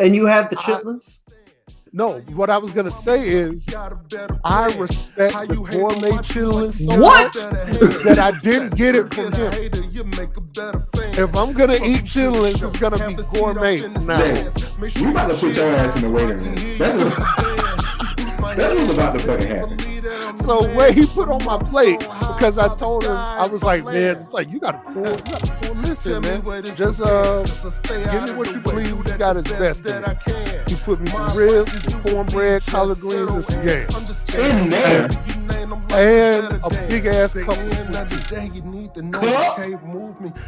And you have the chitlins? No, what I was gonna say is I respect the gourmet chitlins so What? much that I didn't get it from him. If I'm gonna eat chitlins, it's gonna be gourmet now. We about to put your ass in the waiting room. That's what's about to fucking happen. So what he put on my plate, because I told him, I was like, man, it's like you gotta pour this in, man. Just give me what you believe you got is best in it. He put me some ribs, some cornbread, collard greens, and some yams. In there. And a big ass cup of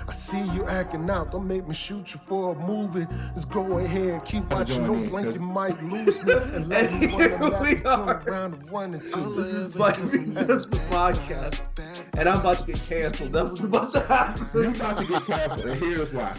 I see you acting out. Don't make me shoot you for a movie. Just go ahead, keep watching. Don't blink, you might lose me. And let me run around and run into. This is But Peep This podcast, and I'm about to get canceled. That's what's about to happen. You're about to get canceled, and here's why.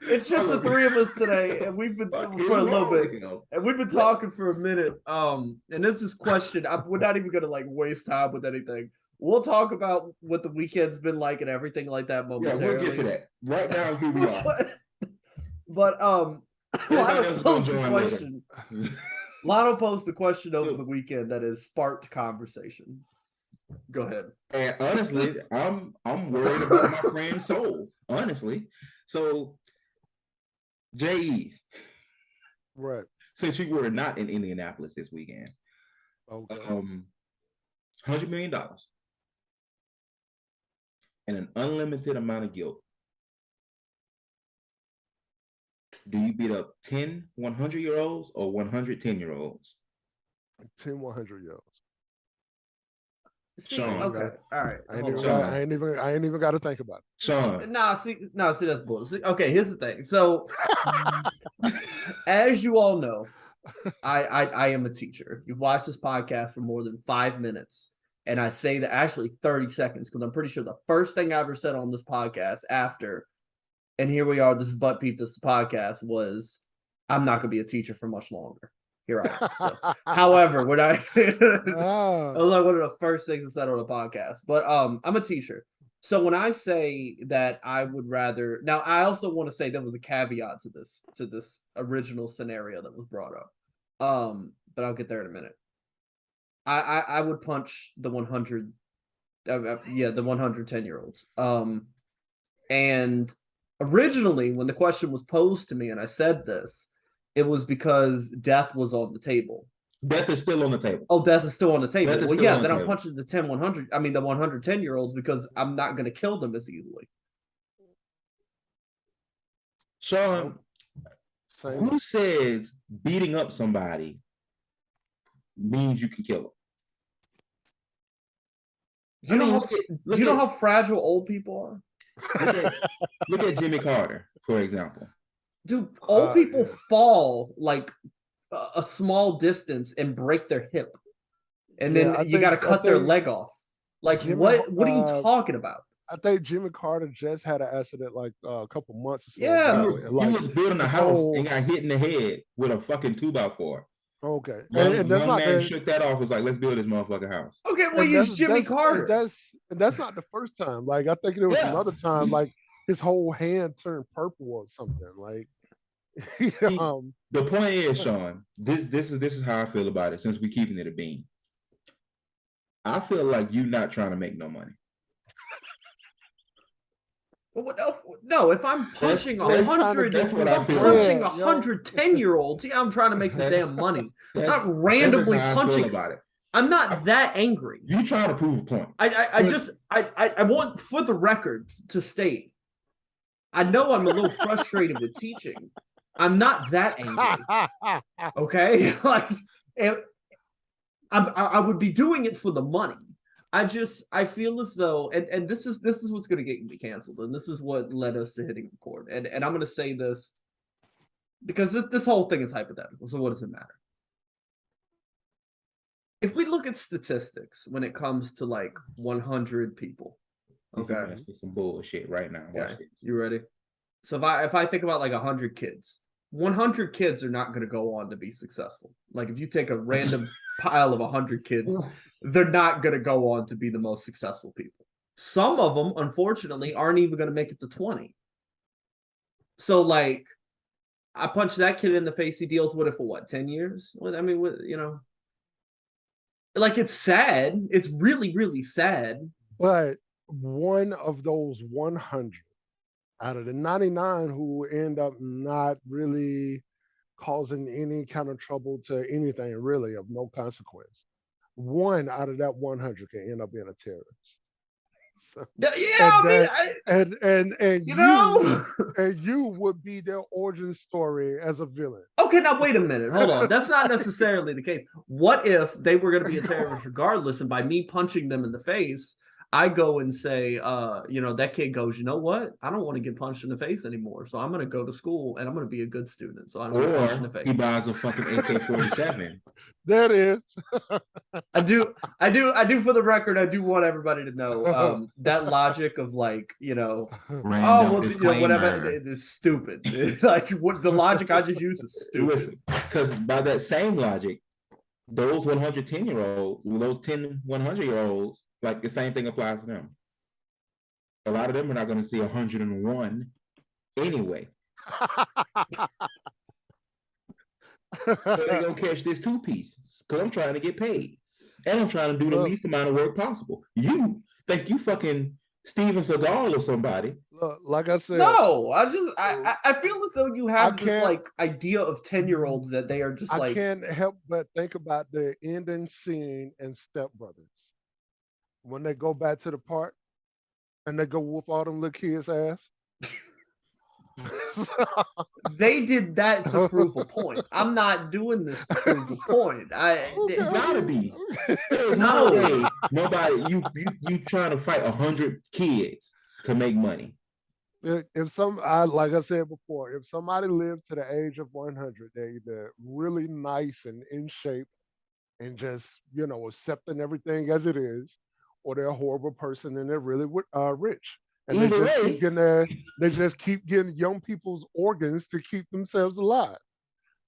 It's just the three of us today, and we've been for a little bit, and we've been talking for a minute. And this is question. We're not even gonna like waste time with anything. We'll talk about what the weekend's been like and everything like that momentarily. Yeah, we'll get to that. Right now, here we are. But Lionel posed a question over the weekend that has sparked conversation. Go ahead. And honestly, I'm worried about my friend's soul. Honestly, so J's. Right. Since you were not in Indianapolis this weekend, Okay. $100 million and an unlimited amount of guilt. Do you beat up 10 100-year-olds or 100 10-year-olds? 10 100-year-olds. See, okay, all right. I ain't even got to think about it. Sean. See, that's bullshit. Okay, here's the thing. So, as you all know, I am a teacher. If you've watched this podcast for more than 5 minutes, and I say that actually 30 seconds, because I'm pretty sure the first thing I ever said on this podcast after, and here we are, this is But Peep This podcast, was I'm not going to be a teacher for much longer. Here I am. So, however, when I it was like one of the first things I said on the podcast. But I'm a teacher. So when I say that I would rather, now I also want to say there was a caveat to this original scenario that was brought up. But I'll get there in a minute. I would punch the 100 the 110-year-olds. And originally when the question was posed to me and I said this, it was because death was on the table. Death is still on the table. Oh, death is still on the table. Well, yeah, then I'm table. punching the 110-year-olds because I'm not going to kill them as easily. Sean, who says beating up somebody means you can kill them? Do you know how fragile old people are? Look at Jimmy Carter, for example. Dude, old people fall like a small distance and break their hip, and then you got to cut their leg off. Like what are you talking about? I think Jimmy Carter just had an accident like a couple months ago. Yeah, he was building a house and got hit in the head with a fucking 2x4. Okay, and that's not man shook that off. Was like, let's build this motherfucking house. Okay, well, use Jimmy Carter. That's not the first time. Like I think there was another time. Like his whole hand turned purple or something. Like. The point is, Sean, this is how I feel about it. Since we're keeping it a bean, I feel like you're not trying to make no money. No, if I'm punching 110-year-olds, yeah, I'm trying to make some damn money. Not randomly punching about it. I'm not that angry. You trying to prove a point. I want, for the record, to state, I know I'm a little frustrated with teaching. I'm not that angry. Okay, like I would be doing it for the money. I feel as though, and this is what's going to get me canceled, and this is what led us to hitting record. And I'm going to say this because this whole thing is hypothetical. So what does it matter? If we look at statistics when it comes to like 100 people, okay, some bullshit right now. Okay. You ready? So if I think about like 100 kids. 100 kids are not going to go on to be successful. Like if you take a random pile of 100 kids, they're not going to go on to be the most successful people. Some of them, unfortunately, aren't even going to make it to 20. So, like, I punched that kid in the face. He deals with it for what, 10 years? I mean, you know, like, it's sad. It's really, really sad. But one of those 100 out of the 99 who end up not really causing any kind of trouble to anything really of no consequence, one out of that 100 can end up being a terrorist. So, Yeah, and I mean, and you know. and you would be their origin story as a villain. Okay, now wait a minute. Hold on. That's not necessarily the case. What if they were going to be a terrorist regardless, and by me punching them in the face, I go and say, you know, that kid goes, you know what? I don't want to get punched in the face anymore, so I'm going to go to school and I'm going to be a good student. So I don't get punched in the face. He buys a fucking AK-47. That is. I do. For the record, I do want everybody to know that logic of, like, you know, Random whatever is stupid. Like, what the logic I just used is stupid. Because by that same logic, those 110-year-olds, those 10 100-year-olds, like the same thing applies to them. A lot of them are not going to see 101 anyway. So they're going to catch this 2-piece because I'm trying to get paid. And I'm trying to do the least amount of work possible. You think you fucking Steven Seagal or somebody. Like I said. No, I feel as though you have this, like, idea of 10-year-olds that they are just like. I can't help but think about the ending scene in Step Brothers. When they go back to the park and they go whoop all them little kids' ass. They did that to prove a point. I'm not doing this to prove a point. It gotta be. There's no way nobody you trying to fight 100 kids to make money. If like I said before, if somebody lived to the age of 100, they're either really nice and in shape and just, you know, accepting everything as it is, or they're a horrible person and they're really rich. And they just keep getting young people's organs to keep themselves alive.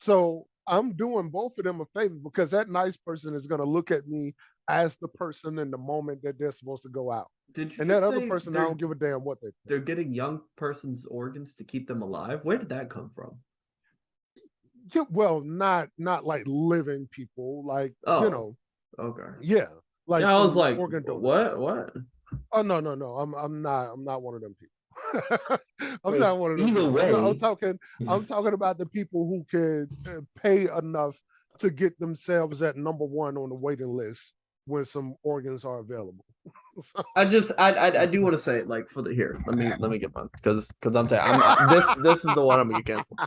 So I'm doing both of them a favor because that nice person is going to look at me as the person in the moment that they're supposed to go out. And that other person, I don't give a damn what they think. They're getting young person's organs to keep them alive? Where did that come from? Yeah, well, not like living people, like, you know. Okay. Yeah. Like, yeah, I was like, what? Oh no! I'm not one of them people. I'm not one of them. Either way, I'm talking about the people who could pay enough to get themselves at number one on the waiting list when some organs are available. I do want to say, like, for the here. Let me get one because I'm telling this is the one I'm gonna get canceled.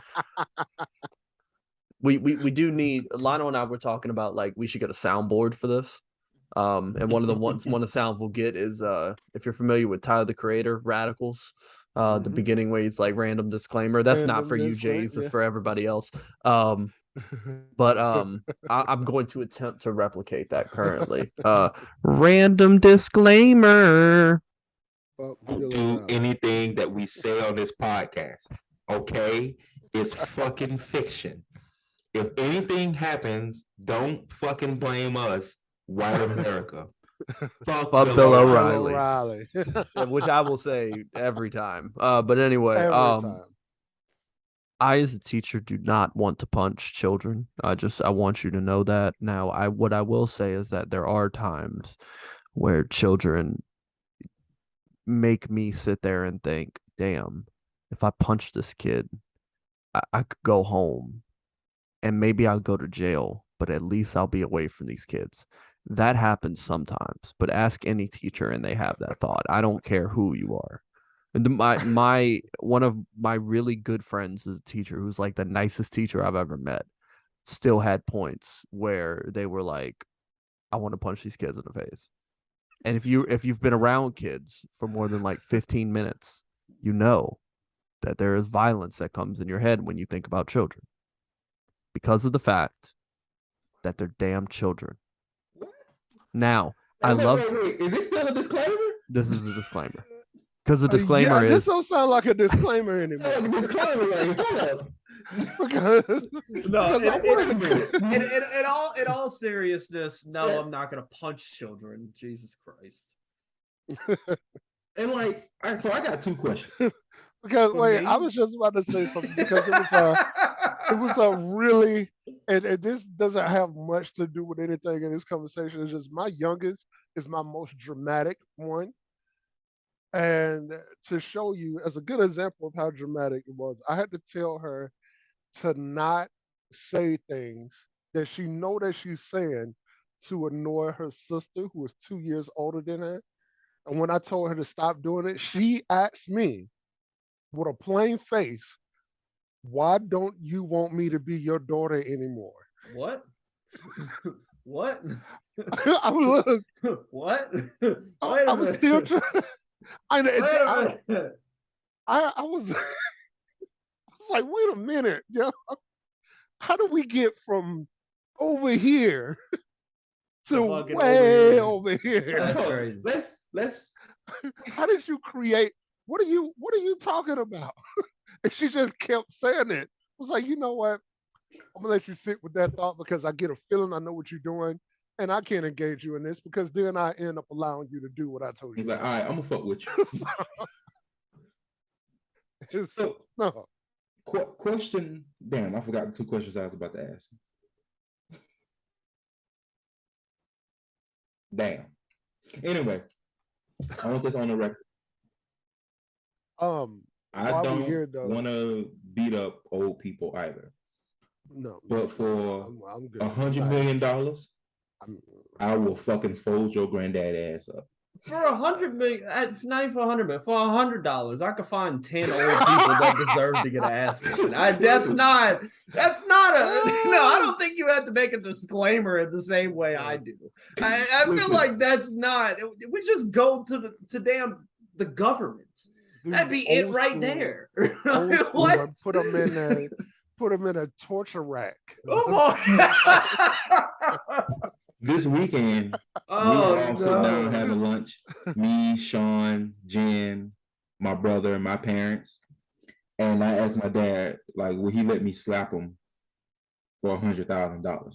We do need Lionel and I were talking about, like, we should get a soundboard for this. And one of the sounds we'll get is if you're familiar with Tyler the Creator, Radicals, the beginning where it's like random disclaimer. That's not for you, Jays, it's for everybody else. But I'm going to attempt to replicate that currently. Random disclaimer. Don't do anything that we say on this podcast. Okay? It's fucking fiction. If anything happens, don't fucking blame us. White America. Fuck Bill O'Reilly. Which I will say every time. But anyway, I as a teacher do not want to punch children. I want you to know that. Now, what I will say is that there are times where children make me sit there and think, damn, if I punch this kid, I could go home and maybe I'll go to jail, but at least I'll be away from these kids. That happens sometimes, but ask any teacher and they have that thought. I don't care who you are. And one of my really good friends is a teacher who's like the nicest teacher I've ever met. Still had points where they were like, I want to punch these kids in the face. And if you've been around kids for more than like 15 minutes, you know that there is violence that comes in your head when you think about children. Because of the fact that they're damn children. Now, I love. Wait. Is this still a disclaimer? This is a disclaimer. Because the disclaimer is. This don't sound like a disclaimer anymore. Disclaimer, like, hold up. No, in all seriousness, no, I'm not gonna punch children. Jesus Christ. And like, all right, so I got two questions. Because For wait, me? I was just about to say something because it was a really, and this doesn't have much to do with anything in this conversation. It's just my youngest is my most dramatic one. And to show you as a good example of how dramatic it was, I had to tell her to not say things that she know that she's saying to annoy her sister who is 2 years older than her. And when I told her to stop doing it, she asked me with a plain face, why don't you want me to be your daughter anymore? What? What? I was, What? I, Wait I a was still minute. trying. I, Wait a minute. I was, I was like, wait a minute, yo, how do we get from over here The to fucking over way here. over here? That's No, crazy. Let's How did you create? What are you talking about? And she just kept saying it. I was like, you know what? I'm gonna let you sit with that thought because I get a feeling I know what you're doing, and I can't engage you in this because then I end up allowing you to do what I told He's you. like, all right, I'm gonna fuck with you. It's, So no, question, damn, I forgot the two questions I was about to ask. Damn. Anyway, I want this on the record. I while we don't here though, want to beat up old people either. no, But for I'm good. $100 million, I'm- I will fucking fold your granddad ass up. For $100 million, not even for $100 million, for $100, I could find 10 old people that deserve to get an ass whooping. That's not a no. I don't think you have to make a disclaimer in the same way I do. I feel Listen. like that's not. We just go to damn the government. Dude, That'd be it old right school- there. old school, What? and put them in a torture rack. Come on. This weekend, we were Oh all sitting down no. having lunch. Me, Sean, Jen, my brother, and my parents. And I asked my dad, like, will he let me slap him for $100,000?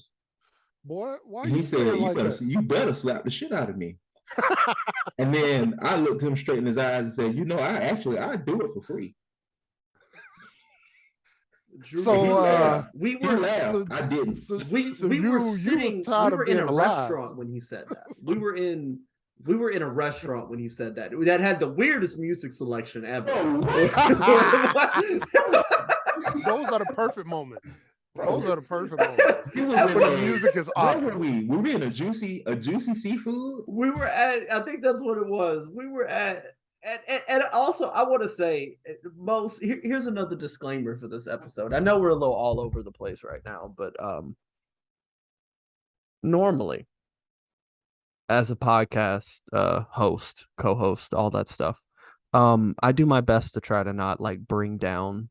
Boy, why are And he you said, saying like that? you better slap the shit out of me. And then I looked him straight in his eyes and said, I do it for free. So we He were laughed. I didn't. we you were sitting. tired We of were in being a alive. restaurant when he said that. We were in a restaurant when he said that. That had the weirdest music selection ever. Those are the perfect moments. Bro, Those are the perfect moments. he was That in When a, the music is where off. were we? Were we in a juicy seafood? We were at. I think that's what it was. We were at. And also, I want to say, here's another disclaimer for this episode. I know we're a little all over the place right now, but normally, as a podcast host, co-host, all that stuff, I do my best to try to not like bring down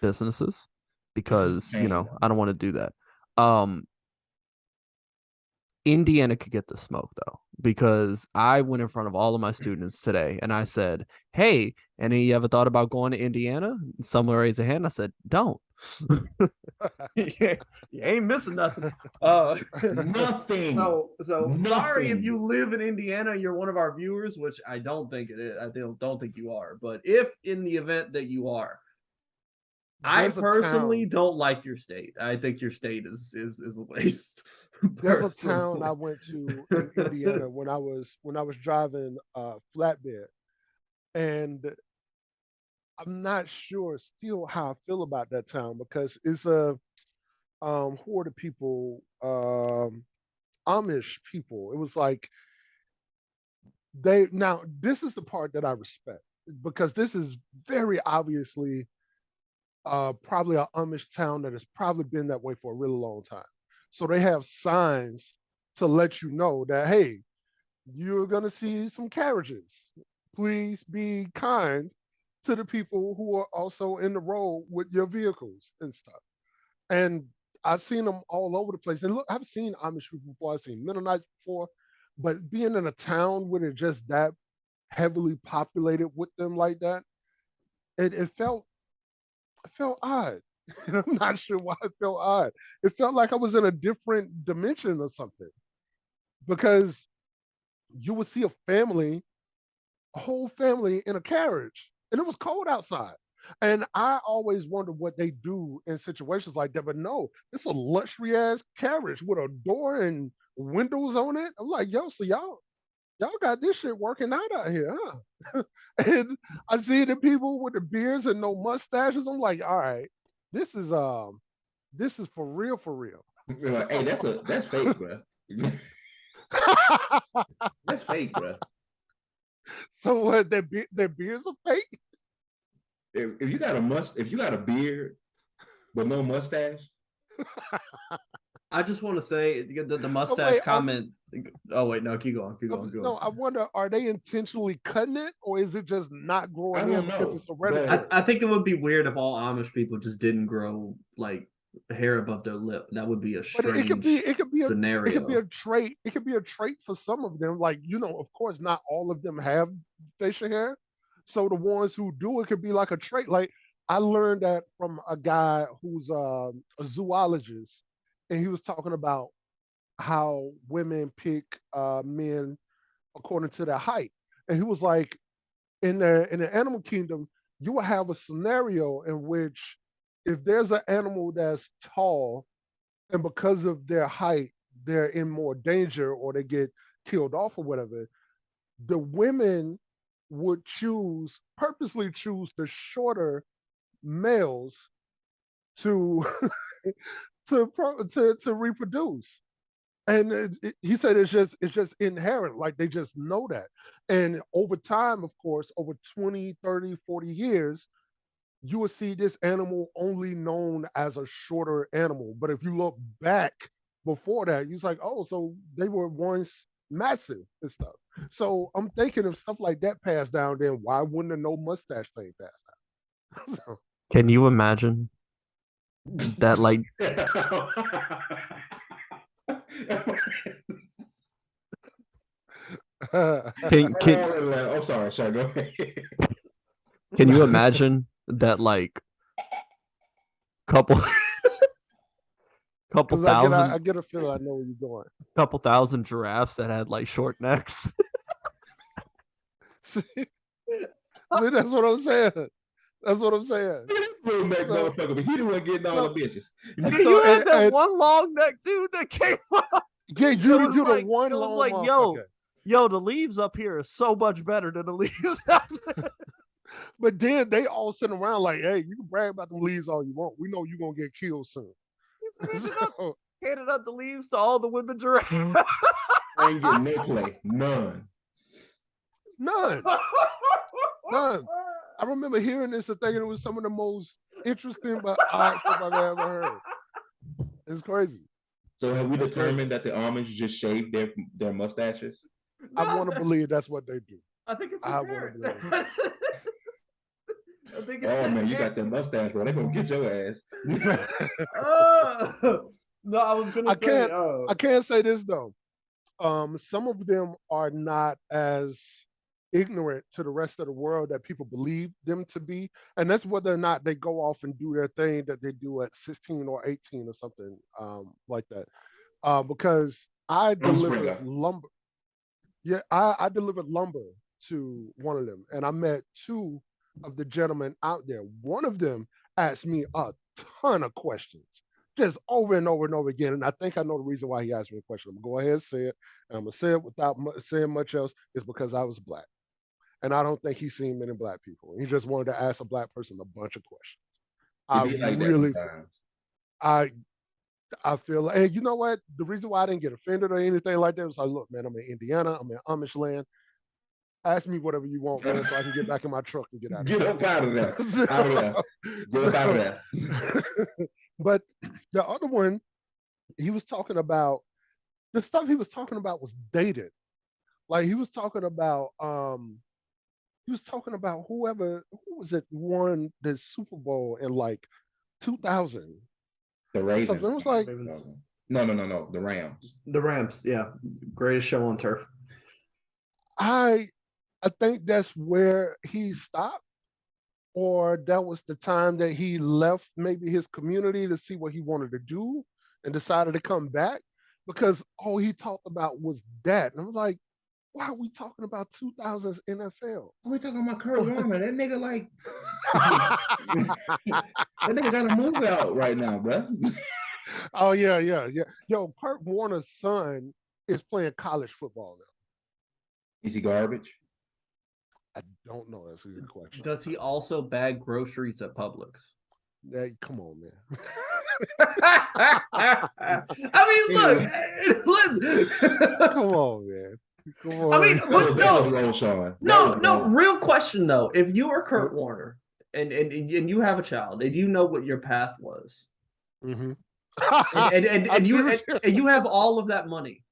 businesses because I don't want to do that. Indiana could get the smoke though, because I went in front of all of my students today and I said, hey, any you ever thought about going to Indiana? Someone raised a hand. I said, don't. You ain't missing nothing. Nothing. So sorry if you live in Indiana, you're one of our viewers, which I don't think it is. I don't think you are. But if in the event that you are, I personally don't like your state. I think your state is a waste. There's a town I went to in Indiana when I was driving flatbed, and I'm not sure still how I feel about that town because it's a who are the people, Amish people. It was like now this is the part that I respect because this is very obviously probably an Amish town that has probably been that way for a really long time. So they have signs to let you know that, hey, you're going to see some carriages. Please be kind to the people who are also in the road with your vehicles and stuff. And I've seen them all over the place. And look, I've seen Amish people before, I've seen Mennonites before, but being in a town where it's just that heavily populated with them like that, it felt odd. And I'm not sure why it felt odd. It felt like I was in a different dimension or something. Because you would see a family a whole family in a carriage, and it was cold outside. And I always wonder what they do in situations like that. But no, it's a luxury ass carriage with a door and windows on it. I'm like, yo, so y'all got this shit working out here, huh? And I see the people with the beards and no mustaches. I'm like, all right, this is for real, for real. Hey, that's fake, bro. That's fake, bro. So what? Their beards are fake. If you got a beard but no mustache. I just want to say the mustache Oh, wait, comment. Oh wait, no, keep going. no, I wonder, are they intentionally cutting it, or is it just not growing in because it's hereditary? I think it would be weird if all Amish people just didn't grow like hair above their lip. That would be a strange it could be scenario. It could be a trait. It could be a trait for some of them. Like, of course, not all of them have facial hair. So the ones who do, it could be like a trait. Like, I learned that from a guy who's a zoologist, and he was talking about how women pick men according to their height. And he was like, in the animal kingdom, you will have a scenario in which if there's an animal that's tall and because of their height, they're in more danger or they get killed off or whatever, the women would purposely choose the shorter males to to reproduce. And he said it's just inherent, like they just know that. And over time, of course, over 20, 30, 40 years, you will see this animal only known as a shorter animal. But if you look back before that, you're like, oh, so they were once massive and stuff. So I'm thinking if stuff like that passed down, then why wouldn't a no mustache thing pass down? So, can you imagine that? Like, I'm sorry, go ahead. Can you imagine that? Like, couple thousand. I get a feeling I know where you're going. Couple thousand giraffes that had like short necks. See, that's what I'm saying. That's what I'm saying. Little neck motherfucker, but he the one getting all the bitches. You had that one long neck dude that came up. Yeah, you the like, one. It was like, yo, the leaves up here are so much better than the leaves out there. But then they all sitting around like, hey, you can brag about them leaves all you want. We know you're gonna get killed soon. Handed out the leaves to all the women giraffes. I ain't getting no play. None. I remember hearing this and thinking it was some of the most interesting but odd stuff I've ever heard. It's crazy. So have we determined that the Amish just shave their mustaches? I want to believe that's what they do. I think it's apparent. Oh man, you got that mustache, bro. They're gonna get your ass. No, I was gonna say. I can't say this though. Some of them are not as ignorant to the rest of the world that people believe them to be, and that's whether or not they go off and do their thing that they do at 16 or 18 or something like that. Because I delivered lumber. Yeah, I delivered lumber to one of them, and I met two of the gentlemen out there. One of them asked me a ton of questions, just over and over and over again. And I think I know the reason why he asked me a question. I'm gonna go ahead and say it, and I'm gonna say it without saying much else. It's because I was black, and I don't think he's seen many black people. He just wanted to ask a black person a bunch of questions. I feel like, hey, you know what? The reason why I didn't get offended or anything like that was like, look, man, I'm in Indiana, I'm in Amish land. Ask me whatever you want, man, so I can get back in my truck and get out of there. Get up out of there. Out of there. Get up out of there. But the other one, he was talking about, the stuff he was talking about was dated. Like he was talking about who was it won the Super Bowl in like 2000. The Ravens. So it was like no. The Rams. The Rams, yeah, greatest show on turf. I think that's where he stopped, or that was the time that he left maybe his community to see what he wanted to do and decided to come back, because all he talked about was that. And I was like, Why are we talking about 2000s NFL? We talking about Kurt Warner. That nigga like that nigga got a move out right now, bro. Oh yeah. Yo, Kurt Warner's son is playing college football now. Is he garbage? I don't know. That's a good question. Does he also bag groceries at Publix? Hey, come on, man. I mean, look. Come on, man. Come on. I mean, but no. Wrong. Real question though: if you are Kurt Warner and you have a child, and you know what your path was, mm-hmm. and you have all of that money,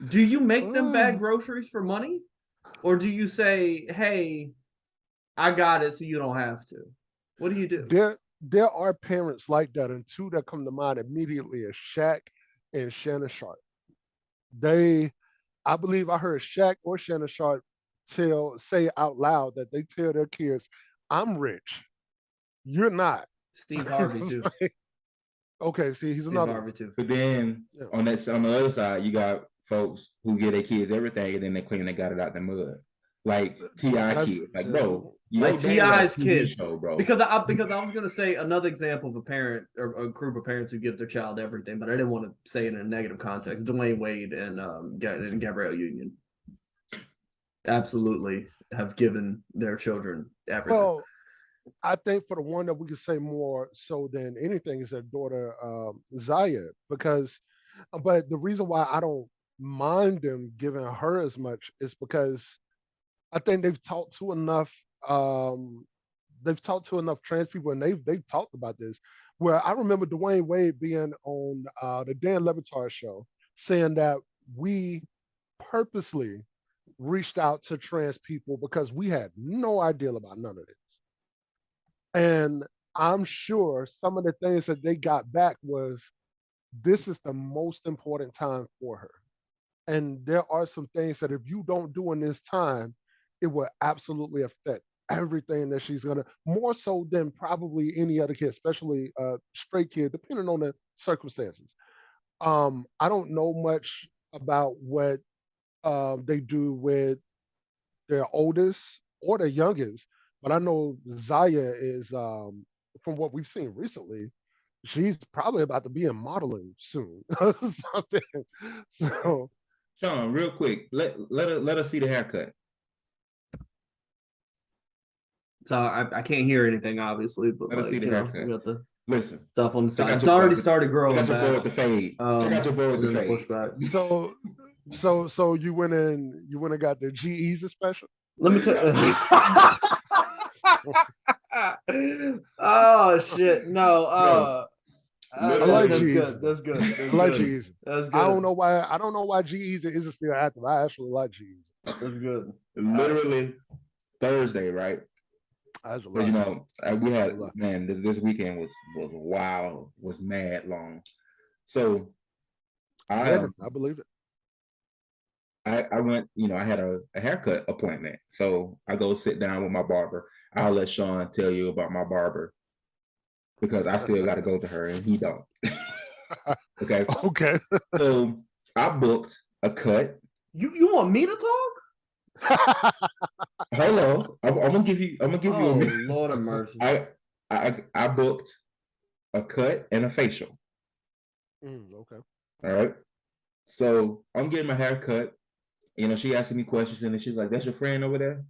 do you make them bag groceries for money, or do you say, "Hey, I got it, so you don't have to"? What do you do? There are parents like that, and two that come to mind immediately are Shaq and Shannon Sharp. I believe I heard Shaq or Shannon Sharp say out loud that they tell their kids, "I'm rich, you're not." Steve Harvey too. Okay, see, he's Steve another Harvey too. But then on the other side, you got folks who give their kids everything, and then they claim they got it out the mud. Like T.I. kids, like bro, like T.I.'s kids, show, bro. Because I was gonna say another example of a parent or a group of parents who give their child everything, but I didn't want to say it in a negative context. Dwayne Wade and Gabrielle Union absolutely have given their children everything. Well, I think for the one that we could say more so than anything is their daughter Zaya, but the reason why I don't mind them giving her as much is because I think they've talked to enough trans people, and they've talked about this. Where I remember Dwayne Wade being on the Dan Le Batard show saying that we purposely reached out to trans people because we had no idea about none of this. And I'm sure some of the things that they got back was, this is the most important time for her. And there are some things that if you don't do in this time, it will absolutely affect everything that she's gonna, more so than probably any other kid, especially straight kid, depending on the circumstances. I don't know much about what they do with their oldest or their youngest, but I know Zaya is, from what we've seen recently, she's probably about to be in modeling soon. Something. So, Sean, real quick, let us see the haircut. So I can't hear anything, obviously, but Let us see the haircut. We got the Listen, stuff on the side. It's already started growing check out your boy back. with the fade. Check out your boy with the fade. Pushback. So you went and got the G-Eazy special? Let me tell you. Oh shit! No. I like G-Eazy. That's good. I like G-Eazy. That's good. I don't know why G-Eazy isn't still active. I actually like G-Eazy. That's good. Literally Thursday, right? Because we had this weekend was wild, was mad long. So I believe it. I went, I had a haircut appointment. So I go sit down with my barber. I'll let Sean tell you about my barber because I still got to go to her and he don't. Okay. Okay. So I booked a cut. You want me to talk? Hello. I'm gonna give you a minute. Lord of mercy. I booked a cut and a facial. Okay. All right. So I'm getting my hair cut. She asking me questions and then she's like, "That's your friend over there?"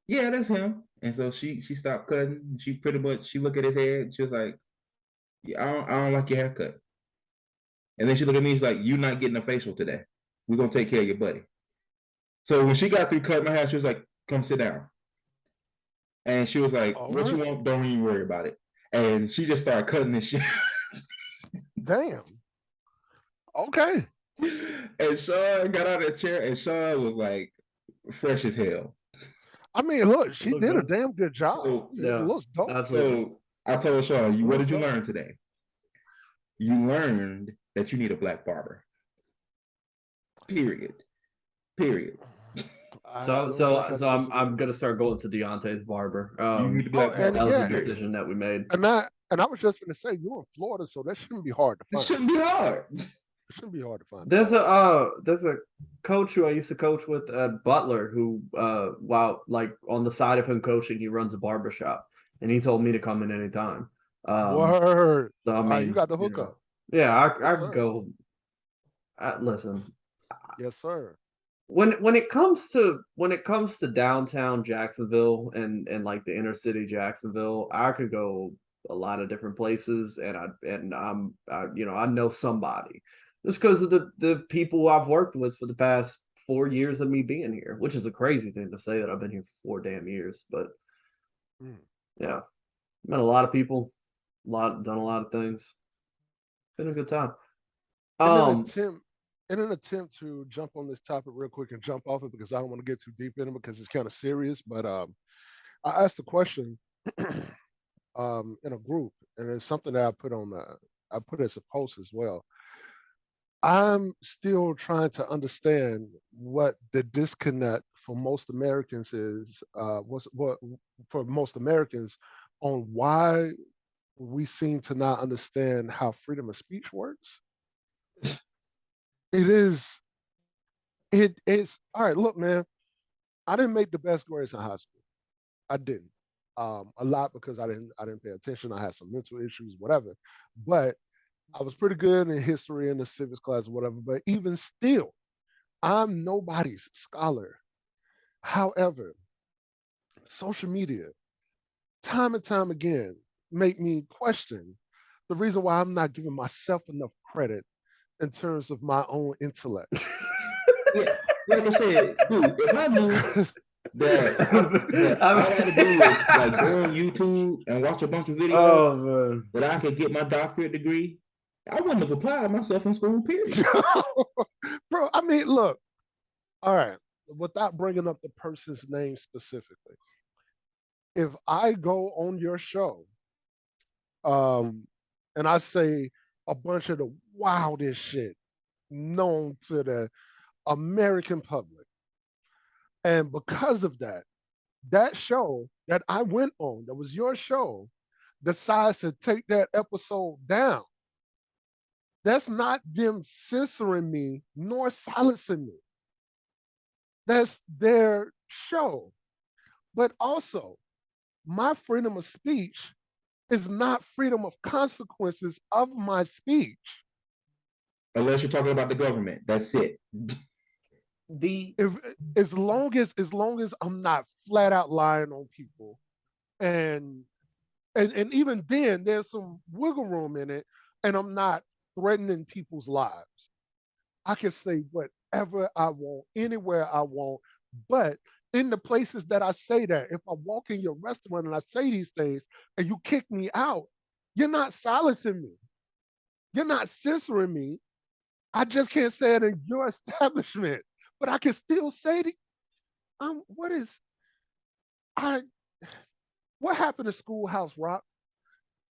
"Yeah, that's him." And so she stopped cutting. She pretty much she looked at his head. And she was like, "Yeah, I don't like your haircut." And then she looked at me. She's like, "You're not getting a facial today. We're gonna take care of your buddy." So when she got through cutting my hair, she was like, "Come sit down." And she was like, "What you want? Don't even worry about it." And she just started cutting this shit. Damn. Okay. And Sean got out of the chair, and Sean was like fresh as hell. I mean, look, she did a damn good job. So, it looks dope. So I told Sean, what did you learn today? You learned that you need a black barber. Period. So I'm gonna start going to Deontay's barber. That was a decision that we made. And I was just gonna say, you're in Florida, so that shouldn't be hard to find. It shouldn't be hard. It shouldn't be hard to find. There's a coach who I used to coach with at Butler who while like on the side of him coaching, he runs a barbershop, and he told me to come in anytime. Word. So I All mean, right, you got the hookup. Yeah, I Yes, could sir. go. Listen, Yes, sir. when it comes to downtown Jacksonville and like the inner city Jacksonville, I could go a lot of different places, and I know somebody just because of the people I've worked with for the past 4 years of me being here, which is a crazy thing to say that I've been here for 4 damn years, but yeah, met a lot of people, done a lot of things, been a good time. In an attempt to jump on this topic real quick and jump off it because I don't want to get too deep in it because it's kind of serious. But I asked a question in a group, and it's something that I put as a post as well. I'm still trying to understand what the disconnect for most Americans is. What for most Americans on why we seem to not understand how freedom of speech works. It is all right. Look, man, I didn't make the best grades in high school. I didn't. A lot because I didn't pay attention. I had some mental issues, whatever. But I was pretty good in history and the civics class, or whatever. But even still, I'm nobody's scholar. However, social media, time and time again, make me question the reason why I'm not giving myself enough credit in terms of my own intellect. Yeah, like I said, dude, if I knew that all I had to do was like go on YouTube and watch a bunch of videos that I could get my doctorate degree, I wouldn't have applied myself in school, period. Bro, I mean, look, all right, without bringing up the person's name specifically, if I go on your show and I say a bunch of the wildest shit known to the American public, and because of that, that show that I went on, that was your show, decides to take that episode down, that's not them censoring me nor silencing me. That's their show. But also, my freedom of speech is not freedom of consequences of my speech. Unless you're talking about the government, that's it. If as long as I'm not flat out lying on people, and even then there's some wiggle room in it, and I'm not threatening people's lives, I can say whatever I want, anywhere I want. But in the places that I say that, if I walk in your restaurant and I say these things and you kick me out, you're not silencing me. You're not censoring me. I just can't say it in your establishment, but I can still say it. What happened to Schoolhouse Rock?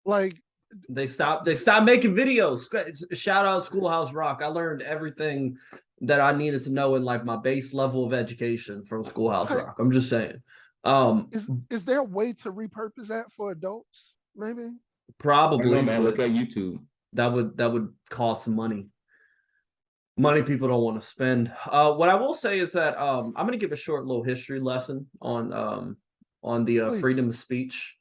Like, they stopped making videos. Shout out Schoolhouse Rock. I learned everything that I needed to know in like my base level of education from Schoolhouse Rock. I'm just saying. Is there a way to repurpose that for adults? Maybe. Probably, know, man. Look at YouTube. That would cost money. Money people don't want to spend. What I will say is that I'm going to give a short little history lesson on the freedom of speech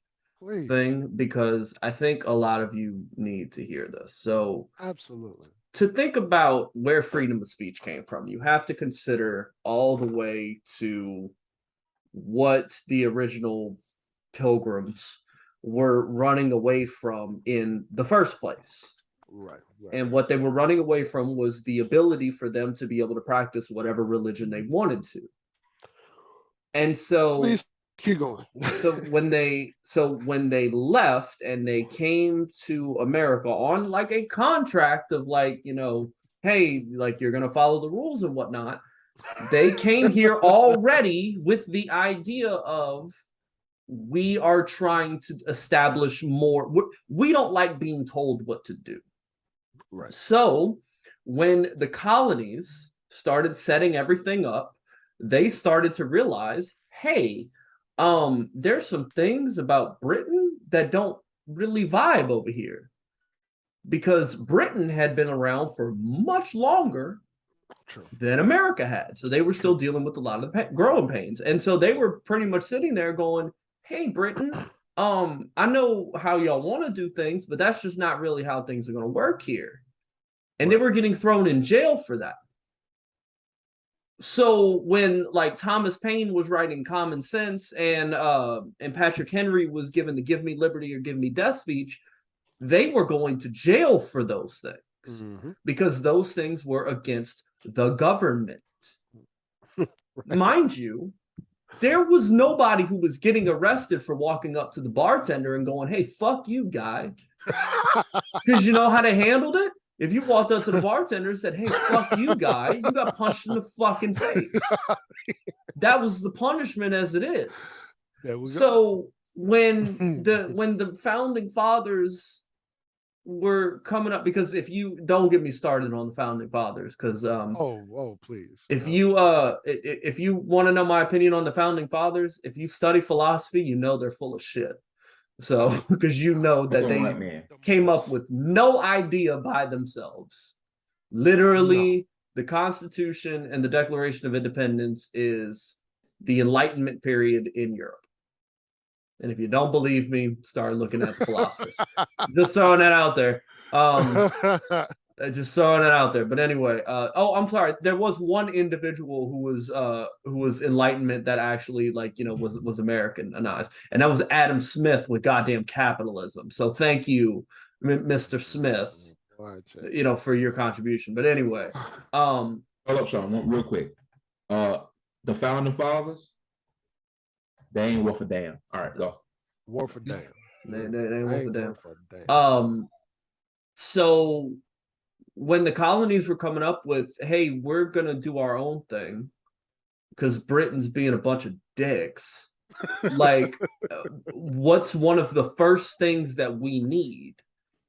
thing, because I think a lot of you need to hear this. So absolutely, to think about where freedom of speech came from, you have to consider all the way to what the original pilgrims were running away from in the first place. Right. And what they were running away from was the ability for them to be able to practice whatever religion they wanted to. And so please keep going. so when they left and they came to America on like a contract of like, hey, like you're gonna follow the rules and whatnot, they came here already with the idea of, we are trying to establish more. We don't like being told what to do. Right. So when the colonies started setting everything up, they started to realize, hey, there's some things about Britain that don't really vibe over here. because Britain had been around for much longer than America had. So they were still dealing with a lot of the growing pains. And so they were pretty much sitting there going, hey, Britain, I know how y'all want to do things, but that's just not really how things are going to work here. And they were getting thrown in jail for that. So when like Thomas Paine was writing Common Sense and Patrick Henry was given the Give Me Liberty or Give Me Death speech, they were going to jail for those things because those things were against the government. Mind you, there was nobody who was getting arrested for walking up to the bartender and going, hey, fuck you, guy. Because you know how they handled it? If you walked up to the bartender and said, hey, fuck you, guy, you got punched in the fucking face. That was the punishment as it is. So when the founding fathers were coming up, because if you don't get me started on the founding fathers, because please, if you want to know my opinion on the founding fathers, if you study philosophy, you know they're full of shit. So because you know that they came up with no idea by themselves. Literally, the Constitution and the Declaration of Independence is the Enlightenment period in Europe. And if you don't believe me, start looking at the philosophers. Just throwing that out there. Just throwing it out there. But anyway, I'm sorry. There was one individual who was Enlightenment that actually was Americanized, and that was Adam Smith with goddamn capitalism. So thank you, Mr. Smith, for your contribution. But anyway, hold up, Sean, real quick. The founding fathers, they ain't worth a damn. All right, go. Worth a damn. They ain't worth a damn. So when the colonies were coming up with, hey, we're gonna do our own thing because Britain's being a bunch of dicks, like, what's one of the first things that we need?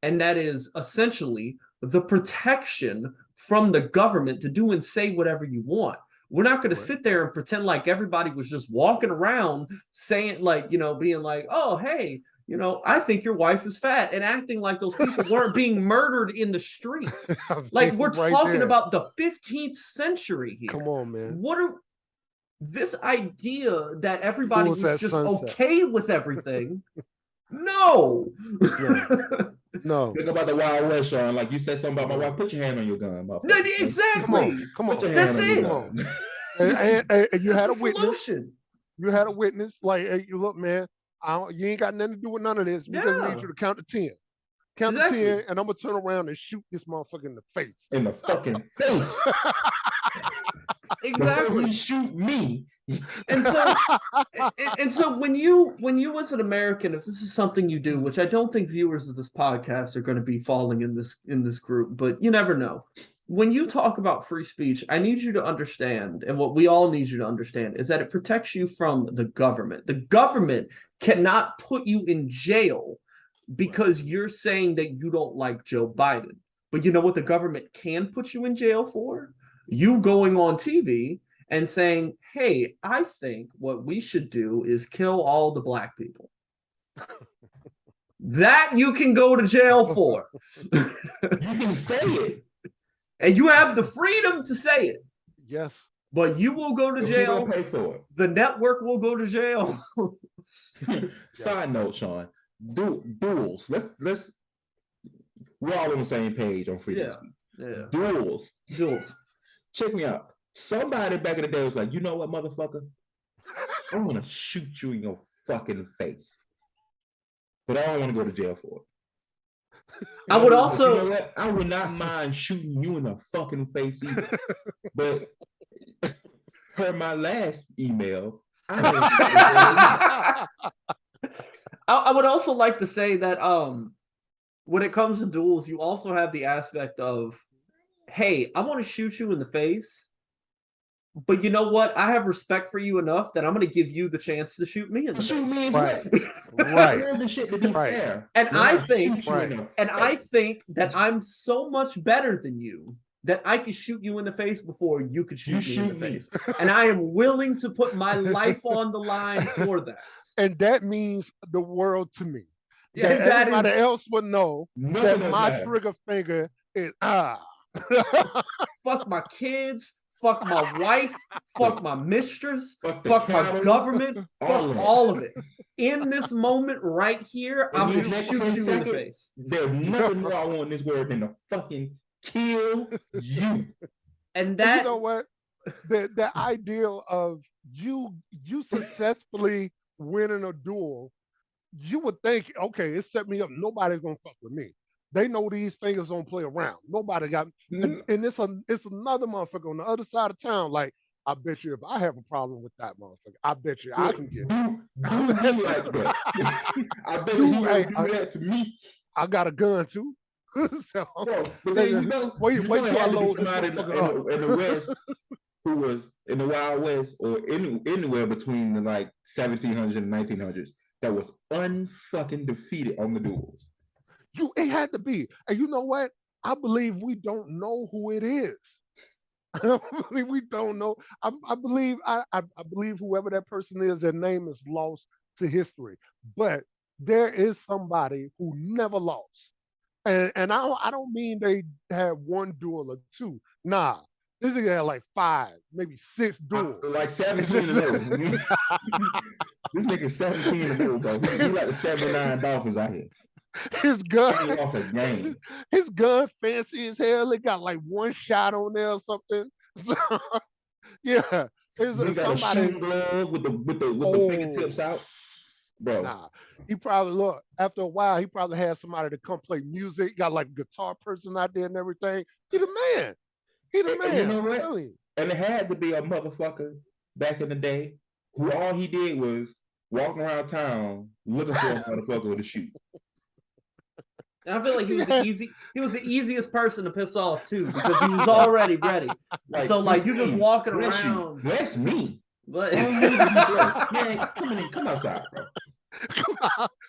And that is essentially the protection from the government to do and say whatever you want. We're not going to sit there and pretend like everybody was just walking around saying, like, being like, oh, hey, I think your wife is fat, and acting like those people weren't being murdered in the street. Like, we're talking about the 15th century here. Come on, man. This idea that everybody was just okay with everything. No. No. Think about the Wild West, Sean. Like, you said something about my wife. Put your hand on your gun. Exactly. Come on. Put your That's hand on your gun. And you had a witness. Solution. You had a witness. Like, hey, look, man, you ain't got nothing to do with none of this. We just need you to count to 10. Count to 10, and I'm gonna turn around and shoot this motherfucker in the face. In the fucking face. Exactly. Before you shoot me. And so when you as an American, if this is something you do, which I don't think viewers of this podcast are going to be falling in this group, but you never know. When you talk about free speech, I need you to understand, and what we all need you to understand, is that it protects you from the government. The government cannot put you in jail because you're saying that you don't like Joe Biden. But you know what the government can put you in jail for? You going on TV and saying, hey, I think what we should do is kill all the black people. That you can go to jail for. You can say it. And you have the freedom to say it. Yes. But you will go to jail. You don't pay for it. The network will go to jail. Side note, Sean. Duels. Let's we're all on the same page on freedom of speech. Yeah. Duels. Check me out. Somebody back in the day was like, you know what, motherfucker? I'm gonna shoot you in your fucking face. But I don't want to go to jail for it. I would also, you know what? I would not mind shooting you in the fucking face either. But per my last email, I would also like to say that when it comes to duels, you also have the aspect of, hey, I want to shoot you in the face, but you know what? I have respect for you enough that I'm going to give you the chance to shoot me in the face. Right. The shit to be fair. And I think that I'm so much better than you that I could shoot you in the face before you could shoot me in the face. And I am willing to put my life on the line for that. And that means the world to me. Yeah, that that everybody is else would know Nothing that else my matters. trigger finger is fuck my kids, fuck my wife, fuck my mistress, Fuck the fuck my cattle, government, all fuck of it. all of it. In this moment right here, In I'm these gonna next shoot 10 you in the seconds, face. There's nothing more I want in this world than to fucking kill you. And And that you know what? The ideal of you successfully winning a duel, you would think, okay, it set me up. Nobody's gonna fuck with me. They know these fingers don't play around. Nobody got, and it's another motherfucker on the other side of town. Like, I bet you if I have a problem with that motherfucker, I bet you I can get it. Do me like that. I bet you he won't do that to me. I got a gun too. So, Bro, but then wait it till I had to be load this somebody in motherfucker the West who was in the Wild West or anywhere between the like 1700s and 1900s that was unfucking defeated on the duels. It had to be. And you know what? I believe we don't know who it is. I believe we don't know. I believe whoever that person is, their name is lost to history. But there is somebody who never lost. And I don't mean they had one duel or two. Nah. This nigga had like 5, maybe 6 duels. Like 17 to 0. This nigga 17 to 0, bro. He like the 79 Dolphins out here. His gun off a game. His gun fancy as hell. It got like 1 shot on there or something. So, yeah. He got somebody, a shooting glove with the fingertips out. Bro. Nah. He probably look after a while, he probably had somebody to come play music. Got like a guitar person out there and everything. He the man. He the man. You know what? Really. And it had to be a motherfucker back in the day who all he did was walk around town looking for a motherfucker to shoot. And I feel like he was the easiest person to piss off too, because he was already ready. Like, so like you just walking around. Bless me. But man, come outside, bro.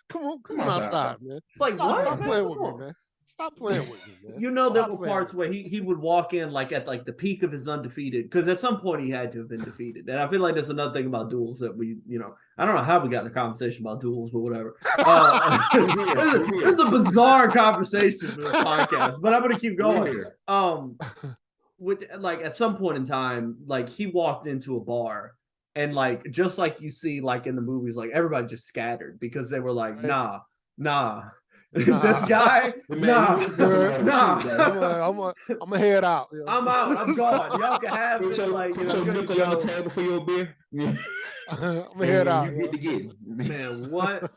Come outside, man. It's like what? Stop playing with me, man. Stop playing with me, man. You know, there were parts where he would walk in like at like the peak of his undefeated, because at some point he had to have been defeated. And I feel like that's another thing about duels that we, I don't know how we got in a conversation about duels, but whatever. It's a bizarre conversation for this podcast, but I'm gonna keep going. With like at some point in time, like he walked into a bar, and like just like you see like in the movies, like everybody just scattered because they were like, nah. This guy, nah. I'm gonna head out. I'm out. I'm gone. Y'all can have it. Like, put your nickel on the table for your beer. I'm gonna head out. You get to get. Man, what?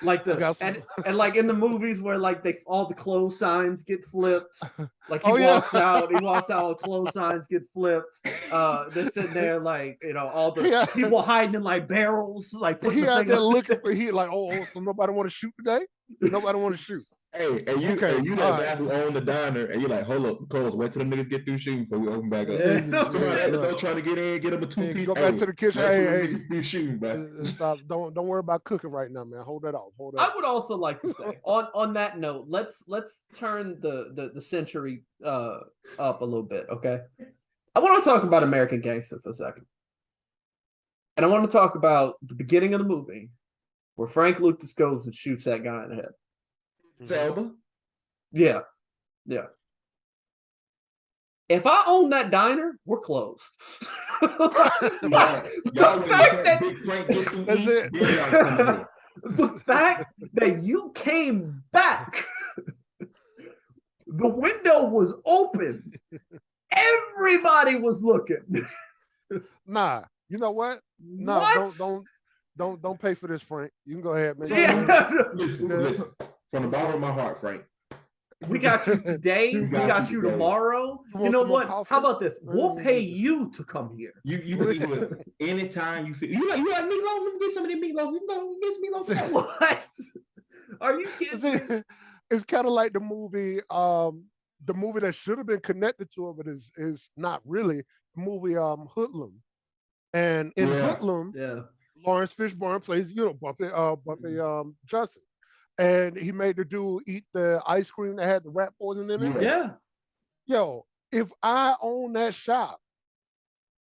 Like and like in the movies where like all the clothes signs get flipped. Like he walks out, all clothes signs get flipped. They're sitting there like, all the people hiding in like barrels, like he out there looking for so nobody want to shoot today? Nobody want to shoot. Hey, and you that guy who owned the diner, and you're like, hold up, close, wait till the niggas get through shooting before we open back up. Don't try to get in, get them a 2-piece. Go back to the kitchen. Hey, shooting, man. Stop. Don't worry about cooking right now, man. Hold that off. I would also like to say, on that note, let's turn the century up a little bit, okay? I want to talk about American Gangster for a second, and I want to talk about the beginning of the movie where Frank Lucas goes and shoots that guy in the head. Selma? Yeah. If I own that diner, we're closed. The fact that you came back, the window was open, everybody was looking. Nah, you know what? No, what? Don't pay for this, Frank. You can go ahead, man. Yeah. Listen. From the bottom of my heart, Frank. We got you today. We got you tomorrow. You know what? How about this? We'll pay you to come here. You can do it anytime you feel. You like meatloaf? Let me get some of that meatloaf. You can go get some meatloaf. What? Are you kidding? It's kind of like the movie that should have been connected to it, but is not really. The movie Hoodlum. And in Hoodlum, Lawrence Fishburne plays, Buffy Johnson. And he made the dude eat the ice cream that had the rat poison in it. Yeah. Yo, if I own that shop,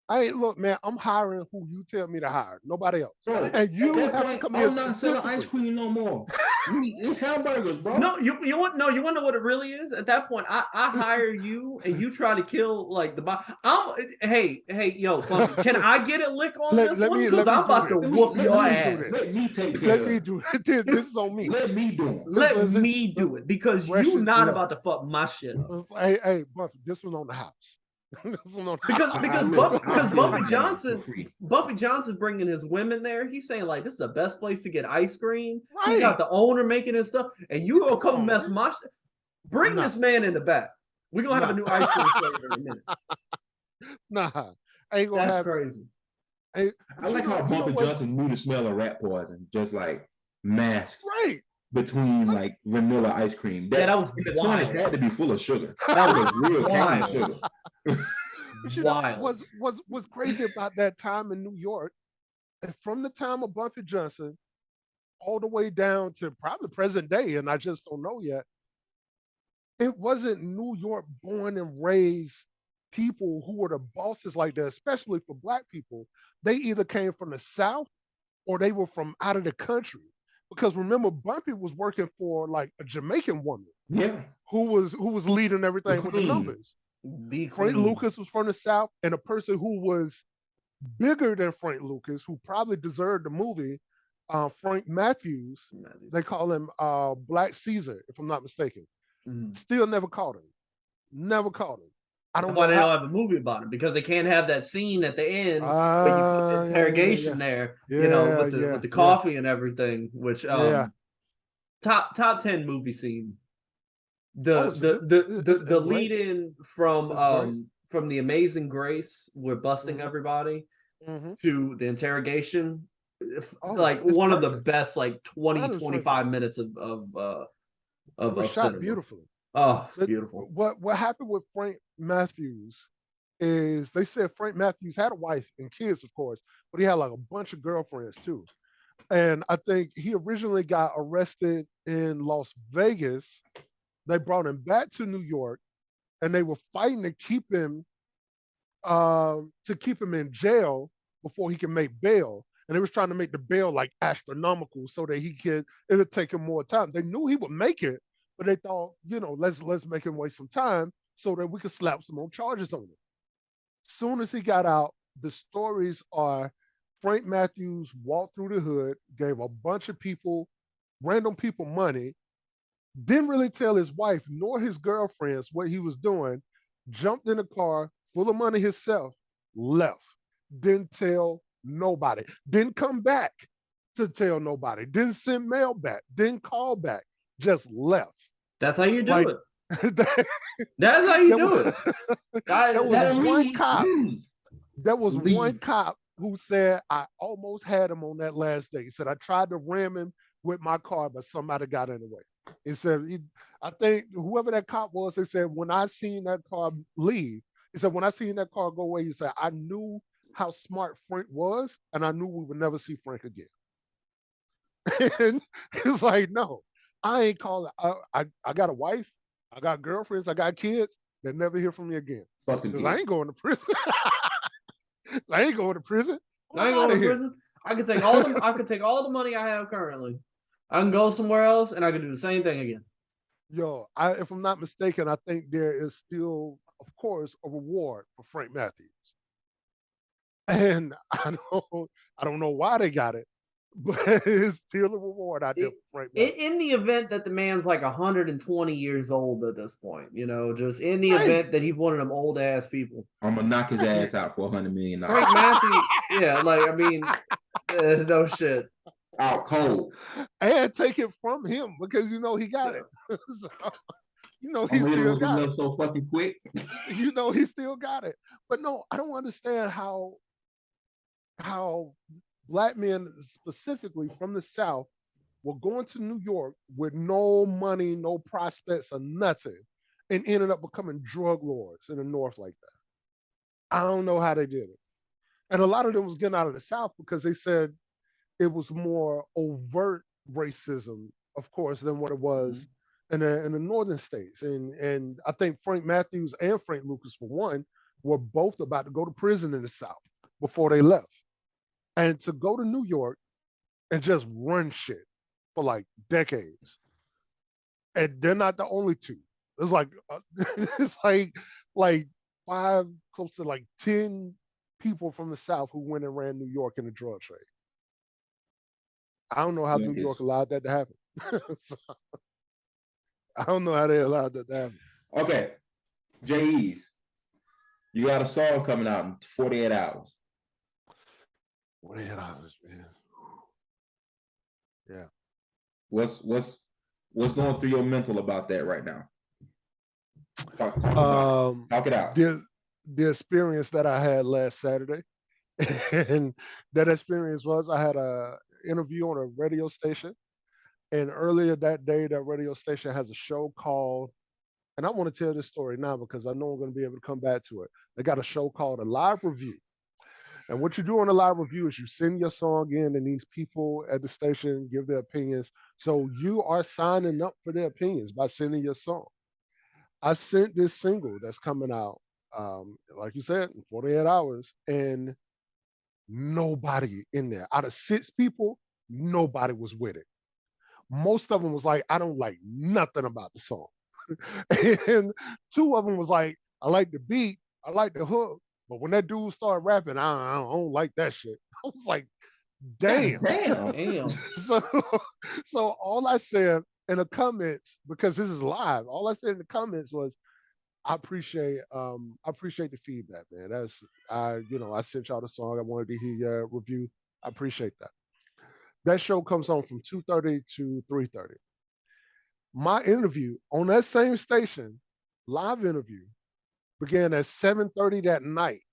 look, man, I'm hiring who you tell me to hire. Nobody else. Bro, and you have to come here. I'm not selling ice cream no more. It's hamburgers, bro. No, you want to know what it really is? At that point, I hire you and you try to kill like the bot. Hey, yo, Bumpy, can I get a lick on this one? Because I'm about to whoop your ass. Let me take care. Let me do it. This is on me. Let me do it. Let me do it because you not about to fuck my shit up. Hey, Bumpy, this one on the house. Because Bumpy Johnson's bringing his women there. He's saying like this is the best place to get ice cream. Right. He got the owner making his stuff, and you gonna come mess my shit. Bring this man in the back. We're gonna have a new ice cream flavor in a minute. Nah, I ain't gonna That's have crazy. I like how Bumpy Johnson knew the smell of rat poison, just like masked between like vanilla ice cream. That was wild. It had to be full of sugar. That was real wild. Wild. What's crazy about that time in New York, and from the time of Bumpy Johnson all the way down to probably present day, and I just don't know yet, it wasn't New York born and raised people who were the bosses like that, especially for Black people. They either came from the South or they were from out of the country. Because remember, Bumpy was working for like a Jamaican woman, who was leading everything with the numbers. Frank Lucas was from the South, and a person who was bigger than Frank Lucas, who probably deserved the movie, Frank Matthews. They call him Black Caesar, if I'm not mistaken. Still never caught him. Never caught him. I don't know why they don't have a movie about it, because they can't have that scene at the end where you put the interrogation there, with the coffee and everything. Which top 10 movie scene. The lead in from The Amazing Grace, we're busting everybody, to the interrogation, one of the best 20-25 minutes of shot cinema. Beautifully. Oh, beautiful. What happened with Frank Matthews is they said Frank Matthews had a wife and kids, of course, but he had like a bunch of girlfriends too. And I think he originally got arrested in Las Vegas. They brought him back to New York, and they were fighting to keep him in jail before he can make bail. And they was trying to make the bail like astronomical so that it would take him more time. They knew he would make it, but they thought, let's make him waste some time so that we could slap some more charges on him. Soon as he got out, the stories are Frank Matthews walked through the hood, gave a bunch of random people money, didn't really tell his wife nor his girlfriends what he was doing, jumped in a car full of money himself, left, didn't tell nobody, didn't come back to tell nobody, didn't send mail back, didn't call back, just left. That's how you do it. That's how you do it. There was one cop who said, I almost had him on that last day. He said, I tried to ram him with my car, but somebody got in the way. He said, I think whoever that cop was, he said, when I seen that car leave, he said, when I seen that car go away, he said, I knew how smart Frank was, and I knew we would never see Frank again. And he was like, no, I ain't calling. I got a wife, I got girlfriends, I got kids. They'll never hear from me again. Because I ain't going to prison. I ain't going to prison. I can take all the money I have currently. I can go somewhere else and I can do the same thing again. Yo, if I'm not mistaken, I think there is still, of course, a reward for Frank Matthews. And I don't know why they got it, but it's still a reward out there for Frank Matthews. In the event that the man's like 120 years old at this point, just in the event that he's one of them old ass people. I'm gonna knock his ass out for $100 million. Frank Matthews, no shit. Out cold. And take it from him because he got it. So, he still got it. So fucking quick. He still got it. But no, I don't understand how Black men specifically from the South were going to New York with no money, no prospects, or nothing, and ended up becoming drug lords in the North like that. I don't know how they did it. And a lot of them was getting out of the South because they said it was more overt racism, of course, than what it was in the northern states. And I think Frank Matthews and Frank Lucas, for one, were both about to go to prison in the South before they left. And to go to New York and just run shit for like decades, and they're not the only two. It's like it's like 5, close to like 10 people from the South who went and ran New York in the drug trade. I don't know how New York allowed that to happen. So, I don't know how they allowed that to happen. Okay, J.E.'s, you got a song coming out in 48 hours. 48 hours, man. Yeah. What's going through your mental about that right now? Talk it out. The experience that I had last Saturday, and that experience was I had a interview on a radio station, and earlier that day, that radio station has a show called, and I want to tell this story now because I know I'm going to be able to come back to it. They got a show called a live review. And what you do on a live review is you send your song in, and these people at the station give their opinions. So you are signing up for their opinions by sending your song. I sent this single that's coming out, like you said, in 48 hours, and nobody in there. Out of 6 people, nobody was with it. Most of them was like, I don't like nothing about the song. And 2 of them was like, I like the beat, I like the hook, but when that dude started rapping, I don't like that shit. I was like, damn. So all I said in the comments, because this is live, all I said in the comments was, I appreciate the feedback, man. I sent y'all the song. I wanted to hear your review. I appreciate that. That show comes on from 2:30 to 3:30. My interview on that same station, live interview, began at 7:30 that night.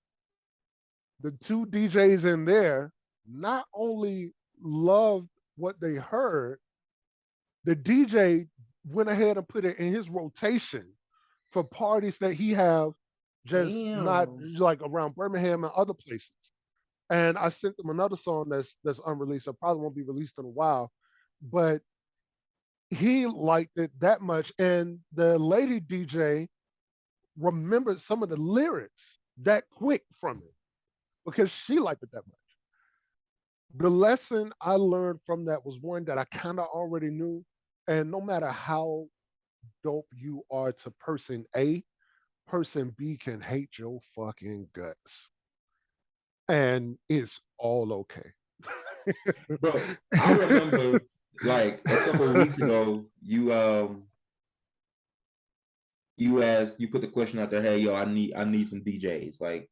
The 2 DJs in there not only loved what they heard, the DJ went ahead and put it in his rotation for parties that he have just not like around Birmingham and other places. And I sent them another song that's unreleased. It probably won't be released in a while, but he liked it that much. And the lady DJ remembered some of the lyrics that quick from it because she liked it that much. The lesson I learned from that was one that I kind of already knew. And no matter how dope you are to person A, person B can hate your fucking guts. And it's all okay. Bro, I remember like a couple of weeks ago, you put the question out there, hey yo, I need some DJs. Like,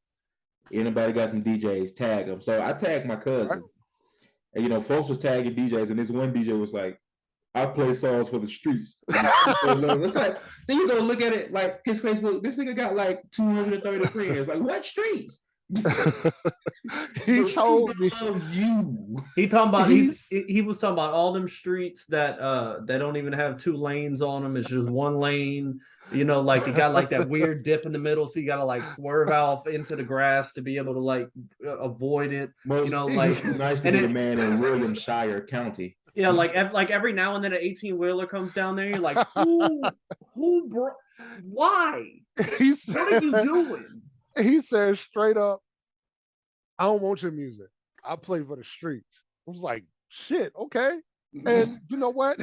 anybody got some DJs, tag them. So I tagged my cousin. Right. And folks was tagging DJs, and this one DJ was like, I play songs for the streets. It's like, then you go look at it, like his Facebook, this nigga got like 230 friends. Like, what streets? He told me he was talking about all them streets that don't even have 2 lanes on them. It's just 1 lane. Like it got like that weird dip in the middle, so you gotta like swerve off into the grass to be able to like avoid it. Like nice to be a man in Williamshire County. Yeah, like every now and then an 18-wheeler comes down there. You're like, who, bro? Why? What are you doing? He said straight up, I don't want your music. I play for the streets. I was like, shit, okay. And you know what?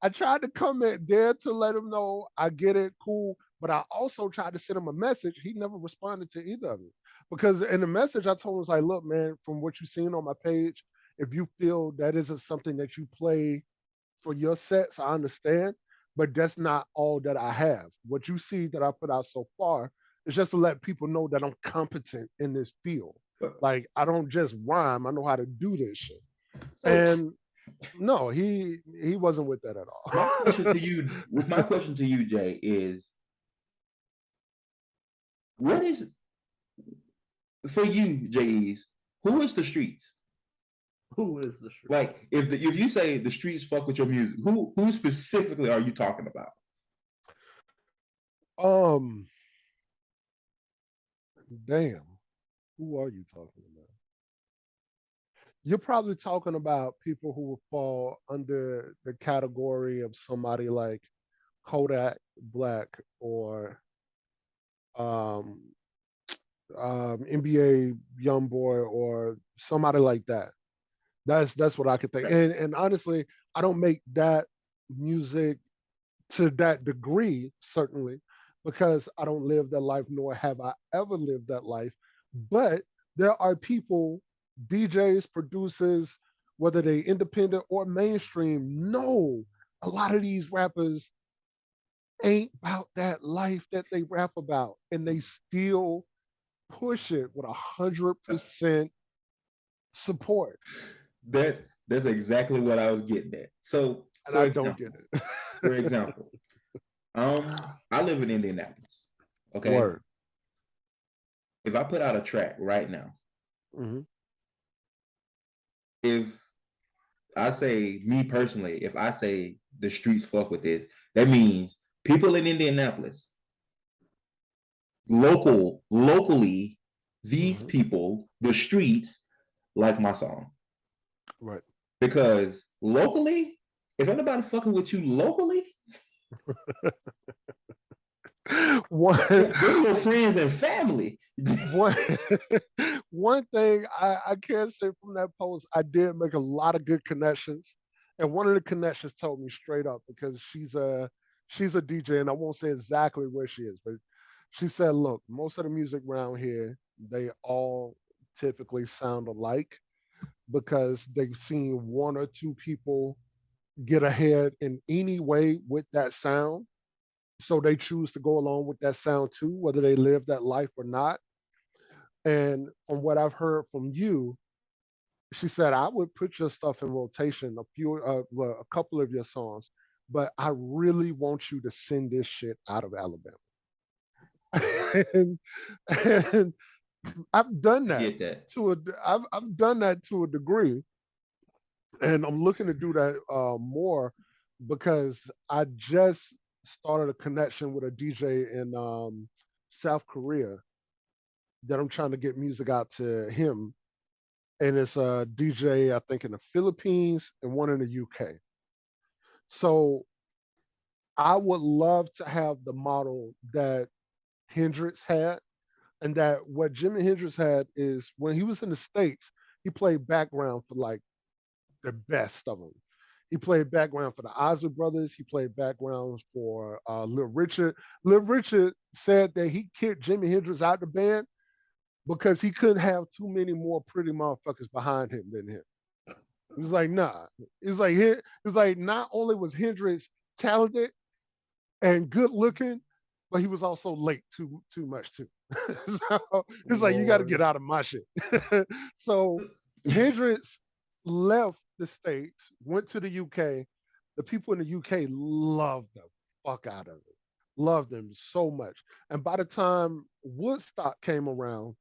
I tried to comment there to let him know I get it, cool. But I also tried to send him a message. He never responded to either of it. Because in the message, I told him, like, look, man, from what you've seen on my page, if you feel that isn't something that you play for your sets, I understand. But that's not all that I have. What you see that I put out so far is just to let people know that I'm competent in this field. Like, I don't just rhyme. I know how to do this shit. And no, he wasn't with that at all. My question to you, Jay, is what is for you, J's? Who is the streets? Who is the streets? Like, if you say the streets fuck with your music, who specifically are you talking about? Damn. Who are you talking about? You're probably talking about people who will fall under the category of somebody like Kodak Black or NBA Youngboy or somebody like that. That's what I could think. And honestly, I don't make that music to that degree, certainly, because I don't live that life, nor have I ever lived that life. But there are people, DJs, producers, whether they independent or mainstream, know a lot of these rappers ain't about that life that they rap about, and they still push it with 100% support. That's exactly what I was getting at. So, And I don't get it. For example, I live in Indianapolis. Okay. Word. If I put out a track right now, if I say, me personally, if I say the streets fuck with this, that means people in Indianapolis, locally, these people, the streets, like my song. Right. Because locally, if anybody fucking with you locally, they're your friends and family. One thing I can say from that post, I did make a lot of good connections. And one of the connections told me straight up, because she's a DJ, and I won't say exactly where she is, but she said, look, most of the music around here, they all typically sound alike because they've seen one or two people get ahead in any way with that sound. So they choose to go along with that sound too, whether they live that life or not. And from what I've heard from you, she said, I would put your stuff in rotation, a couple of your songs, but I really want you to send this shit out of Alabama. and I've done that. I've done that to a degree, and I'm looking to do that more, because I just started a connection with a DJ in South Korea that I'm trying to get music out to him. And it's a DJ, I think, in the Philippines and one in the UK. So I would love to have the model that Hendrix had. And that what Jimi Hendrix had is, when he was in the States, he played background for like the best of them. He played background for the Isley Brothers. He played backgrounds for Little Richard. Little Richard said that he kicked Jimi Hendrix out the band because he couldn't have too many more pretty motherfuckers behind him than him. He was like, nah. He was like, not only was Hendrix talented and good looking, but he was also late too much too. So it's like, you got to get out of my shit. So Hendrix left the States, went to the UK. The people in the UK loved the fuck out of it. Loved him so much. And by the time Woodstock came around,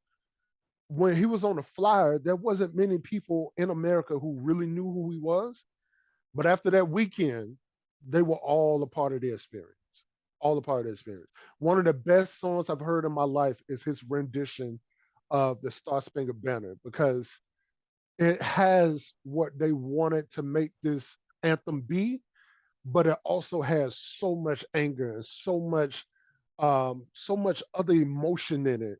when he was on the flyer, there wasn't many people in America who really knew who he was. But after that weekend, they were all a part of the experience. All a part of the experience. One of the best songs I've heard in my life is his rendition of the Star Spangled Banner, because it has what they wanted to make this anthem be, but it also has so much anger and so much other emotion in it.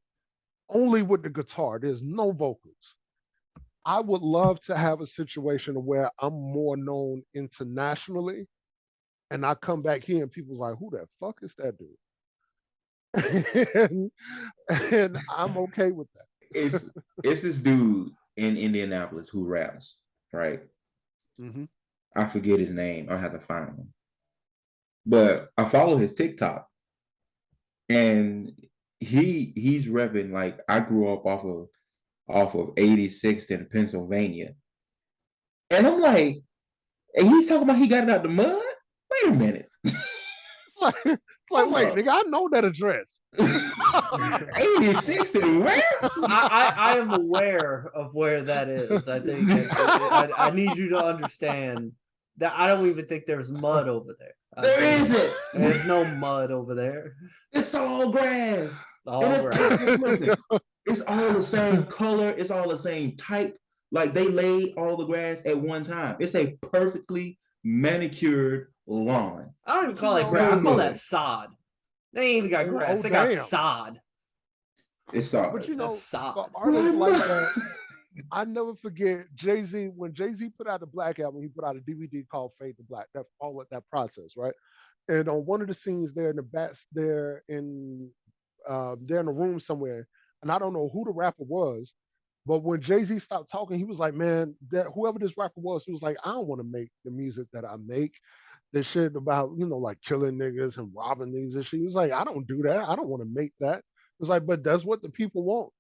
Only with the guitar. There's no vocals. I would love to have a situation where I'm more known internationally, and I come back here and people's like, who the fuck is that dude? and I'm okay with that. It's this dude in Indianapolis who raps, right? Mm-hmm. I forget his name. I'll have to find him. But I follow his TikTok, and he's repping, like, I grew up off of 86th in Pennsylvania. And I'm like, and he's talking about he got it out the mud? Wait a minute. It's like wait, nigga, I know that address. 86th and where? I am aware of where that is. I think I need you to understand that I don't even think there's mud over there. There isn't. There's no mud over there. It's all grass. Listen, it's all the same color. It's all the same type. Like, they laid all the grass at one time. It's a perfectly manicured lawn. I don't even call it grass. I call that sod. They ain't even got grass. They got sod. It's sod. But you know, That's sod. for artists like that, I never forget Jay-Z, when Jay-Z put out the Black Album, he put out a DVD called Fade to Black. That followed that process, right? And on one of the scenes there in the bats they're in a room somewhere, and I don't know who the rapper was, but when Jay-Z stopped talking, he was like, man, that whoever this rapper was, he was like, I don't want to make the music that I make. This shit about, like killing niggas and robbing niggas and shit. He was like, I don't do that. I don't want to make that. It was like, but that's what the people want.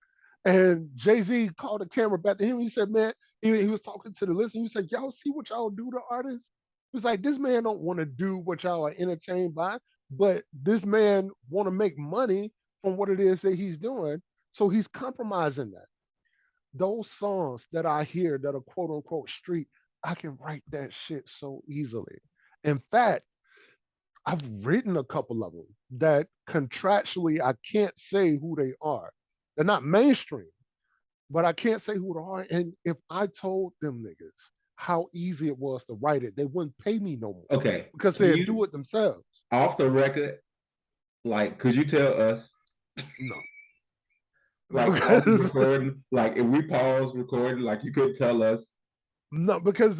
And Jay-Z called the camera back to him. He said, man, he was talking to the listener. He said, y'all see what y'all do to artists? He was like, this man don't want to do what y'all are entertained by, but this man want to make money from what it is that he's doing. So he's compromising that. Those songs that I hear that are quote unquote street, I can write that shit so easily. In fact, I've written a couple of them that contractually I can't say who they are. They're not mainstream, but I can't say who they are. And if I told them niggas how easy it was to write it, they wouldn't pay me no more. Okay. Because they'd do it themselves. Off the record, like, could you tell us? No. Like, off the recording, like, if we pause recording, like, you could tell us. No, because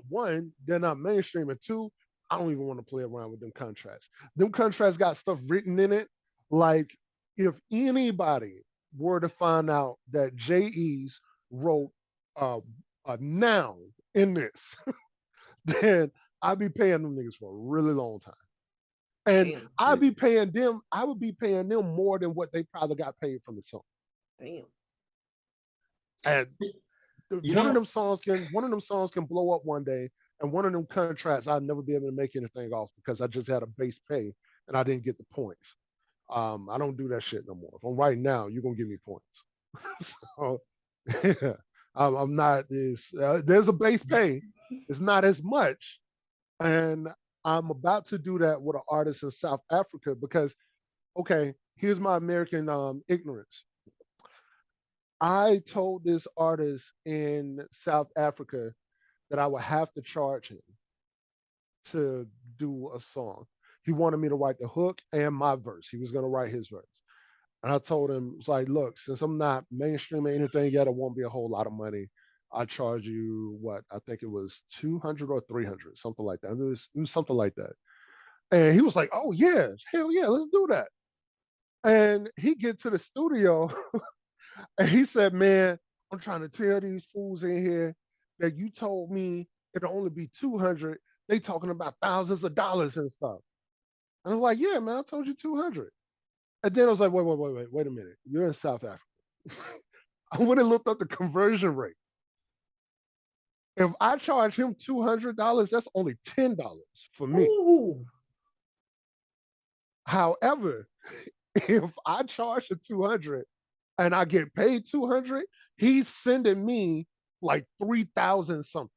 one, they're not mainstream, and two, I don't even want to play around with them contracts. Them contracts got stuff written in it. Like, if anybody were to find out that J.E.'s wrote a noun in this, then I'd be paying them niggas for a really long time. And I would be paying them more than what they probably got paid from the song. Damn. And one of them songs can blow up one day, and one of them contracts I'd never be able to make anything off because I just had a base pay and I didn't get the points. I don't do that shit no more. If I'm right now, you're gonna give me points. So yeah, I'm not this. There's a base pay. It's not as much, and I'm about to do that with an artist in South Africa because, okay, here's my American ignorance. I told this artist in South Africa that I would have to charge him to do a song. He wanted me to write the hook and my verse. He was going to write his verse. And I told him, it's like, look, since I'm not mainstream or anything yet, it won't be a whole lot of money. I charge you what? I think it was 200 or 300, something like that. It was something like that. And he was like, oh yeah, hell yeah, let's do that. And he get to the studio and he said, man, I'm trying to tell these fools in here that you told me it'll only be 200. They talking about thousands of dollars and stuff. And I'm like, yeah, man, I told you 200. And then I was like, wait a minute. You're in South Africa. I went and looked up the conversion rate. If I charge him $200, that's only $10 for me. Ooh. However, if I charge the 200 and I get paid 200, he's sending me like 3,000 something.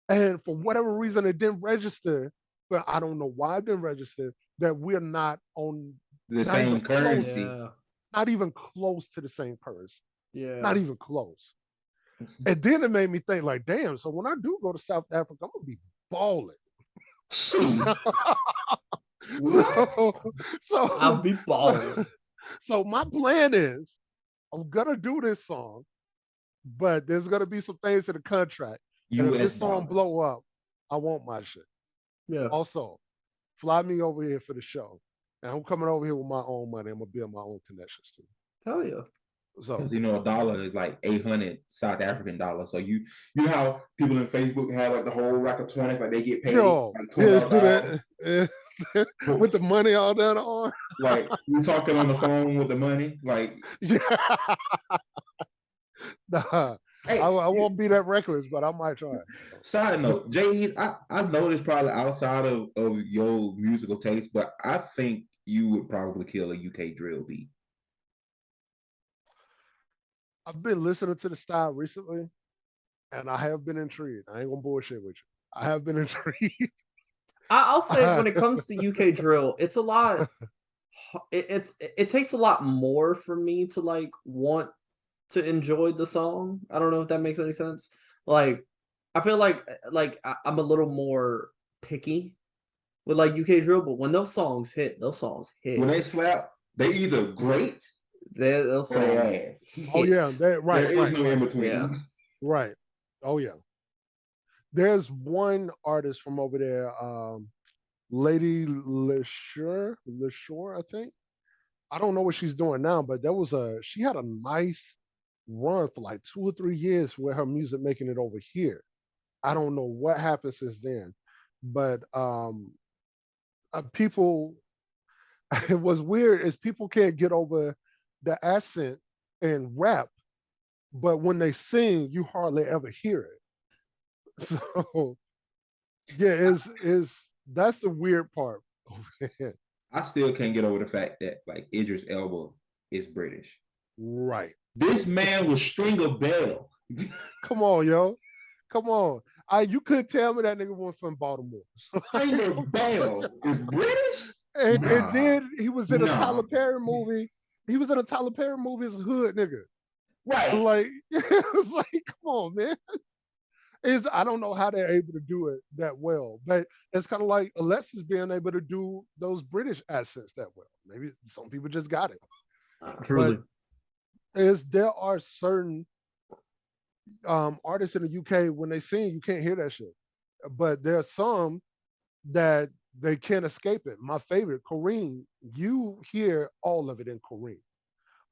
And for whatever reason, it didn't register, but I don't know why it didn't register, that we're not on the same currency. Not even close to the same currency. Yeah. Not even close. And then it made me think like, damn, so when I do go to South Africa, I'm going to be balling. so I'll be balling. So my plan is I'm going to do this song, but there's going to be some things in the contract. And if this song blow up, I want my shit. Yeah. Also, fly me over here for the show. And I'm coming over here with my own money. I'm going to build my own connections too. Hell yeah. So, because a dollar is like 800 South African dollars. So you know how people in Facebook have like the whole rack of 20s, like they get paid like $12. With the money all down the arm. Like we're talking on the phone with the money, like yeah. Nah, hey, I won't be that reckless, but I might try. Side note, Jay, I know this probably outside of your musical taste, but I think you would probably kill a UK drill beat. I've been listening to the style recently, and I have been intrigued. I ain't gonna bullshit with you. I have been intrigued. I'll say when it comes to UK drill, it's a lot. It takes a lot more for me to like want to enjoy the song. I don't know if that makes any sense. Like, I feel like I'm a little more picky with like UK drill, but when those songs hit, When they slap, they either great. Those songs. Oh yeah, right. There is no in between. Yeah. Right. Oh yeah. There's one artist from over there, Lady LeSure, I think. I don't know what she's doing now, but she had a nice run for like 2 or 3 years with her music making it over here. I don't know what happened since then, but people, it was weird is people can't get over the accent and rap, but when they sing, you hardly ever hear it. So yeah, that's the weird part. I still can't get over the fact that like Idris Elba is British. Right. This man was String a Bell. Come on, yo. Come on. You couldn't tell me that nigga was from Baltimore. String a Bell is British? And then he was in a Tyler Perry movie. He was in a Tyler Perry movie as a hood nigga. Right. Like, it was like, come on, man. I don't know how they're able to do it that well, but it's kind of like Alexis being able to do those British accents that well. Maybe some people just got it. Truly. But there are certain artists in the UK, when they sing, you can't hear that shit. But there are some that they can't escape it. My favorite, Kareem, you hear all of it in Kareem,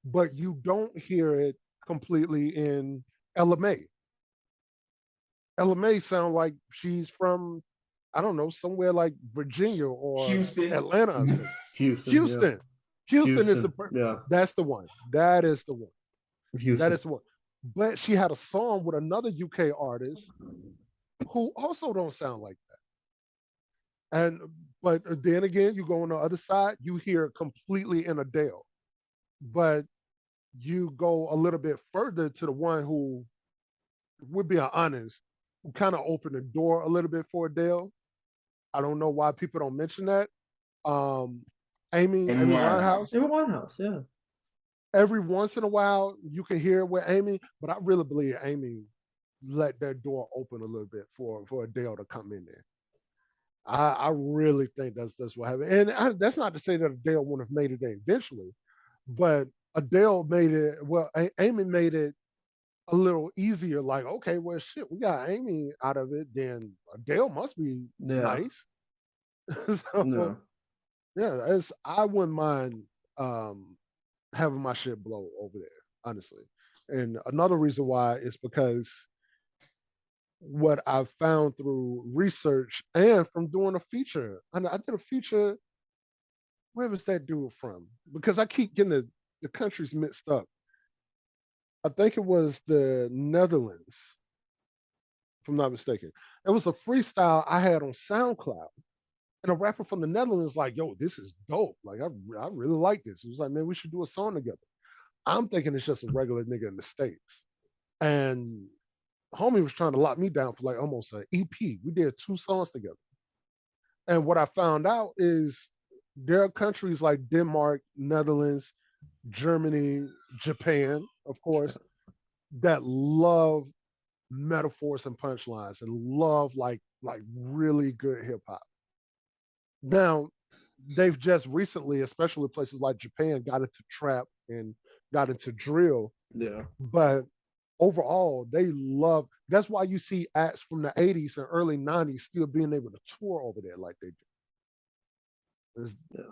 but you don't hear it completely in Ella May. Ella May sound like she's from, I don't know, somewhere like Virginia or Houston. Atlanta. Houston. Houston. Yeah. Houston is that's the one. That is the one. Houston. That is the one. But she had a song with another UK artist who also don't sound like that. But then again, you go on the other side, you hear it completely in Adele. But you go a little bit further to the one who, we're being honest, who kind of opened the door a little bit for Adele. I don't know why people don't mention that. Amy Winehouse. Amy Winehouse, yeah. Every once in a while, you can hear it with Amy, but I really believe Amy let that door open a little bit for Adele to come in there. I really think that's what happened. And that's not to say that Adele wouldn't have made it there eventually, but Adele made it, well, Amy made it a little easier. Like, okay, well, shit, we got Amy out of it, then Adele must be nice. So, yeah, I wouldn't mind having my shit blow over there, honestly. And another reason why is because what I've found through research and from doing a feature. And I did a feature, where was that dude from? Because I keep getting the countries mixed up. I think it was the Netherlands, if I'm not mistaken. It was a freestyle I had on SoundCloud. And a rapper from the Netherlands was like, yo, this is dope. Like, I really like this. He was like, man, we should do a song together. I'm thinking it's just a regular nigga in the States. And homie was trying to lock me down for like almost an EP. We did 2 songs together. And what I found out is there are countries like Denmark, Netherlands, Germany, Japan, of course, that love metaphors and punchlines and love like really good hip hop. Now, they've just recently, especially places like Japan, got into trap and got into drill. Yeah. But overall, they love, that's why you see acts from the 80s and early 90s still being able to tour over there like they do.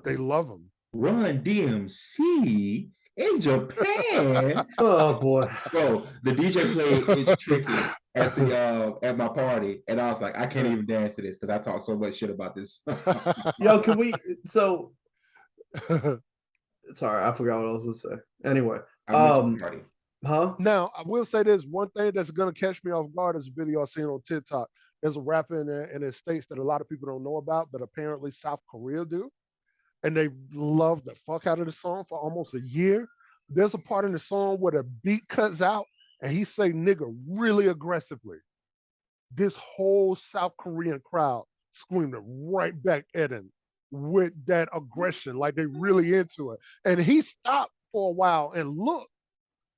They love them. Run DMC in Japan. Oh boy. Bro, the DJ played is tricky at my party, and I was like, I can't even dance to this because I talk so much shit about this. Yo, can we sorry, I forgot what I was gonna say. Anyway. Now I will say this one thing that's gonna catch me off guard is a video I've seen on TikTok. There's a rapper in the States that a lot of people don't know about, but apparently South Korea do. And they love the fuck out of the song for almost a year. There's a part in the song where the beat cuts out and he say nigga really aggressively. This whole South Korean crowd screamed right back at him with that aggression, like they really into it. And he stopped for a while and looked,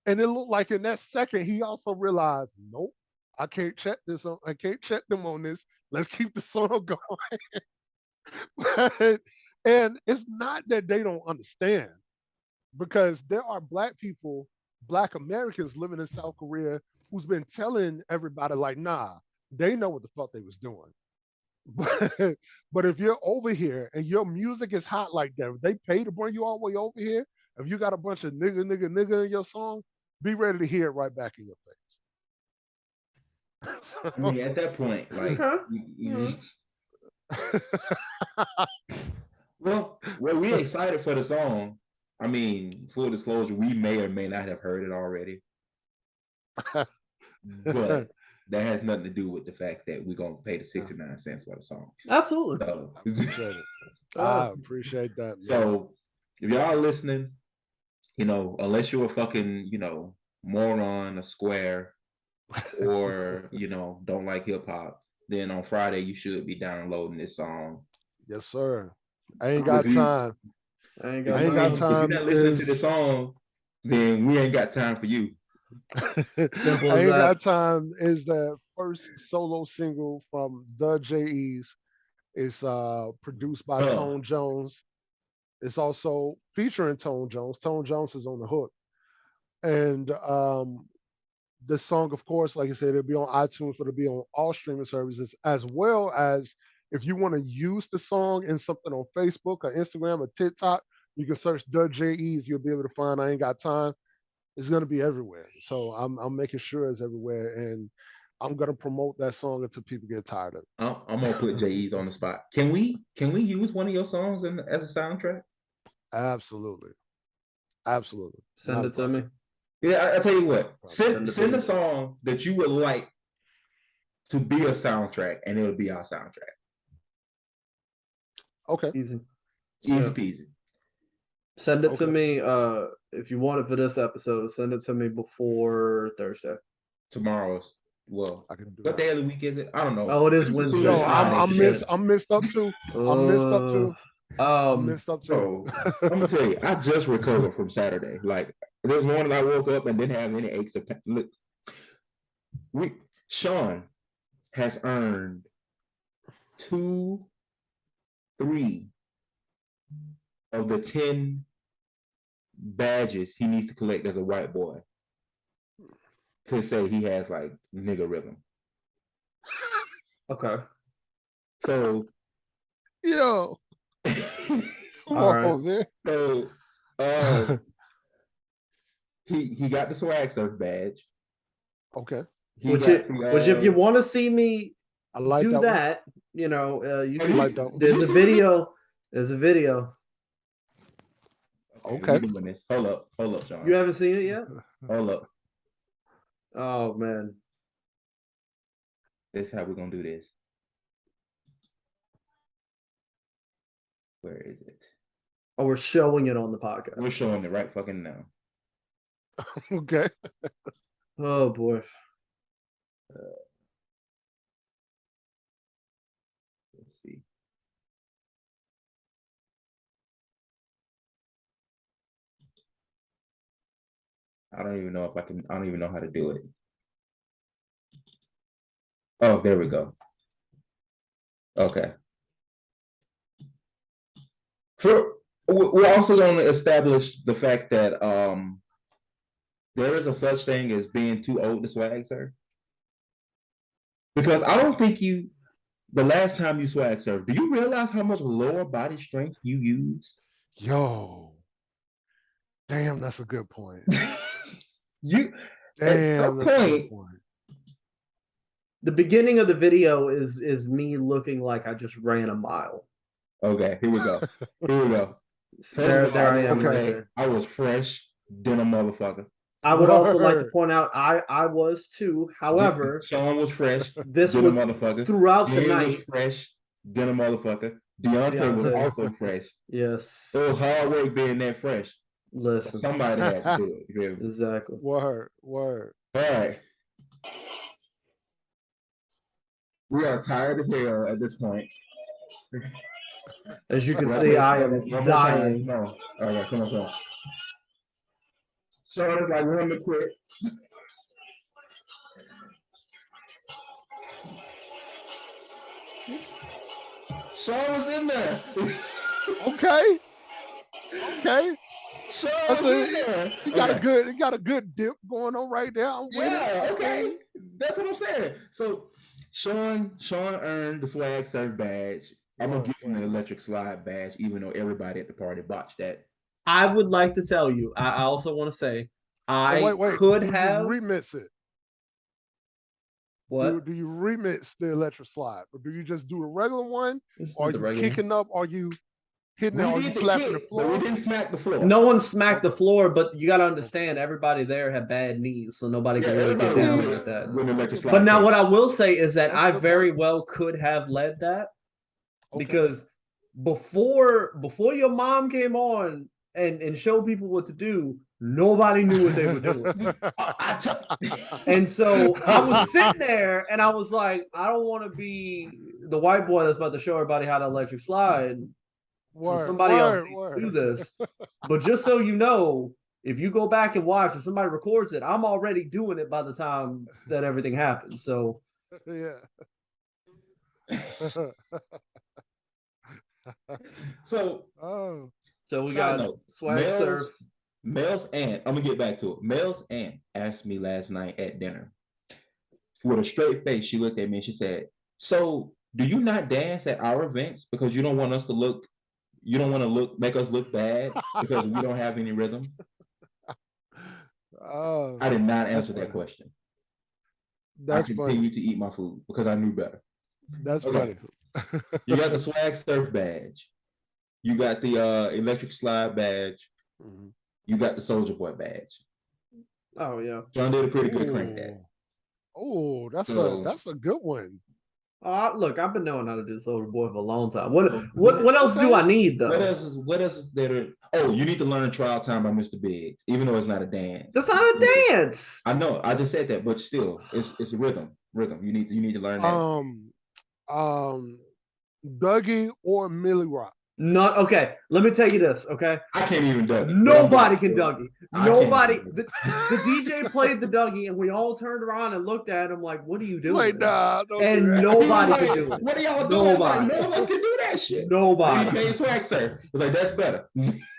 and it looked like in that second he also realized, nope, I can't check this on, I can't check them on this. Let's keep the song going. And it's not that they don't understand. because there are black people, black Americans living in South Korea who's been telling everybody like, nah, they know what the fuck they was doing. But if you're over here and your music is hot like that, if they pay to bring you all the way over here, if you got a bunch of nigga, nigga, nigga in your song, be ready to hear it right back in your face. I mean, at that point, like, well, we excited for the song. I mean, full disclosure, we may or may not have heard it already, but that has nothing to do with the fact that we're gonna pay the 69 cents for the song. Absolutely. So, appreciate it. I appreciate that. Man. So, if y'all are listening, unless you're a fucking, moron, a square, or don't like hip hop, then on Friday you should be downloading this song. Yes, sir. I ain't got time. I ain't got time. If you're not listening to the song, then we ain't got time for you. Simple as I ain't got time is the first solo single from the JEs. It's produced by Tone Jones. It's also featuring Tone Jones. Tone Jones is on the hook. And the song, of course, like I said, it'll be on iTunes, but it'll be on all streaming services, as well as if you want to use the song in something on Facebook or Instagram or TikTok, you can search the JEs. You'll be able to find I Ain't Got Time. It's going to be everywhere. So I'm making sure it's everywhere. And I'm going to promote that song until people get tired of it. I'm going to put JEs on the spot. Can we use one of your songs as a soundtrack? Absolutely. Send it to me. Yeah, I tell you what. Send a song that you would like to be a soundtrack, and it'll be our soundtrack. Okay. Easy peasy. Send it to me. If you want it for this episode, send it to me before Thursday. Tomorrow's. Well, I can do what day of the week is it? I don't know. Oh, it is Wednesday. No, I'm messed up too. I'm messed up too. So I'm gonna tell you, I just recovered from Saturday. Like this morning, I woke up and didn't have any aches or pain. Look, Sean has earned 3 of the 10 badges he needs to collect as a white boy to say he has like nigga rhythm. Okay. So, yo. All right. Man. So, he got the swag surf badge. Okay. Which if you want to see me do that, you can. like that there's a video. There's a video. Okay. Hold up, Sean. You haven't seen it yet? Hold up. Oh man. This is how we're gonna do this. Where is it? Oh, we're showing it on the podcast. We're showing it right fucking now. Okay. Oh boy. Let's see. I don't even know how to do it. Oh, there we go. Okay. We're also going to establish the fact that there is a such thing as being too old to swag surf. Because I don't think the last time you swag surfed, do you realize how much lower body strength you used? Yo. Damn, that's a good point. At some point, the beginning of the video is me looking like I just ran a mile. Okay, here we go. There I am. Okay, I was fresh than a motherfucker. I would also like to point out I was too. However, Sean was fresh. This was a motherfucker. Throughout the night. Was fresh than a motherfucker. Deontay was also fresh. Yes. It was hard work being that fresh. Listen, somebody had to do it. Exactly. Word. All right. We are tired as hell at this point. As you can see, I am dying. No. All right, come on. Sean is like one to quit. Sean was in there. Okay. He got a good dip going on right now. Okay. That's what I'm saying. So Sean earned the swag surf badge. I'm gonna give him the electric slide badge, even though everybody at the party botched that. I would like to tell you, I also want to say, could have remix it. What? Do you remix the electric slide, or do you just do a regular one? Or are you kicking up? Are you hitting it? Are you slapping the floor? But we didn't smack the floor. No one smacked the floor, but you got to understand, everybody there had bad knees, so nobody could really get down like that. But now, what I will say is that I very well could have led that because before your mom came on and showed people what to do, nobody knew what they were doing. And so I was sitting there and I was like, I don't want to be the white boy that's about to show everybody how to electric slide. So somebody else do this. But just so you know, if you go back and watch, if somebody records it, I'm already doing it by the time that everything happens. So So we got swag surf. Mel's aunt, I'm gonna get back to it. Mel's aunt asked me last night at dinner with a straight face. She looked at me and she said, "So, do you not dance at our events because you don't want us to look? You don't want to make us look bad because we don't have any rhythm?" I did not answer that question. I continued to eat my food because I knew better. That's funny. You got the swag surf badge. You got the electric slide badge. Mm-hmm. You got the Soldier Boy badge. Oh yeah, John did a pretty good crank that. Oh, that's a good one. Look, I've been knowing how to do Soldier Boy for a long time. What else do I need though? What else is there? Oh, you need to learn Trial Time by Mr. Biggs, even though it's not a dance. That's not a dance. I know. I just said that, but still, it's rhythm. Rhythm. You need to learn that. Dougie or Millie Rock. Not okay. Let me tell you this. Okay, I can't even Dougie. Nobody can Dougie. Nobody. The DJ played the Dougie, and we all turned around and looked at him like, "What are you doing?" Like, nah, and nobody could do it. What are y'all doing? Nobody. None of us can do that shit. Nobody. He made swag surf. It's like that's better.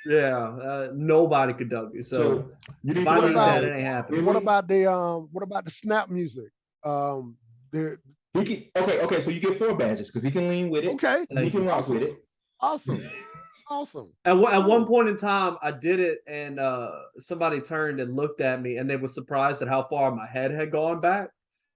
Yeah, nobody could Dougie. So you need if I need that, it ain't happening. What about the snap music? He can, okay. So you get 4 badges because he can lean with it. Okay, and he can rock with it. Awesome. At one point in time, I did it, and somebody turned and looked at me, and they were surprised at how far my head had gone back.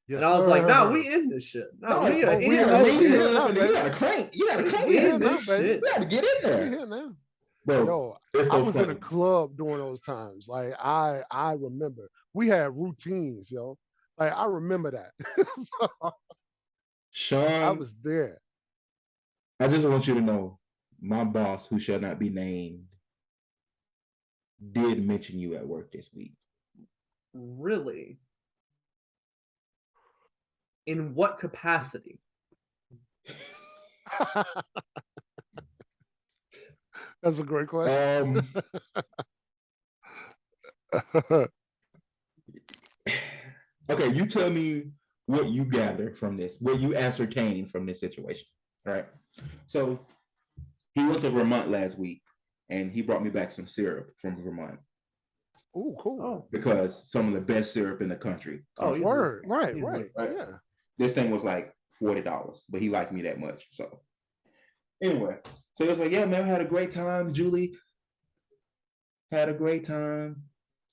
Yes, and I was like, "Nah, we in this shit. Nah, we in this shit. You gotta crank. You gotta crank in this shit. You gotta get in there." Here now. Bro, yo, I was in a club during those times. Like I remember we had routines, yo. Like I remember that. Sean, I was there. I just want you to know, my boss, who shall not be named, did mention you at work this week. Really? In what capacity? That's a great question. Okay, you tell me what you gather from this, what you ascertain from this situation. All right. So he went to Vermont last week and he brought me back some syrup from Vermont. Oh, cool. Because some of the best syrup in the country. Oh, word. Right. Yeah. This thing was like $40, but he liked me that much. So anyway, so he was like, "Yeah, man, I had a great time. Julie had a great time."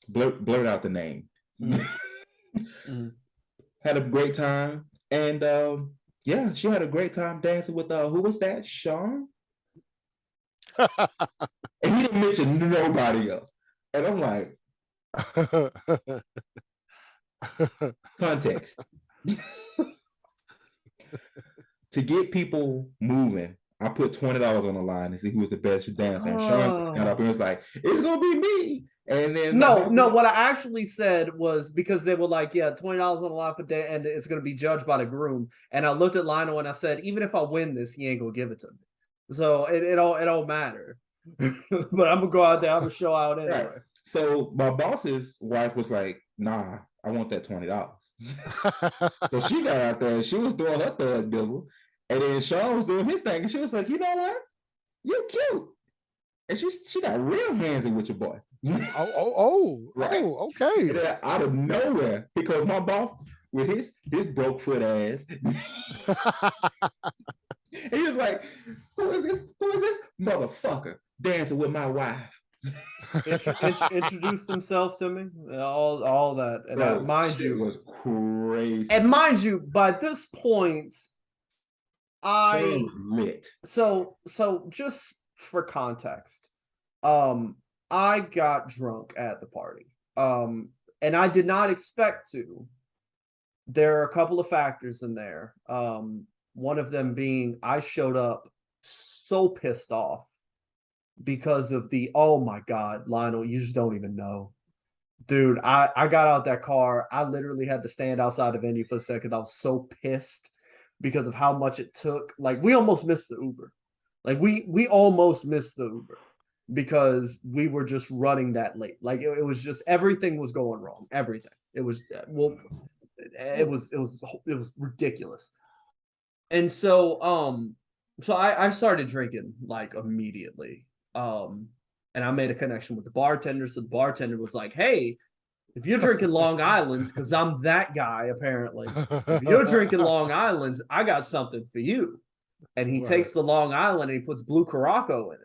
Blurt out the name. Mm-hmm. Had a great time. And yeah, she had a great time dancing with who was that? Sean? And he didn't mention nobody else. And I'm like, context. To get people moving, I put $20 on the line to see who was the best dancer. And Sean got up and was like, "It's gonna be me." And then no, what I actually said was, because they were like, "Yeah, $20 on the line for day, and it's gonna be judged by the groom." And I looked at Lionel and I said, "Even if I win this, he ain't gonna give it to me. So it don't matter." But I'm gonna go out there, I'm gonna show out anyway. Right. So my boss's wife was like, "Nah, I want that $20." So she got out there and she was doing her third dizzle. And then Sean was doing his thing, and she was like, "You know what? You're cute." And she got real handsy with your boy. Right. Okay. And then out of nowhere, because my boss with his broke foot ass. And he was like, who is this? Who is this motherfucker dancing with my wife? Introduced himself to me, all that, and Bro, mind you, was crazy. And mind you, by this point, I was lit. So just for context, I got drunk at the party, and I did not expect to. There are a couple of factors in there. One of them being I showed up so pissed off because of oh my God, Lionel, you just don't even know. Dude, I got out that car. I literally had to stand outside the venue for a second. I was so pissed because of how much it took. Like, we almost missed the Uber. Like, we almost missed the Uber because we were just running that late. Like, it was just, everything was going wrong. Everything. It was, it was ridiculous. And so, I started drinking like immediately. And I made a connection with the bartender. So the bartender was like, hey, if you're drinking Long Island's, because I'm that guy, apparently. If you're drinking Long Island's, I got something for you. And he takes the Long Island and he puts blue Caraco in it.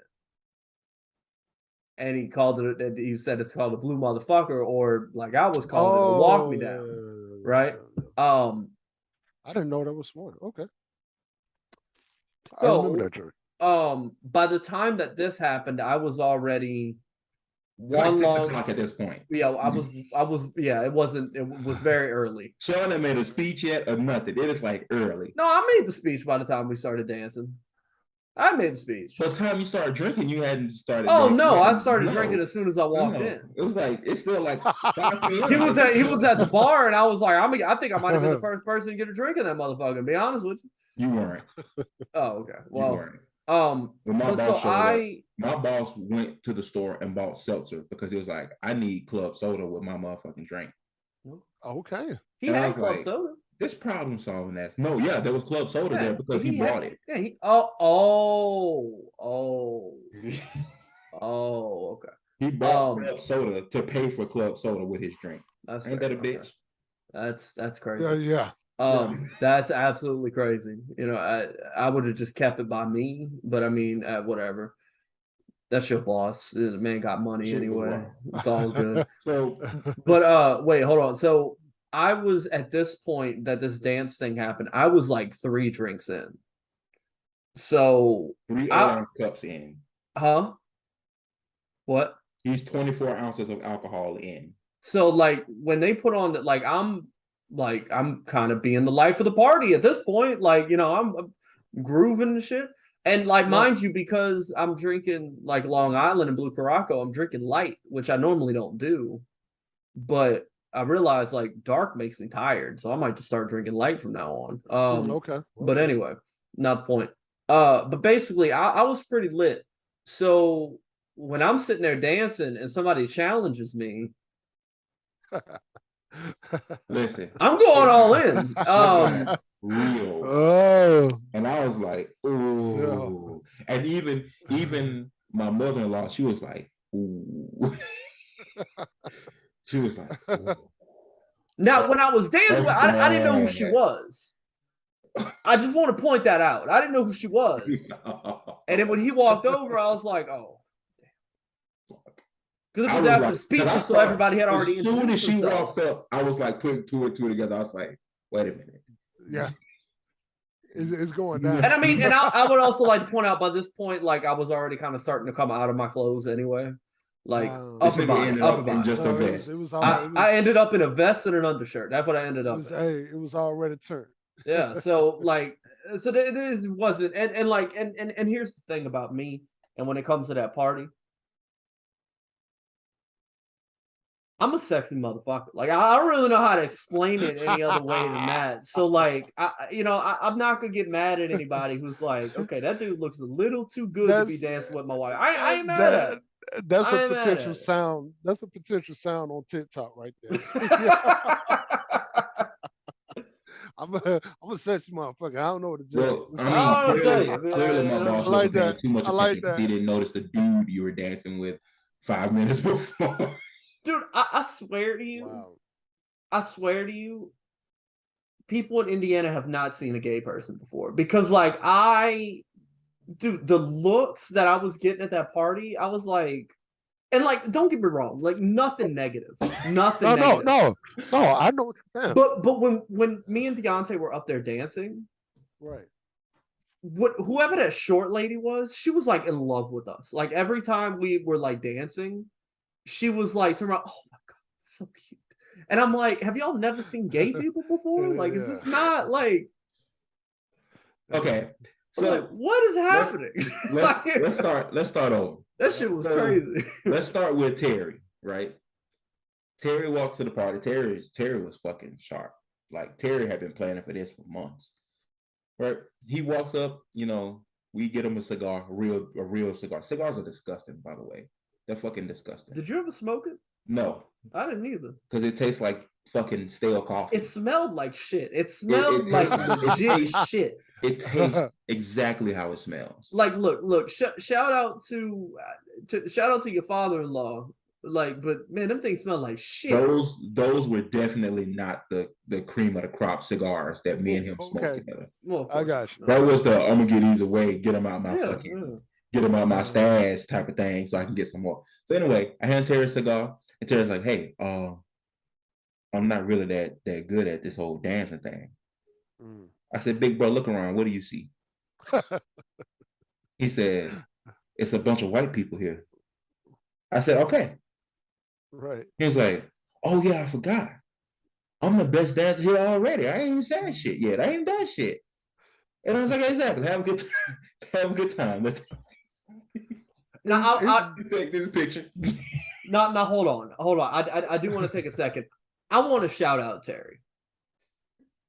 And he called it, he said it's called a blue motherfucker, or like I was calling it, a walk me down. Right? I didn't know that was one. Okay. I remember that drink. By the time that this happened, I was already one long at this point. Yeah, I was yeah, it was very early. Sean had made a speech yet or nothing. It is like early. No, I made the speech by the time we started dancing. I made the speech. By the time you started drinking, you hadn't started. Oh no, I started drinking as soon as I walked in. It was like it's still like 5 p.m. He was at the bar, and I was like, I think I might have been the first person to get a drink in that motherfucker. To be honest with you. You weren't. Oh, okay. Well, my boss went to the store and bought seltzer because he was like, I need club soda with my motherfucking drink. Okay. He had club soda. This problem solving that. No, yeah, there was club soda there because he brought it. Yeah, okay. He bought club soda to pay for club soda with his drink. Ain't that a bitch? That's crazy. Yeah. That's absolutely crazy. You know, I would have just kept it by me, but I mean, whatever. That's your boss. The man got money anyway. It's all good. But wait, hold on. So I was at this point that this dance thing happened. I was like 3 drinks in. So 3 cups in. Huh? What? He's 24 ounces of alcohol in. So like when they put on that, I'm kind of being the life of the party at this point. Like, you know, I'm grooving and shit. And like, mind you, because I'm drinking like Long Island and blue Caraco, I'm drinking light, which I normally don't do. But I realized like dark makes me tired, so I might just start drinking light from now on. Okay. But anyway, not the point. But basically, I was pretty lit. So when I'm sitting there dancing and somebody challenges me, listen, I'm going all in. Real. Oh. And I was like, ooh. Yeah. And even my mother-in-law, she was like, ooh. She was like, ooh. Now, when I was dancing, I didn't know who she was. I just want to point that out. I didn't know who she was. And then when he walked over, I was like, oh. Because it was after the speeches, so everybody had already introduced themselves. As soon as she walked up, I was like putting 2 and 2 together. I was like, wait a minute. Yeah. It's going down. And I mean, and I would also like to point out by this point, like I was already kind of starting to come out of my clothes anyway. Like upper body. Just a vest. I ended up in a vest and an undershirt. That's what I ended up in. Hey, it was already turned. Yeah. So like, so it wasn't, and like, and here's the thing about me, and when it comes to that party, I'm a sexy motherfucker. Like, I don't really know how to explain it any other way than that. So, like, I'm not gonna get mad at anybody who's like, okay, that dude looks a little too good to be dancing with my wife. I ain't mad at it. That's a potential sound. That's a potential sound on TikTok right there. I'm a sexy motherfucker. I don't know what to do. Well, I mean, clearly my boss was paying too much attention. He didn't notice the dude you were dancing with 5 minutes before. Dude, I swear to you, I swear to you, people in Indiana have not seen a gay person before. Because like dude, the looks that I was getting at that party, I was like, and like, don't get me wrong, like nothing negative. Nothing negative. No, I know what you're saying. But when me and Deontay were up there dancing, right. Whoever that short lady was, she was like in love with us. Like every time we were like dancing, she was like, turn around, oh my god, so cute. And I'm like, have y'all never seen gay people before? Like, is this not like okay? So like, what is happening? Let's start over. That shit was crazy. Let's start with Terry, right? Terry walks to the party. Terry was fucking sharp. Like Terry had been planning for this for months. Right? He walks up, we get him a cigar, a real cigar. Cigars are disgusting, by the way. They're fucking disgusting. Did you ever smoke it? No. I didn't either. Because it tastes like fucking stale coffee. It smelled like shit. It smelled like legit shit. It tastes exactly how it smells. Like, look, shout out to your father-in-law. Like, but man, them things smell like shit. Those were definitely not the cream of the crop cigars that me and him smoked together. Well, I got you. That was the I'm gonna get these away, get them out my get them out my stash type of thing, so I can get some more. So anyway, I hand Terry a cigar, and Terry's like, "Hey, I'm not really that good at this whole dancing thing." I said, "Big bro, look around. What do you see?" He said, "It's a bunch of white people here." I said, "Okay." Right. He was like, "Oh yeah, I forgot. I'm the best dancer here already. I ain't even said shit yet. I ain't done shit." And I was like, "Exactly. Have a good time. Have a good time. Let's." Now I'll take this picture. Now hold on. I do want to take a second. I want to shout out Terry.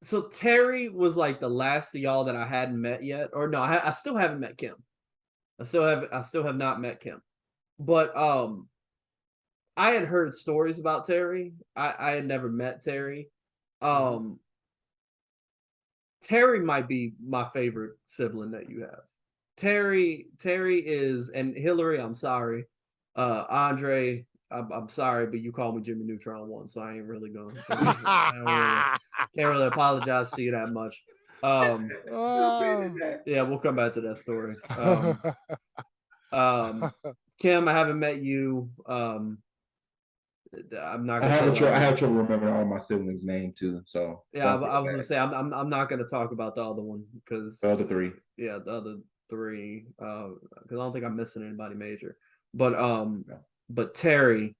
So Terry was like the last of y'all that I hadn't met yet, or no, I still haven't met Kim. I still have not met Kim, but I had heard stories about Terry. I had never met Terry. Terry might be my favorite sibling that you have. Terry is, and Hillary, I'm sorry. Andre, I'm sorry, but you called me Jimmy Neutron once, so I ain't really going. Can't really apologize to you that much. Yeah, we'll come back to that story. Kim, I haven't met you. I'm not gonna I have trouble remembering all my siblings' name too. So yeah, I was gonna say I'm not gonna talk about the other one because the other three. Yeah, the other three. Because I don't think I'm missing anybody major. But No. but Terry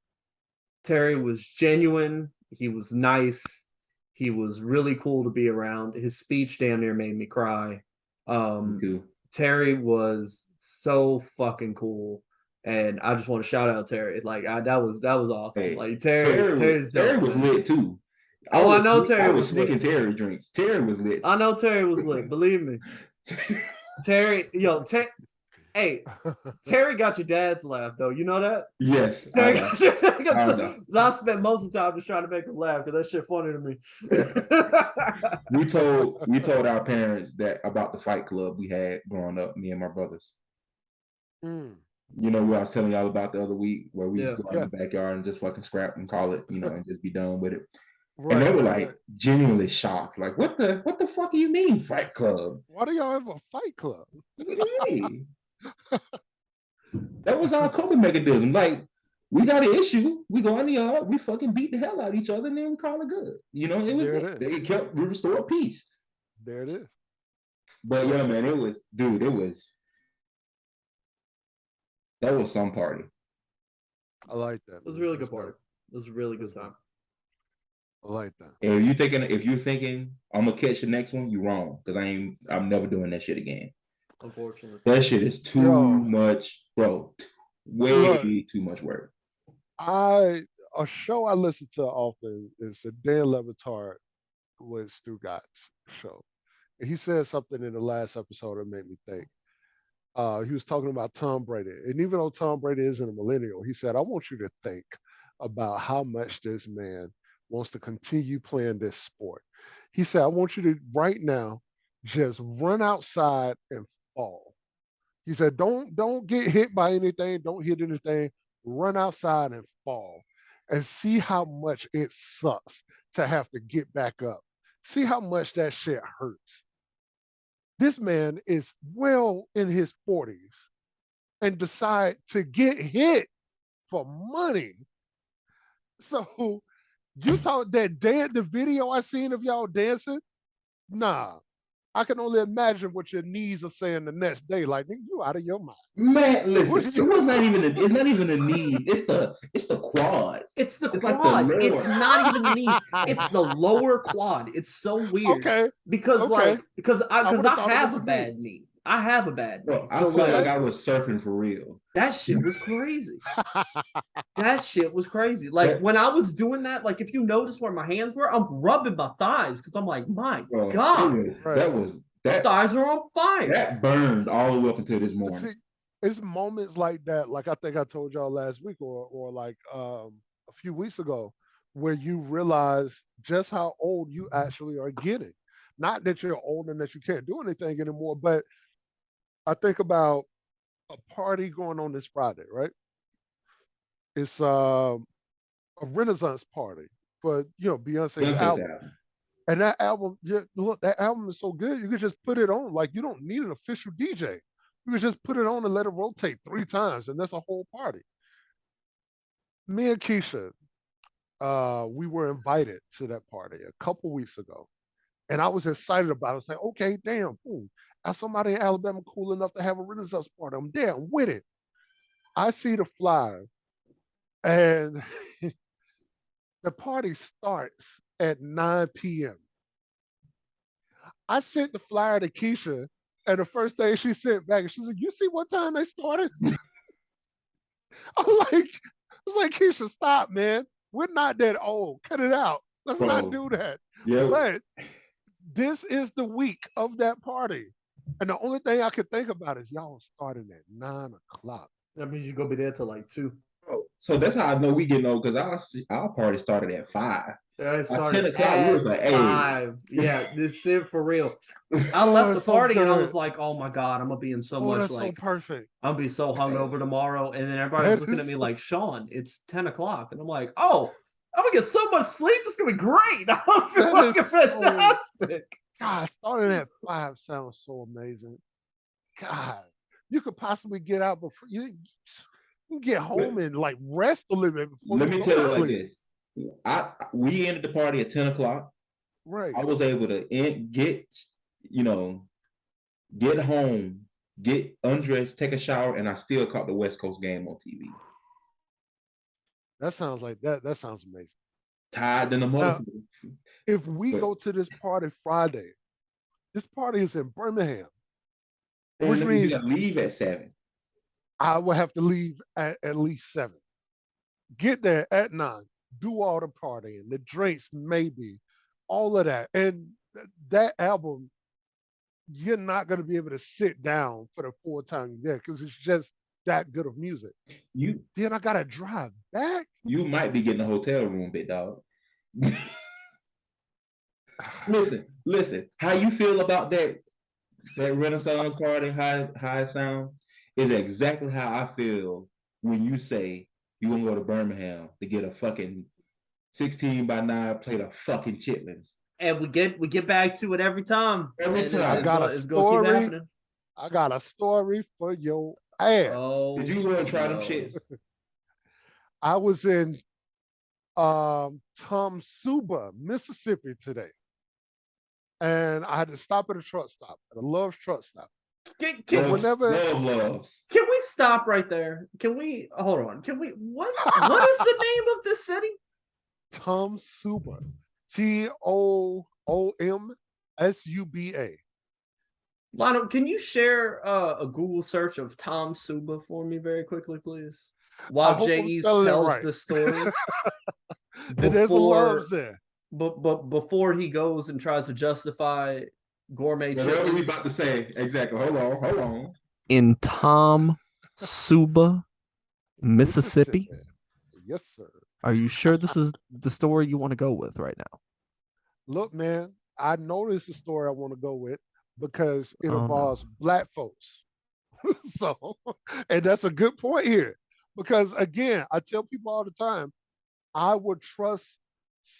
was genuine. He was nice. He was really cool to be around. His speech damn near made me cry. Me too. Terry was so fucking cool. And I just want to shout out Terry. Like that was awesome. Hey, like Terry was lit too. I know Terry was sneaking lit. Terry drinks. Terry was lit. I know Terry was lit. Believe me. Terry, hey, Terry got your dad's laugh though. You know that? Yes. I spent most of the time just trying to make him laugh because that shit funny to me. we told our parents that about the fight club we had growing up, me and my brothers. You know what I was telling y'all about the other week where we just go out in the backyard and just fucking scrap and call it, and just be done with it. Right, and they were like genuinely shocked. Like, what the fuck do you mean fight club? Why do y'all have a fight club? That was our coping mechanism. Like, we got an issue, we go in the yard, we fucking beat the hell out of each other, and then we call it good. We restored peace. There it is. But yeah, man, it was that was some party. I like that. It was a really good party. It was a really good time. I like that. And if you're thinking I'm gonna catch the next one, you're wrong. Because I'm never doing that shit again. Unfortunately. That shit is too much, bro. Way too much work. A show I listen to often is the Dan Le Batard with Stu Gott's show. And he said something in the last episode that made me think. He was talking about Tom Brady. And even though Tom Brady isn't a millennial, he said, I want you to think about how much this man wants to continue playing this sport. He said, I want you to right now just run outside and fall. He said, don't get hit by anything, don't hit anything, run outside and fall. And see how much it sucks to have to get back up. See how much that shit hurts. This man is well in his 40s and decide to get hit for money. So you thought that the video I seen of y'all dancing? Nah. I can only imagine what your knees are saying the next day. Like, nigga, you out of your mind. Man, listen, it was not even it's not even the knees, it's the quads. It's the quads. Like it's not even the knees. It's the lower quad. It's so weird. Okay. Because I have a bad knee. I have a bad knee. Bro, I feel like I was surfing for real. That shit was crazy. That shit was crazy. Like when I was doing that, like if you notice where my hands were, I'm rubbing my thighs because I'm like, my God, that thighs are on fire. That burned all the way up until this morning. See, it's moments like that, like I think I told y'all last week or like a few weeks ago, where you realize just how old you actually are getting. Not that you're old and that you can't do anything anymore, but I think about a party going on this Friday, right? It's a Renaissance party for Beyonce's album. And that album, look, that album is so good, you could just put it on. Like, you don't need an official DJ. You could just put it on and let it rotate 3 times, and that's a whole party. Me and Keisha, we were invited to that party a couple weeks ago. And I was excited about it. I was like, okay, damn, somebody in Alabama cool enough to have a Renaissance party. I'm there, I'm with it. I see the flyer, and the party starts at 9 p.m. I sent the flyer to Keisha, and the first thing she sent back, she's like, "You see what time they started?" I was like, Keisha, stop, man. We're not that old. Cut it out. Let's not do that. Yeah. But this is the week of that party. And the only thing I could think about is y'all starting at 9 o'clock. That means you're going to be there till like 2. Oh, so that's how I know we getting old, because our party started at 5. Yeah, it started at 10 o'clock. We was like, 5. Yeah, this is for real. I left the party and I was like, oh my God, I'm going to be in so much like, so perfect. I'm going to be so hungover tomorrow. And then everybody was looking at me like, Sean, it's 10 o'clock. And I'm like, oh, I'm going to get so much sleep. It's going to be great. I'm fucking fantastic. God, starting at 5 sounds so amazing. God, you could possibly get out before you get home and like rest a little bit before. Let me tell you like this. We ended the party at 10 o'clock. Right. I was able to get home, get undressed, take a shower, and I still caught the West Coast game on TV. That sounds like that. That sounds amazing. Tired than a motherfucker. If we go to this party Friday, this party is in Birmingham, which means you gotta leave at 7. I will have to leave at least 7. Get there at 9. Do all the partying, the drinks, maybe, all of that. And that album, you're not going to be able to sit down for the full time there because it's just that good of music. Then I got to drive back. You might be getting a hotel room, big dog. Listen. How you feel about that Renaissance party, how it sounds, is exactly how I feel when you say you want to go to Birmingham to get a fucking 16x9 plate of fucking chitlins. And we get back to it every time. Every time. I got a story. I got a story for your ass. Oh, did you go and try them shits? I was in Toomsuba, Mississippi today. And I had to stop at a truck stop, at a Love's truck stop. Can we stop right there? Can we hold on? Can we what is the name of this city? Toomsuba. Toomsuba. Lionel, can you share a Google search of Toomsuba for me very quickly, please? While J.E. tells the story. There's a Love's there. But before he goes and tries to justify gourmet chitlins. What are we about to say? Exactly. Hold on. In Toomsuba, Mississippi? Yes, sir. Are you sure this is the story you want to go with right now? Look, man, I know this is the story I want to go with because it involves black folks So, and that's a good point here. Because again, I tell people all the time, I would trust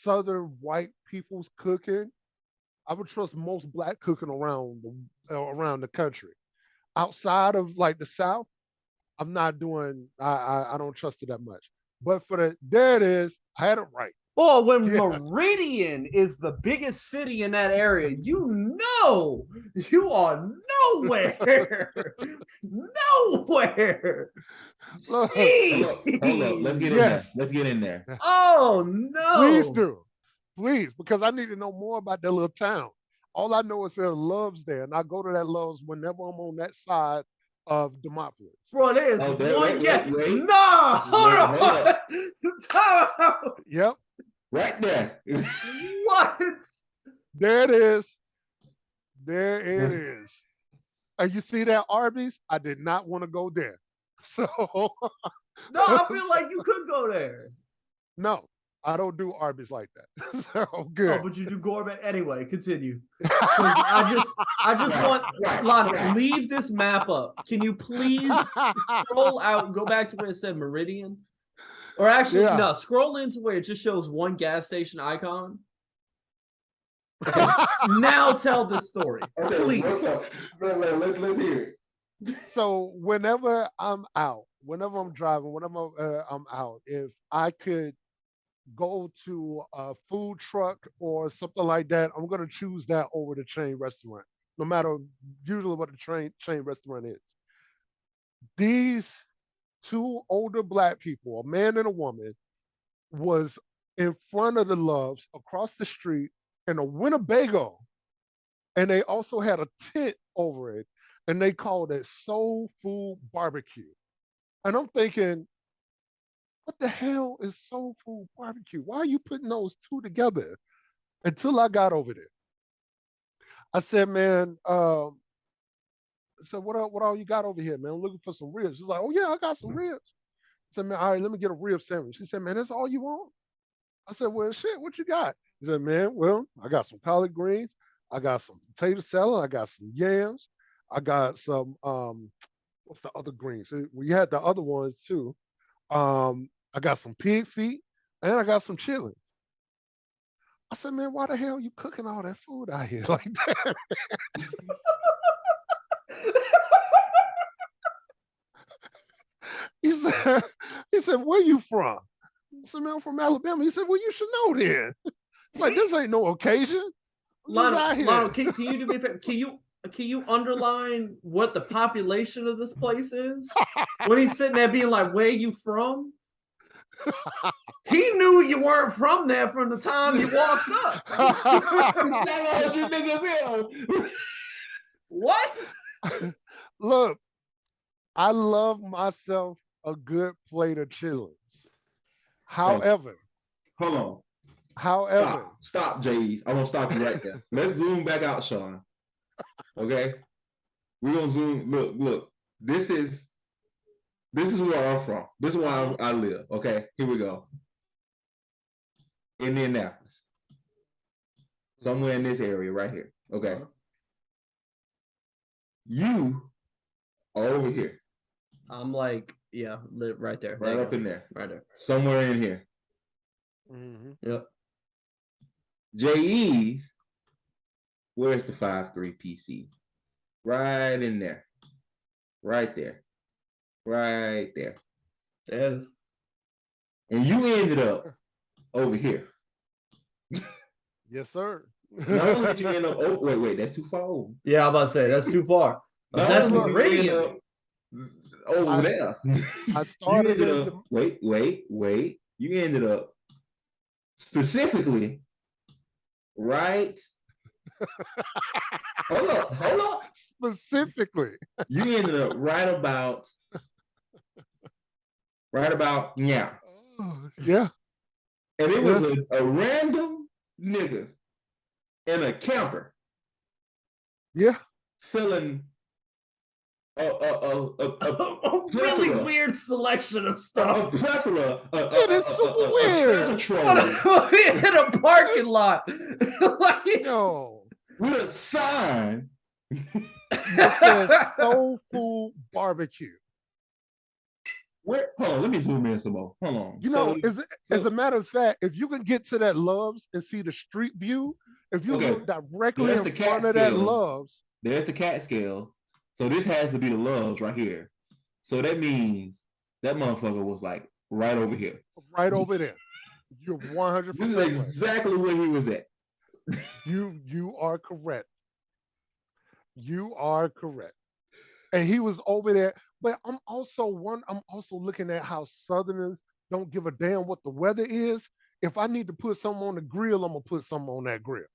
Southern white people's cooking. I would trust most black cooking around the country. Outside of like the South, I'm not doing. I don't trust it that much. But there it is. I had it right. Oh, when Yeah. Meridian is the biggest city in that area, you are nowhere. Nowhere. Hold up. Let's get in there. Let's get in there. Oh, no. Please do. Please, because I need to know more about that little town. All I know is there's Love's there, and I go to that Love's whenever I'm on that side of Demopolis. Bro, there's one guy. Wait. No, hold on. Time out. Yep. Right there. What? There it is. There it is. And you see that Arby's? I did not want to go there. So no, I feel like you could go there. No, I don't do Arby's like that. So good. Oh, but you do gourmet anyway. Continue. I just want Lionel, leave this map up. Can you please scroll out and go back to where it said Meridian? Or actually, no, scroll into where it just shows one gas station icon. Okay. Now tell the story, please. What's up? Let's hear it. So whenever I'm out, whenever I'm driving, whenever I'm out, if I could go to a food truck or something like that, I'm going to choose that over the chain restaurant, no matter usually what the chain restaurant is. These two older black people, a man and a woman, was in front of the Loves across the street in a Winnebago. And they also had a tent over it, and they called it Soul Food Barbecue. And I'm thinking, what the hell is Soul Food Barbecue? Why are you putting those two together? Until I got over there. I said, man, so what all you got over here, man? I'm looking for some ribs. She's like, oh yeah, I got some ribs. I said, man, all right, let me get a rib sandwich. She said, man, that's all you want? I said, well, shit, what you got? He said, man, well, I got some collard greens. I got some potato salad. I got some yams. I got some, what's the other greens? We had the other ones too. I got some pig feet, and I got some chitlins. I said, man, why the hell are you cooking all that food out here like that? He said, where you from? I said, man, I'm from Alabama. He said, well, you should know then. Like, this ain't no occasion. Lionel, can you do me a favor? Can you underline what the population of this place is? When he's sitting there being like, where you from? He knew you weren't from there from the time you walked up. 700 niggas here. What? Look, I love myself a good plate of chitlins. However, hold on. However, stop, J.E. I'm gonna stop you right there. Let's zoom back out, Sean. Okay, we're gonna zoom. Look. This is where I'm from. This is where I live. Okay, here we go. Indianapolis, somewhere in this area right here. Okay, you are over here. I'm like, yeah, right there. Right up in there. Right there. Somewhere in here. mm-hmm. Yep. JE's, where's the 5.3 PC? Right in there. Right there. Right there. There it is. And you ended up over here. Yes, sir. Not only did you end up, wait, that's too far over. Yeah, I'm about to say, that's too far. That's Meridian. Over there. I started wait. You ended up specifically right. Hold up. Specifically. You ended up right about yeah. Yeah. And it was a random nigga in a camper. Yeah. Selling a really weird selection of stuff. A plethora. It is super weird. In a parking lot. Yo. With a sign It says Soul Food Barbecue. Where? Hold on, let me zoom in some more. Hold on. You know, as a matter of fact, if you can get to that Love's and see the street view, if you okay, look directly that's in the front cat of that scale. Love's, There's the cat scale. So this has to be the Love's right here. So that means that motherfucker was like right over here. right over there. You're 100%. This is exactly where he was at. You are correct. You are correct. And he was over there. But I'm also looking at how Southerners don't give a damn what the weather is. If I need to put something on the grill, I'm gonna put something on that grill.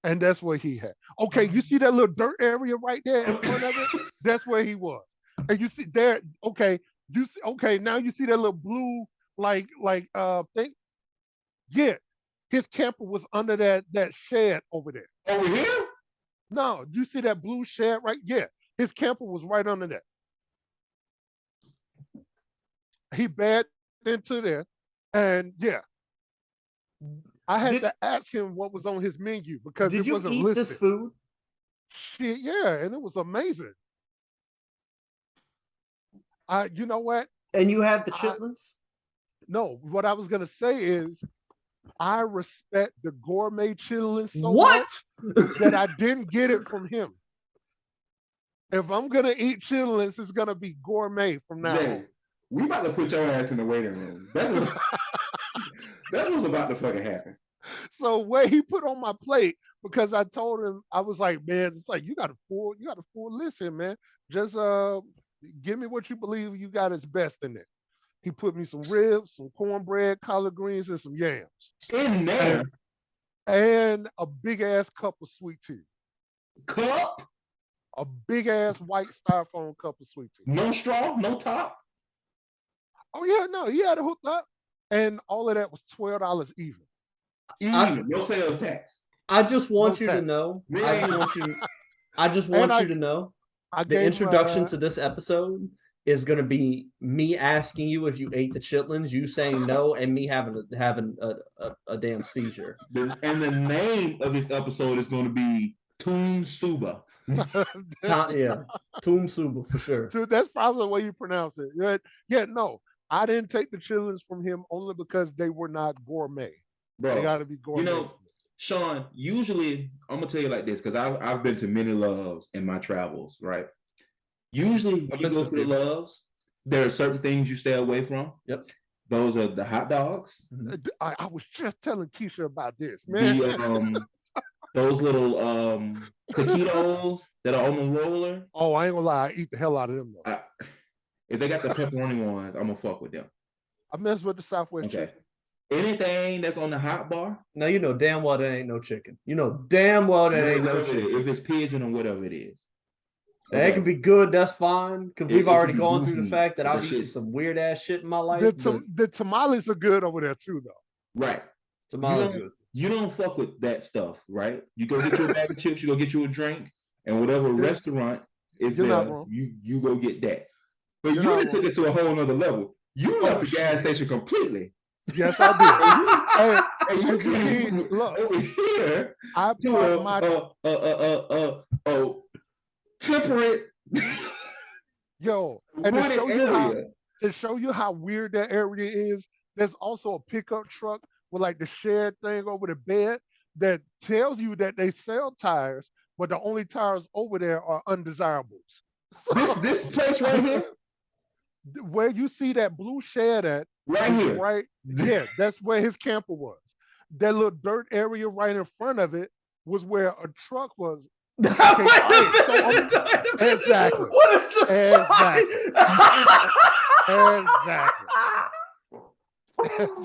And that's what he had. Okay, you see that little dirt area right there in front of it? That's where he was. And you see there, okay, now you see that little blue thing? Yeah. His camper was under that shed over there. Over here? No, you see that blue shed right? Yeah. His camper was right under that. He backed into there. And yeah. I had to ask him what was on his menu because it wasn't listed. Did you eat this food? Shit, yeah, and it was amazing. You know what? And you have the chitlins? No, what I was gonna say is I respect the gourmet chitlins so much that I didn't get it from him. If I'm gonna eat chitlins, it's gonna be gourmet from now on. We about to put your ass in the waiting room. That's what's about to fucking happen. So what he put on my plate, because I told him, I was like, man, it's like you got a full list here, man. Just give me what you believe you got is best in it. He put me some ribs, some cornbread, collard greens, and some yams. In there. And a big ass cup of sweet tea. Cup? A big ass white styrofoam cup of sweet tea. No straw, no top. Oh yeah, no, he had it hooked up, and all of that was $12 even. No sales tax. I just want you to know. I just want you to know. The introduction to this episode is going to be me asking you if you ate the chitlins, you saying no, and me having a damn seizure. And the name of this episode is going to be Toomsuba. Yeah, Toomsuba for sure. Dude, that's probably the way you pronounce it. Yeah, no, I didn't take the chitlins from him only because they were not gourmet. Bro, they got to be gourmet. You know, Sean, usually, I'm going to tell you like this, because I've been to many Loves in my travels, right? Usually, when you go to the Loves, there are certain things you stay away from. Yep. Those are the hot dogs. I was just telling Keisha about this, man. Those little taquitos that are on the roller. Oh, I ain't gonna lie, I eat the hell out of them though. If they got the pepperoni ones, I'm gonna fuck with them. I mess with the Southwest chicken. Anything that's on the hot bar. Now you know damn well that ain't no chicken. You know damn well that ain't no chicken. If it's pigeon or whatever it is. Okay. It can be good, that's fine. Because we've already gone through the fact that I've eaten some weird ass shit in my life. The tamales are good over there too, though. Right. Tamales good. You don't fuck with that stuff, right? You go get you a bag of chips, you go get you a drink, and whatever restaurant is there, you go get that. But you took it to a whole nother level. You left the gas station completely. Yes, I did. And you came over here I to a temperate and to show you how weird that area is, there's also a pickup truck with like the shed thing over the bed that tells you that they sell tires, but the only tires over there are undesirables. This place right here, where you see that blue shed at, right here, right? Yeah, that's where his camper was. That little dirt area right in front of it was where a truck was. Exactly. What is the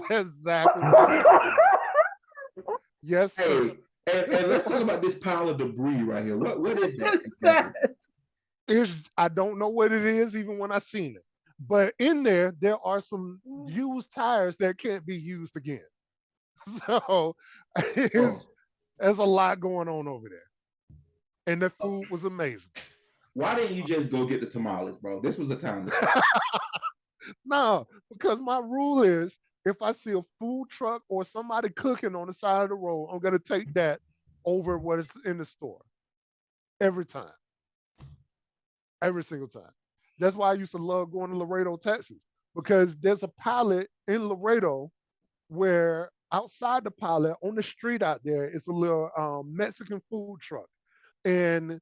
Exactly. Yes. Hey, and let's talk about this pile of debris right here. What is that? I don't know what it is, even when I seen it. But in there are some used tires that can't be used again. So there's a lot going on over there. And the food was amazing. Why didn't you just go get the tamales, bro? This was the time. No, because my rule is if I see a food truck or somebody cooking on the side of the road, I'm going to take that over what is in the store. every time, every single time. That's why I used to love going to Laredo, Texas, because there's a pilot in Laredo where outside the pilot on the street out there is a little Mexican food truck, and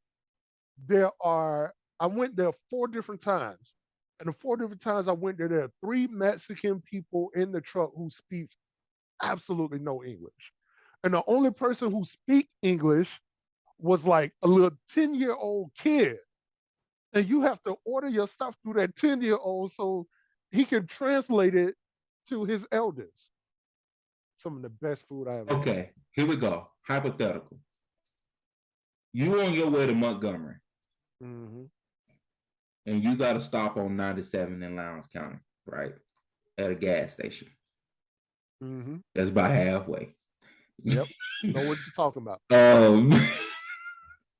I went there 4 different times. And the 4 different times I went there are 3 Mexican people in the truck who speak absolutely no English. And the only person who speak English was like a little 10-year-old kid. And you have to order your stuff through that 10-year-old so he can translate it to his elders. Some of the best food I ever had. Okay, here we go. Hypothetical. You on your way to Montgomery. Mm-hmm. And you got to stop on 97 in Lowndes County, right? At a gas station. Mm-hmm. That's about halfway. Yep. Know what you're talking about. I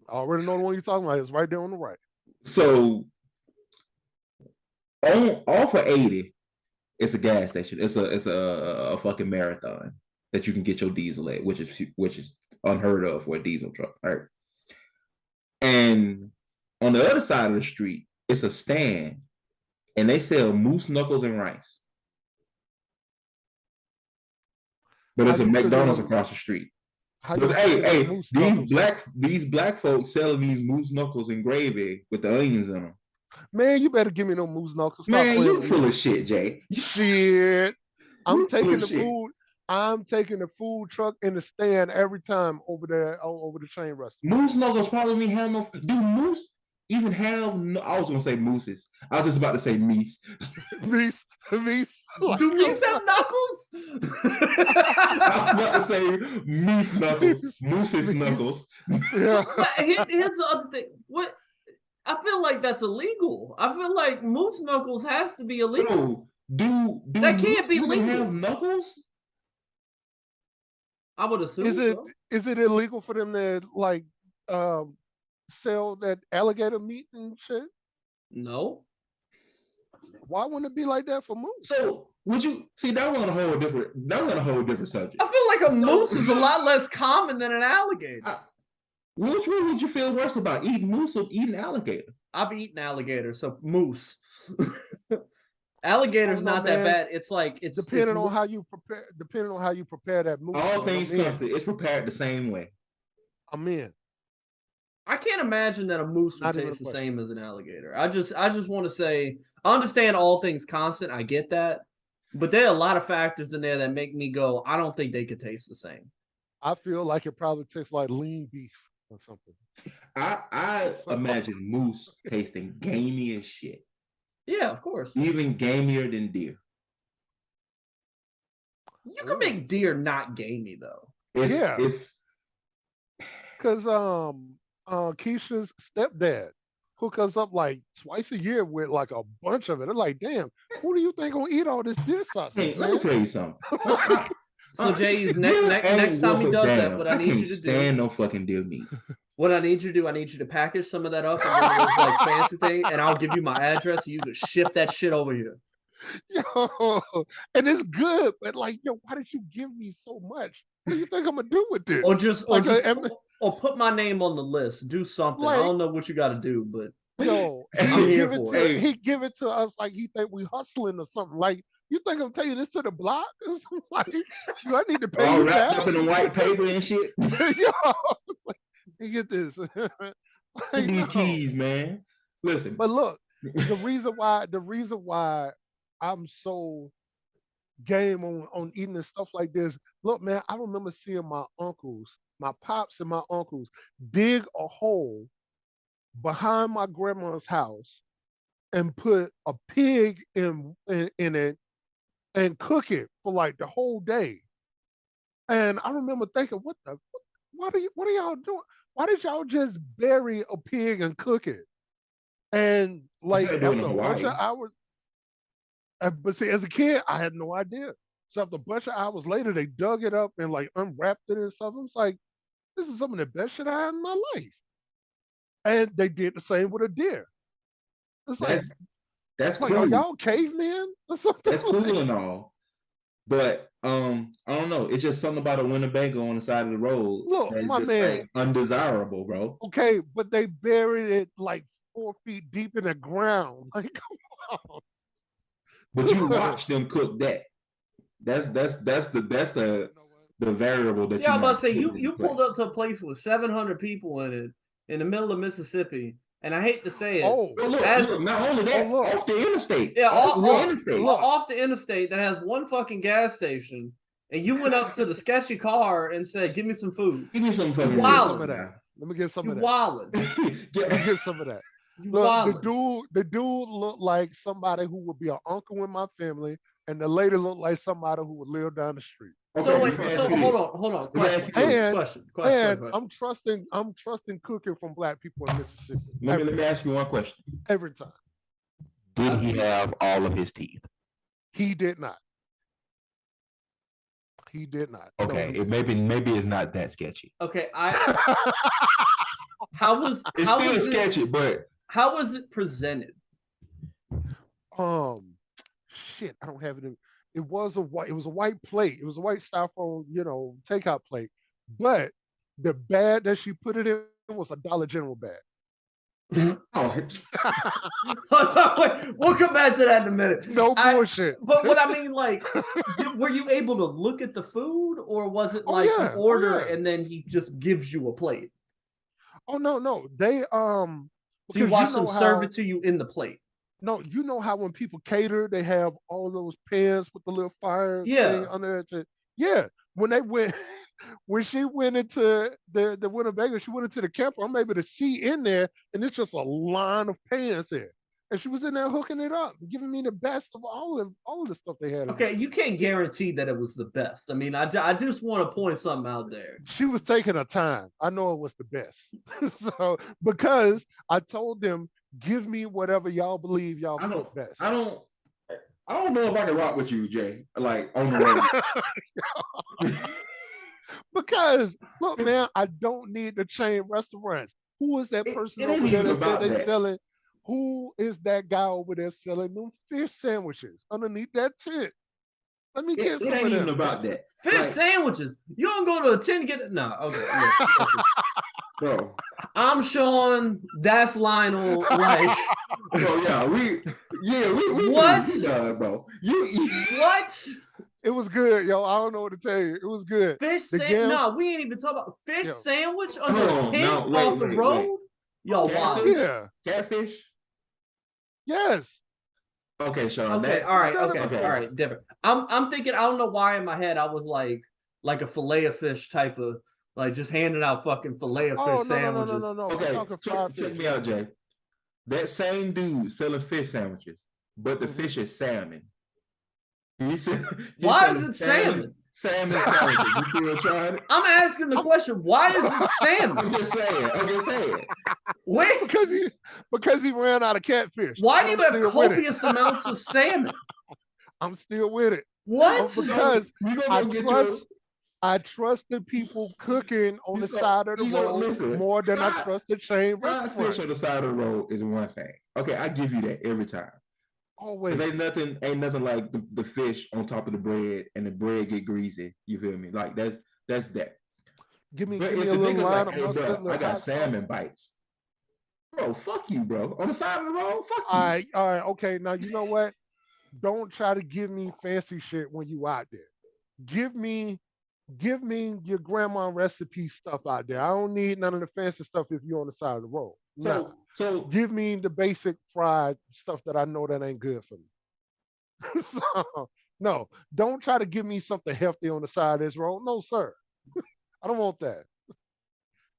already know the one you're talking about. It's right there on the right. So off of 80, it's a gas station. It's a fucking marathon that you can get your diesel at, which is unheard of for a diesel truck, right? And on the other side of the street, it's a stand, and they sell moose knuckles and rice. But it's a McDonald's across the street. Hey, these black folks selling these moose knuckles and gravy with the onions in them. Man, you better give me no moose knuckles. Man, you full of shit, Jay. Shit. I'm taking the food. I'm taking the food truck in the stand every time over there over the chain restaurant. Moose knuckles probably mean have no. Do moose even have? No, I was gonna say mooses. I was just about to say meese. Meese. Do meese have knuckles? I was about to say meese knuckles, moose's knuckles. Yeah. But here's the other thing. What? I feel like that's illegal. I feel like moose knuckles has to be illegal. Do that can't be legal? Have knuckles? I would assume. Is it illegal for them to like sell that alligator meat and shit? No. Why wouldn't it be like that for moose? So would you see that on a whole different subject? I feel like a moose is a lot less common than an alligator. Which one would you feel worse about, eating moose or eating alligator? I've eaten alligator, so moose. Alligator's not that bad. It's like it's depending on how you prepare that moose. All things constant, it's prepared the same way. I'm in. I can't imagine that a moose would taste the same as an alligator. I just want to say, I understand all things constant. I get that, but there are a lot of factors in there that make me go, I don't think they could taste the same. I feel like it probably tastes like lean beef or something. I imagine moose tasting gamey as shit. Yeah, of course. Even gamier than deer. You can make deer not gamey though. It's because Keisha's stepdad hook us up like twice a year with like a bunch of it. They're like, damn, who do you think gonna eat all this deer sausage? Hey, let me tell you something. So Jay's next time he does that, what I need you to do. Stand no fucking deer meat. What I need you to do, I need you to package some of that up in one of those like fancy thing, and I'll give you my address. So you can ship that shit over here. Yo, and it's good, but like, yo, why did you give me so much? What do you think I'm gonna do with this? Or put my name on the list. Do something. I don't know what you got to do, but yo, I'm here for it. He give it to us like he think we hustling or something. Like, you think I'm telling you this to the block? Like, do I need to pay all you wrapped that? up in the white paper and shit. Yo, you get this. Like, these keys, man. Listen, but look, the reason why I'm so game on eating and stuff like this. Look, man, I remember seeing my pops and my uncles dig a hole behind my grandma's house and put a pig in it and cook it for like the whole day. And I remember thinking, what are y'all doing? Why did y'all just bury a pig and cook it? And like after a bunch of hours, but see, as a kid, I had no idea. So after a bunch of hours later, they dug it up and like unwrapped it and stuff. I was like, this is some of the best shit I had in my life. And they did the same with a deer. It's that's like, cool. Are y'all cavemen or something? That's cool and all, but I don't know. It's just something about a Winnebago on the side of the road Look, that's my just man. like undesirable, bro. Okay, but they buried it like 4 feet deep in the ground. Like, come on. But you watch them cook that. That's the variable that Yeah, I'm you about to say you pulled up to a place with 700 people in it in the middle of Mississippi, and I hate to say it. Oh, look, not only that, off the interstate. Yeah, off the interstate that has one fucking gas station, and you went up to the sketchy car and said, "Give me some food." Give me some fucking food. Let me get some of that. Wildin'. Let me get some of that. Look, the dude looked like somebody who would be an uncle in my family, and the lady looked like somebody who would live down the street. Okay, so hold on. Question. I'm trusting cooking from Black people in Mississippi. Let me ask you one question. Every time. Did he have all of his teeth? He did not. He did not. Okay, maybe it's not that sketchy. Okay, it's still sketchy, but how was it presented? Shit, I don't have it. It was a white plate. It was a white styrofoam, takeout plate. But the bag that she put it in was a Dollar General bag. We'll come back to that in a minute. No bullshit. But what I mean, like, were you able to look at the food, or was it like you order and then he just gives you a plate? Oh no. They So you watch them serve it to you in the plate. No, you know how when people cater, they have all those pans with the little fire thing under it. Yeah, when she went into the Winnebago, she went into the camper. I'm able to see in there, and it's just a line of pans there. And she was in there hooking it up, giving me the best of all of the stuff they had. Okay, you can't guarantee that it was the best. I mean, I just want to point something out there. She was taking her time. I know it was the best. So because I told them, give me whatever y'all believe y'all cook best. I don't know if I can rock with you, Jay. Like on the road. Because look, man, I don't need the chain restaurants. Who is that person over there that said they selling? Who is that guy over there selling them fish sandwiches underneath that tent? Let me get some of them. It ain't even about that. Fish sandwiches. You don't go to a tent to get it. No, okay. Bro, I'm Sean. That's Lional. Like, we what, bro? What? It was good, yo. I don't know what to tell you. It was good. Fish sandwich? No, we ain't even talking about fish sandwich under a tent off the road. Yo, wow. Yeah. Catfish? Yes. Okay, Sean. Okay, all right, different. I'm thinking, I don't know why in my head I was like a fillet of fish type of, like, just handing out fucking fillet of fish sandwiches. No. Okay, check me out, Jay. That same dude selling fish sandwiches, but the fish is salmon. Why is it salmon? Salmon sandwiches. You still trying it? I'm asking the question. Why is it salmon? I'm just saying. Wait, because he ran out of catfish. Why do you have copious amounts of salmon? I'm still with it. What? Because I trust the people cooking on the side of the road more than I trust the chain restaurant. Fish on the side of the road is one thing. Okay, I give you that every time. Always. Ain't nothing like the fish on top of the bread and the bread get greasy. You feel me? Like that's that. Give me a little line of mustard. I got salmon bites. Bro, fuck you, bro. On the side of the road, fuck you. All right, okay. Now you know what? Don't try to give me fancy shit when you out there. Give me your grandma recipe stuff out there. I don't need none of the fancy stuff if you're on the side of the road. So give me the basic fried stuff that I know that ain't good for me. So, no, don't try to give me something healthy on the side of this road. No, sir. I don't want that.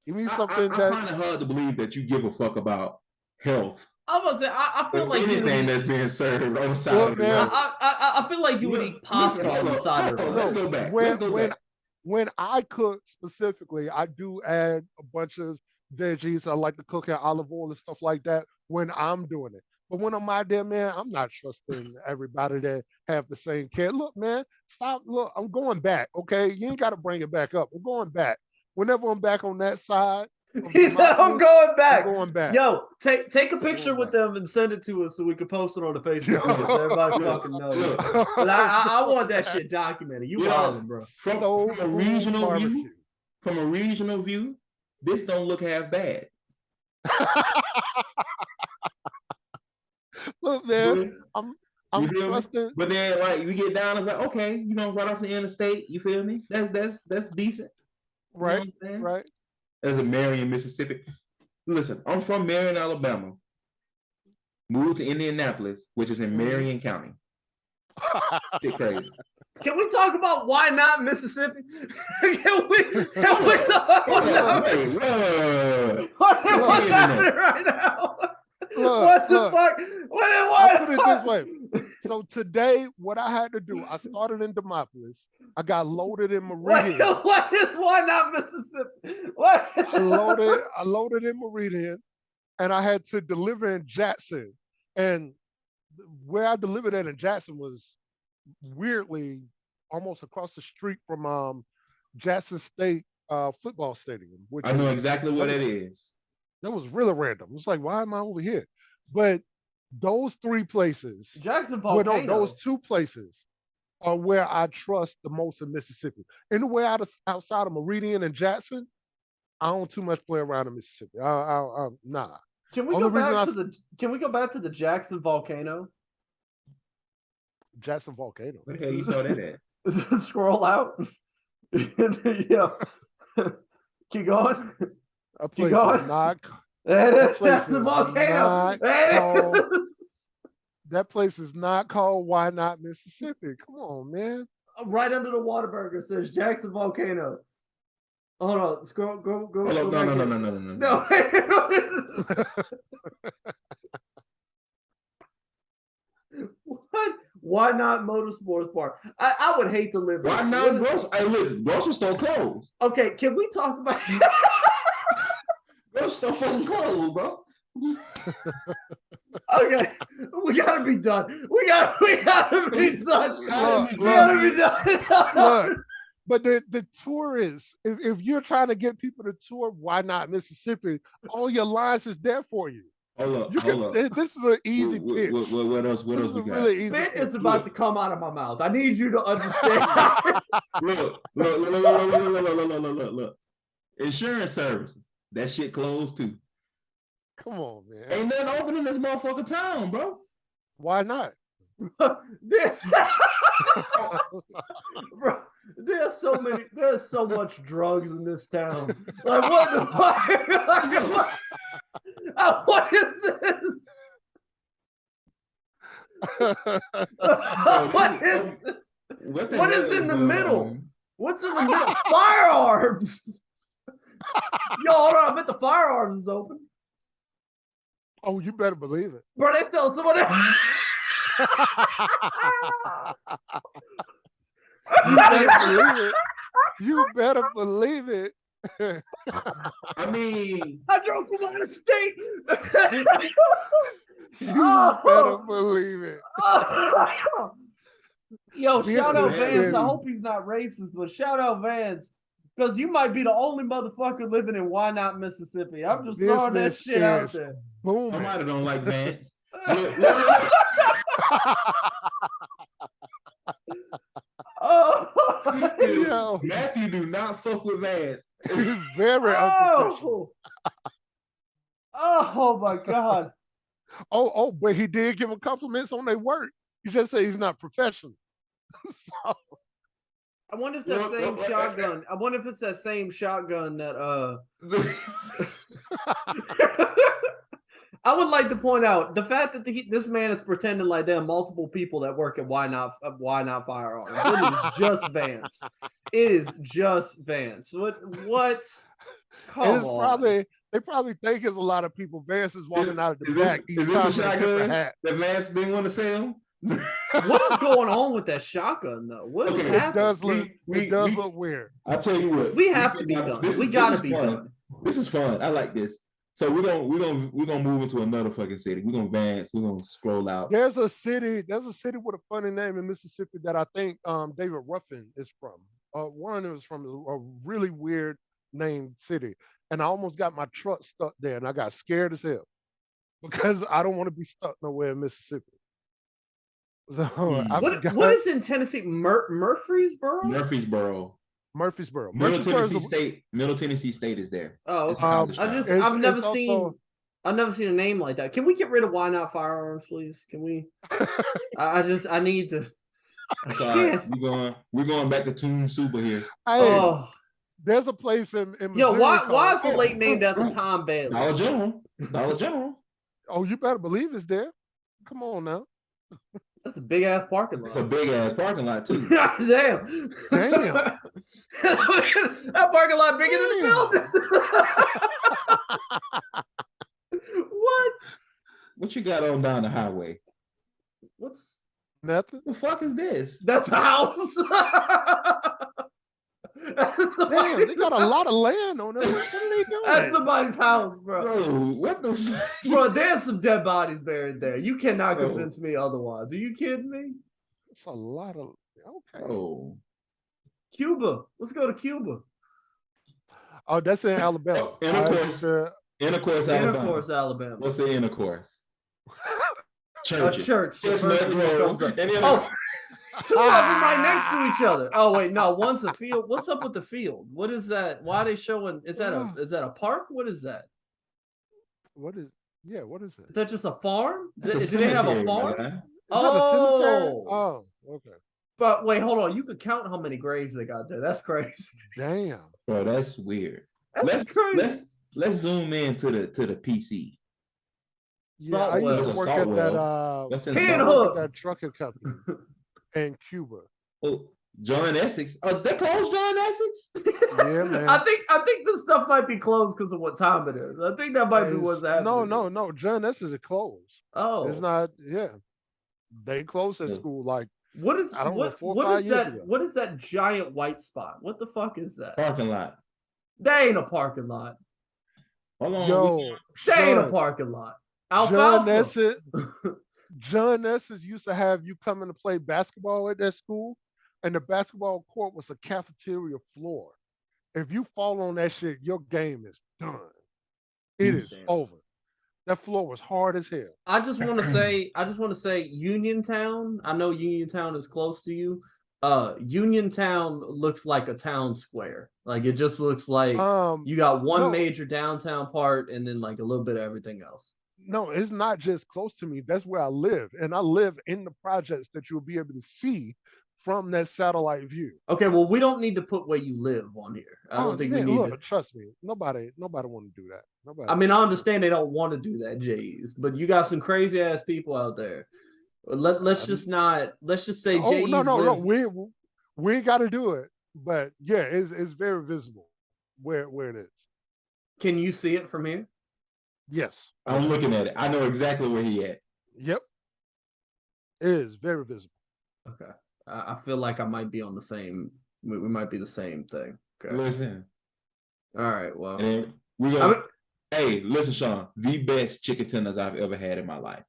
Give me something I find it hard to believe that you give a fuck about health. I was say I feel like anything that's being served on the side of the road. I feel like you would eat pasta on the side of the road. Let's go back. When I cook specifically, I do add a bunch of veggies. I like to cook in olive oil and stuff like that when I'm doing it. But when I'm out there, man, I'm not trusting everybody that have the same care. Look, man, stop. Look, I'm going back, okay? You ain't got to bring it back up. I'm going back. Whenever I'm back on that side, He said, "I'm going back." I'm going back. Yo, take a picture with them and send it to us so we can post it on the Facebook page so everybody fucking knows. But I want that shit documented. You wildin', bro. From a regional view, this don't look half bad. Look, man, I'm trusting. But then, like, you get down, it's like, okay, right off the interstate. You feel me? That's decent. Right, right. As a Marion, Mississippi. Listen, I'm from Marion, Alabama. Moved to Indianapolis, which is in Marion County. Shit crazy. Can we talk about why not Mississippi? Can we talk about what's happening right now? What the fuck? I'll put it this way. So today, what I had to do, I started in Demopolis. I got loaded in Meridian. Why not Mississippi? What? I loaded in Meridian, and I had to deliver in Jackson. And where I delivered at in Jackson was weirdly almost across the street from Jackson State football stadium. Which I know exactly what it is. That was really random. It's like, why am I over here? But those three places, Jackson Volcano. No, those two places are where I trust the most in Mississippi. Anywhere outside of Meridian and Jackson, I don't too much play around in Mississippi. Nah. Can we go back to the Jackson Volcano? Jackson Volcano. What the hell you saw that at? Scroll out. Yeah. Keep going. Keep going. That is Jackson Volcano. That place is not called Why Not Mississippi. Come on, man. Right under the Whataburger says Jackson Volcano. Hold on. Scroll. Go. No. What? Why not Motorsports Park? I would hate to live there. Why not grocery? Hey, listen, grocery store closed. Okay, can we talk about grocery store fucking closed, bro? Okay, we gotta be done. We gotta be done. We gotta be done. Look, but the tourists, if you're trying to get people to tour, Why Not Mississippi? All your lines is there for you. Hold up. This is an easy pitch. What else we got? Really easy it's about to come out of my mouth. I need you to understand. Look. Insurance services. That shit closed too. Come on, man. Ain't nothing open in this motherfucking town, bro. Why not? Bro, there's so much drugs in this town. Like, what the fuck? What is this? What is in the middle? What's in the middle? Firearms. Yo, hold on. I bet the firearms is open. Oh, you better believe it. Bro, they tell someone else. You better believe it. I mean, I drove from out of state. You better believe it. Yo, shout out Vance. I hope he's not racist, but shout out Vance. Because you might be the only motherfucker living in Why Not Mississippi. I'm just throwing that shit out there. Boom. Somebody don't like Vance. Matthew do not fuck with Vance. He's very unprofessional. Oh my God. Oh, but he did give him compliments on their work. He just said he's not professional. So. I wonder if it's that same shotgun. I wonder if it's that same shotgun that I would like to point out the fact that this man is pretending like there are multiple people that work at Why Not Firearms. It is just Vance. It is just Vance. What? Come on. They probably think it's a lot of people. Vance is walking out of the back. Is this a shotgun that Vance didn't want to sell? What is going on with that shotgun though? What is happening? It does look weird. I'll tell you what. We have to be done. We gotta be done. This is fun. I like this. So we're gonna move into another fucking city. We're gonna advance. We're gonna scroll out. There's a city with a funny name in Mississippi that I think David Ruffin is from. One of them is from a really weird named city. and I almost got my truck stuck there, and I got scared as hell because I don't want to be stuck nowhere in Mississippi. So I What forgot is in Tennessee? Murfreesboro? Murfreesboro. Murfreesboro. Middle Murfreesboro Tennessee State. Middle Tennessee State is there. Oh, It's okay. a college town. I've never seen a name like that. Can we get rid of Why Not Firearms, please? Can we? I need to. Sorry, we're going back to Toomsuba here. Hey, there's a place in Missouri. Yo, why called, is the lake named after Tom Bailey? Dollar General. Dollar General. Oh, you better believe it's there. Come on now. That's a big ass parking lot. It's a big ass parking lot too. Damn. That parking lot bigger than the building. What? What you got on down the highway? What's nothing? The fuck is this? That's a house. Damn, they got a lot of land on there. What are they doing? That's somebody's house, bro. Bro, what the fuck? Bro, there's some dead bodies buried there. You cannot convince me otherwise. Are you kidding me? It's a lot of okay. Oh. Cuba. Let's go to Cuba. Oh, that's in Alabama. Intercourse, Alabama. What's the intercourse? Church. A church. Two of them right next to each other. Oh wait, no, one's a field. What's up with the field? What is that? Why are they showing? Is that a park? What is that? What is it? Is that just a farm? Do they have a farm? Is oh, okay. But wait, hold on. You could count how many graves they got there. That's crazy. Damn. Bro, that's weird. That's crazy. Let's zoom in to the PC. Yeah, I used to work at that trucking company in Cuba. Oh, John Essex. Oh, they closed John Essex? Yeah, man. I think this stuff might be closed because of what time it is. I think that might be what's happening. No. John Essex is closed. Oh, it's not. Yeah, they closed that school like. What is I don't know, 4 or 5 what is years that? ago. What is that giant white spot? What the fuck is that? Parking lot. That ain't a parking lot. Hold on. Yo, that ain't a parking lot. Alfalfa. John Essex used to have you come in to play basketball at that school, and the basketball court was a cafeteria floor. If you fall on that shit, your game is done. It is over. That floor was hard as hell. I just want to say Uniontown. I know Uniontown is close to you. Uniontown looks like a town square. Like it just looks like you got one major downtown part and then like a little bit of everything else. No, it's not just close to me. That's where I live. And I live in the projects that you'll be able to see from that satellite view. Okay, well, we don't need to put where you live on here. I don't think we need to. Trust me. Nobody want to do that. Nobody. I mean, I understand they don't want to do that, J's, but you got some crazy ass people out there. Let's just say J's. No. We ain't got to do it. But yeah, it's very visible where it is. Can you see it from here? Yes. I'm looking at it. I know exactly where he at. Yep. It is very visible. Okay. I feel like I might be on the same. We might be the same thing. Okay. Listen. All right. Well, and we're gonna. Hey, listen, Sean. The best chicken tenders I've ever had in my life.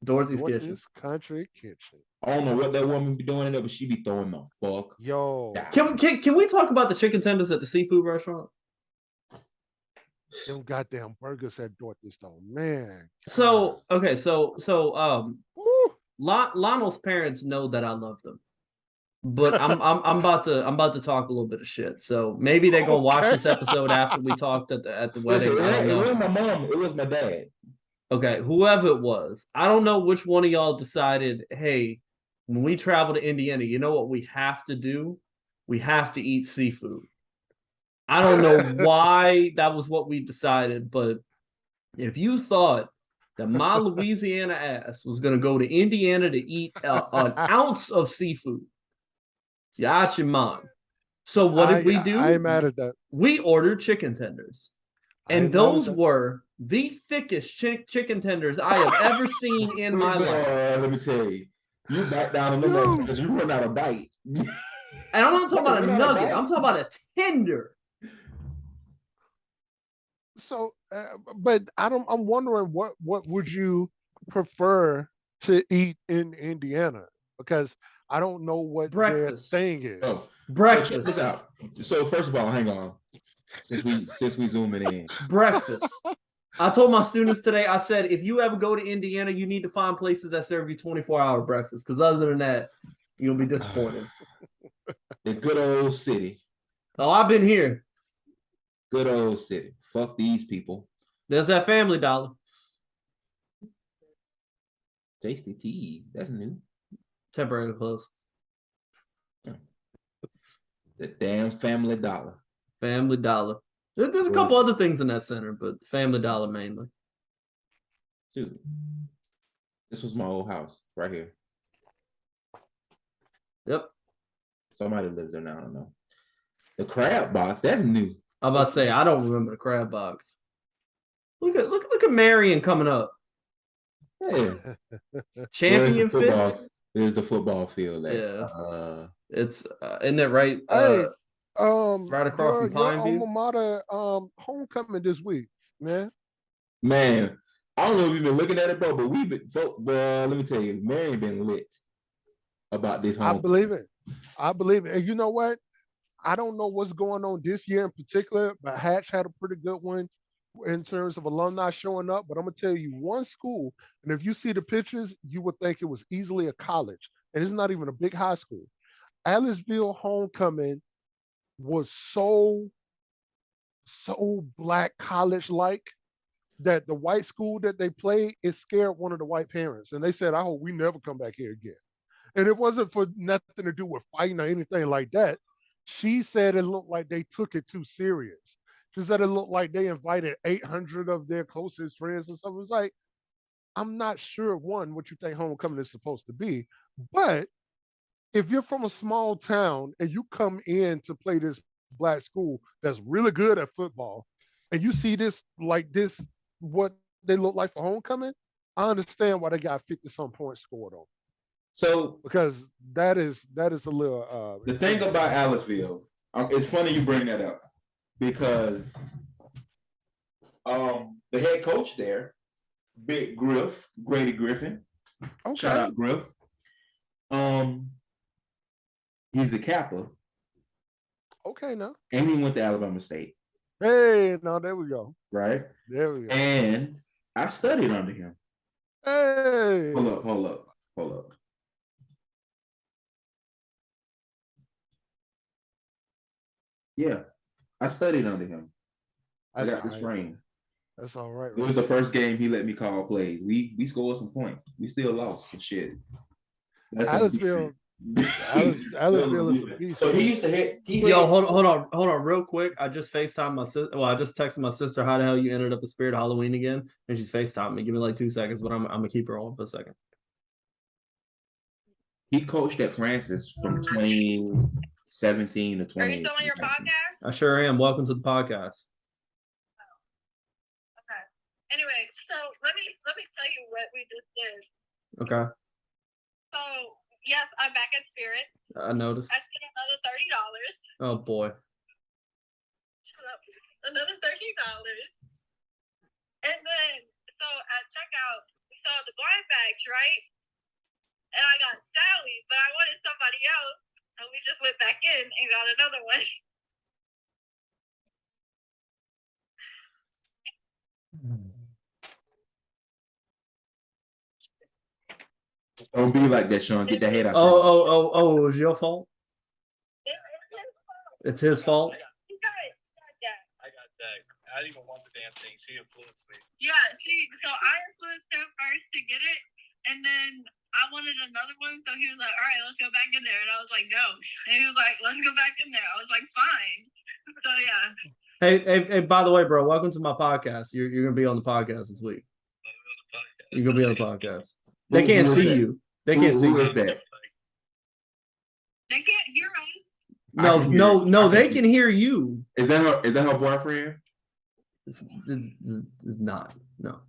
Dorothy's Kitchen. Country Kitchen. I don't know what that woman be doing in there, but she be throwing the fuck. Yo. Can we talk about the chicken tenders at the seafood restaurant? Them goddamn burgers at Dorothy's though, man. So Lionel's parents know that I love them, but I'm about to talk a little bit of shit. So maybe they're gonna watch this episode after we talked at the wedding. Listen, it wasn't my mom. It was my dad. Okay, whoever it was, I don't know which one of y'all decided. Hey, when we travel to Indiana, you know what we have to do? We have to eat seafood. I don't know why that was what we decided, but if you thought that my Louisiana ass was going to go to Indiana to eat an ounce of seafood, you're out your mind. So what did we do? I ain't mad at that. We ordered chicken tenders. And those were the thickest chicken tenders I have ever seen in my life. Let me tell you. You bite down on them because you run out of bite. And I'm not talking about a nugget. I'm talking about a tender. So, but I'm wondering what would you prefer to eat in Indiana? Because I don't know what their thing is. Breakfast. So first of all, hang on. Since we zooming in. Breakfast. I told my students today, I said, if you ever go to Indiana, you need to find places that serve you 24-hour breakfast. Because other than that, you'll be disappointed. The good old city. Oh, I've been here. Good old city. Fuck these people. There's that Family Dollar. Tasty Teas. That's new. Temporarily closed. The damn Family Dollar. Family Dollar. There's a couple other things in that center, but Family Dollar mainly. Dude, this was my old house right here. Yep. Somebody lives there now. I don't know. The crab box. That's new. I'm about to say I don't remember the crab box. Look at Marion coming up. Yeah. Champion fit. There's the football field. It's isn't it right? Right across from Pineview. Alma mater, homecoming this week, man. Man, I don't know if you've been looking at it, bro, but we've been. Well, let me tell you, Marion been lit about this homecoming. I believe it. And you know what? I don't know what's going on this year in particular, but Hatch had a pretty good one in terms of alumni showing up. But I'm gonna tell you one school, and if you see the pictures, you would think it was easily a college, and it's not even a big high school. Aliceville homecoming was so black college-like that the white school that they played, it scared one of the white parents, and they said, "I hope we never come back here again." And it wasn't for nothing to do with fighting or anything like that. She said it looked like they took it too serious. She said it looked like they invited 800 of their closest friends and stuff. It was like, I'm not sure, one, what you think homecoming is supposed to be, but if you're from a small town and you come in to play this black school that's really good at football, and you see this, what they look like for homecoming, I understand why they got 50-some points scored on. So because that is a little. The thing about Aliceville, it's funny you bring that up because the head coach there, Big Griff, Grady Griffin, shout out Griff. He's the Kappa. Okay, now. And he went to Alabama State. Hey, now there we go. Right? There we go. And I studied under him. Hey. Hold up. Yeah, I studied under him. I got this ring. That's all right. It was the first game he let me call plays. We scored some points. We still lost and shit. Aliceville is a beast. So he used to hit. Hold on, real quick. I just FaceTimed my sister. Well, I just texted my sister, "How the hell you ended up a Spirit of Halloween again?" And she's FaceTiming me. Give me like 2 seconds, but I'm gonna keep her on for a second. He coached at Francis from 2017 to 20. Are you still on your podcast? I sure am. Welcome to the podcast. Okay. Anyway, so let me tell you what we just did. Okay. So yes, I'm back at Spirit. I noticed. I spent another $30. Oh boy. Shut up. Another $30. And then so at checkout we saw the blind bags, right? And I got Sally, but I wanted somebody else. And we just went back in and got another one. Don't be like that, Sean. Get the head out. Oh, it was your fault? It's his fault? You got it. I got that. I didn't even want the damn thing. She influenced me. Yeah, see, so I influenced him first to get it, and then I wanted another one, so he was like, all right, let's go back in there. And I was like, no. And he was like, let's go back in there. I was like, fine. So, yeah. Hey, by the way, bro, welcome to my podcast. You're going to be on the podcast this week. You're going to be on the podcast. They can't see you. They can't see you. Who is that? They can't hear us. No, they can hear you. Is that her boyfriend? It's not. No.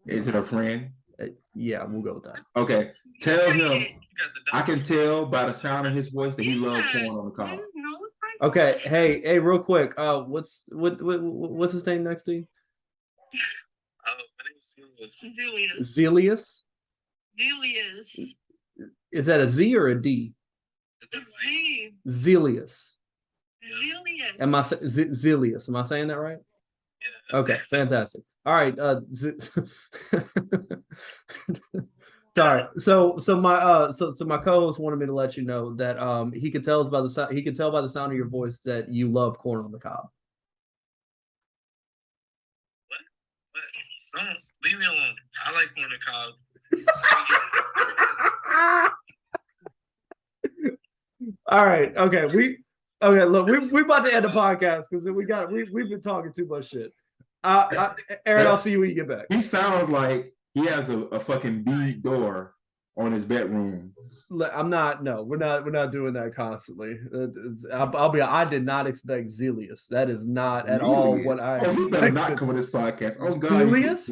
Is it her friend? Yeah, we'll go with that. Okay. Tell him. I can tell by the sound of his voice that he loves porn on the call. Okay. Hey, real quick. What's his name next to you? My name is Zelius. Zelius. Is that a Z or a D? It's Z. Zelius. Zilius. Am I Zilius? Am I saying that right? Yeah. Okay, fantastic. All right. Sorry. So my co-host wanted me to let you know that he could tell by the sound of your voice that you love corn on the cob. What? Don't leave me alone. I like corn on the cob. All right. Okay. Look, we about to end the podcast because we've been talking too much shit. Aaron, I'll see you when you get back. He sounds like he has a fucking bead door on his bedroom. I'm not. No, we're not doing that constantly. I did not expect Zelius. That is not at all what I expected. You better not come on this podcast. Oh God, Zelius?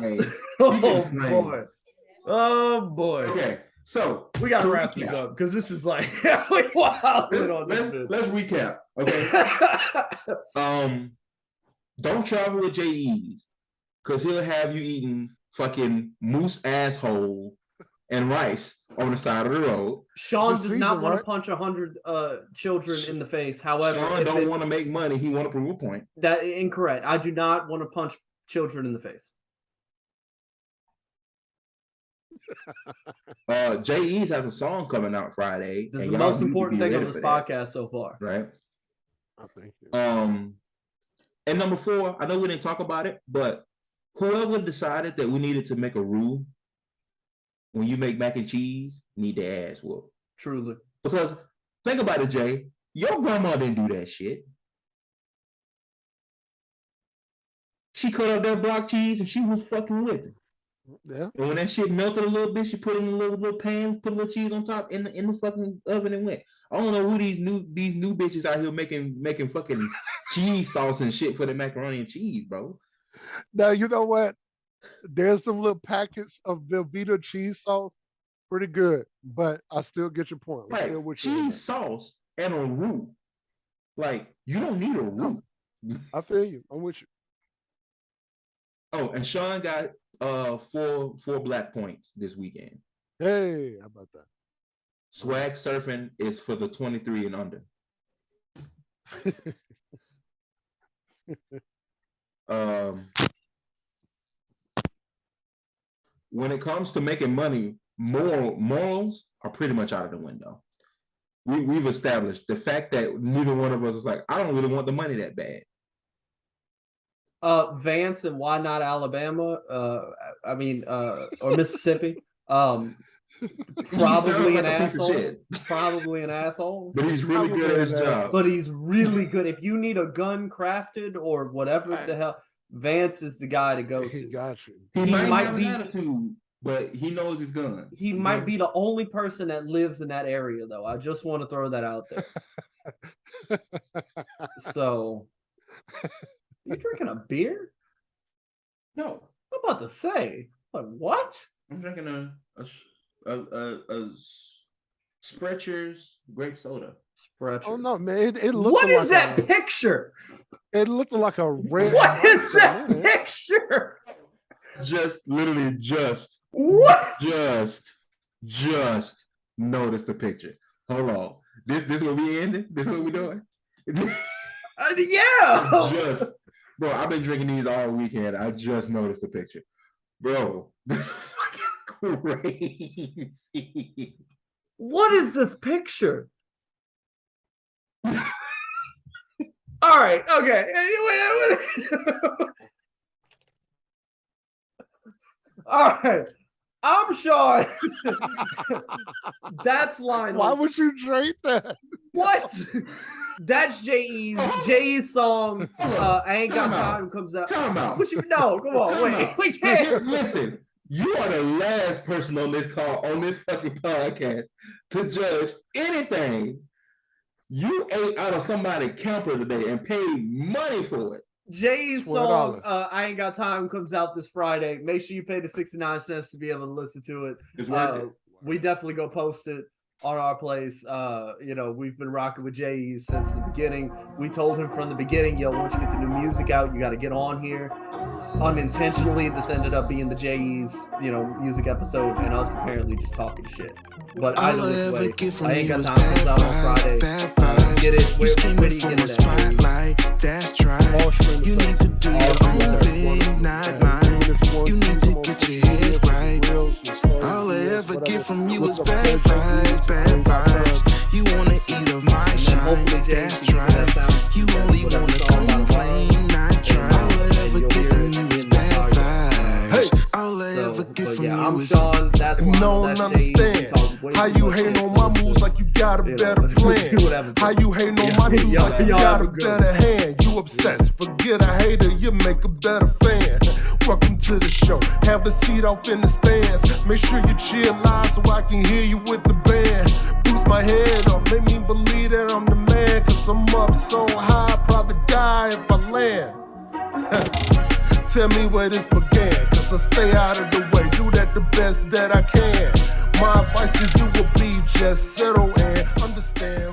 Oh boy. Okay, so we gotta wrap this up because this is like wild. Let's recap. Okay. Don't travel with JE's because he'll have you eating fucking moose asshole and rice on the side of the road. Sean does not want to punch 100 children in the face. However, Sean don't want to make money. He want to prove a point. That incorrect. I do not want to punch children in the face. JE's has a song coming out Friday. This is the most important thing on this podcast so far. Right. And number 4, I know we didn't talk about it, but whoever decided that we needed to make a rule when you make mac and cheese, need their ass whooped. Truly. Because think about it, Jay. Your grandma didn't do that shit. She cut up that block cheese and she was fucking with it. Yeah. And when that shit melted a little bit, she put it in a little pan, put a little cheese on top in the fucking oven and went. I don't know who these new bitches out here making fucking cheese sauce and shit for the macaroni and cheese, bro. Now you know what? There's some little packets of Velveeta cheese sauce, pretty good, but I still get your point. Right, cheese sauce and a roux. Like you don't need a roux. I feel you. I'm with you. Oh, and Sean got 4 black points this weekend. Hey, how about that? Swag surfing is for the 23 and under. When it comes to making money, morals are pretty much out of the window. We've established the fact that neither one of us is like, I don't really want the money that bad. Vance and why not Alabama? Or Mississippi. Probably an asshole. Probably an asshole. But he's really good at his job. But he's really good. If you need a gun crafted or whatever the hell, Vance is the guy to go to. He got you. He might have an attitude, but he knows his gun. He might be the only person that lives in that area, though. I just want to throw that out there. So, you drinking a beer? No. I'm about to say, like, what? I'm drinking a Sprecher's grape soda. Sprecher's. Oh no, man! It looked. What is like that picture? It looked like a red. What is that picture? Literally what? Just notice the picture. Hold on. This what we ended? This what we doing? Yeah. Bro, I've been drinking these all weekend. I just noticed the picture. Bro, this is fucking crazy. What is this picture? All right, okay. All right. I'm Sean. That's Lionel. Why would you drink that? What? That's J.E.'s song. I Ain't Got Time comes out. Come out. What you know? Come on, wait. We can't. Listen, you are the last person on this call, on this fucking podcast, to judge anything. You ate out of somebody's camper today and paid money for it. Jay's song, I Ain't Got Time, comes out this Friday. Make sure you pay the 69 cents to be able to listen to it. It's worth it. We definitely go post it on our place. We've been rocking with Jay since the beginning. We told him from the beginning, yo, once you get the new music out, you got to get on here. Unintentionally, this ended up being the Jay's, music episode, and us apparently just talking shit. But either which way, I Ain't Got Time comes out on Friday. get it? You Where do scheming you for get my it at? spotlight, that's right. You need to do your own thing, not mine. You need to get your head right. All I ever get from you is bad vibes, bad vibes. You wanna eat of my shine, that's right. You only wanna complain, not try. All I ever get from you is bad vibes. All I ever get from you is. Sean, that's And no one understand how you hating on my moves like you got a better plan. How you hating on my twos like you got a better hand. You obsessed, forget a hater, you make a better fan. Welcome to the show, have a seat off in the stands. Make sure you chill loud so I can hear you with the band. Boost my head up, make me believe that I'm the man. Cause I'm up so high, I'd probably die if I land. Tell me where this began, cause I stay out of the way, do that the best that I can. My advice to you would be just settle and understand.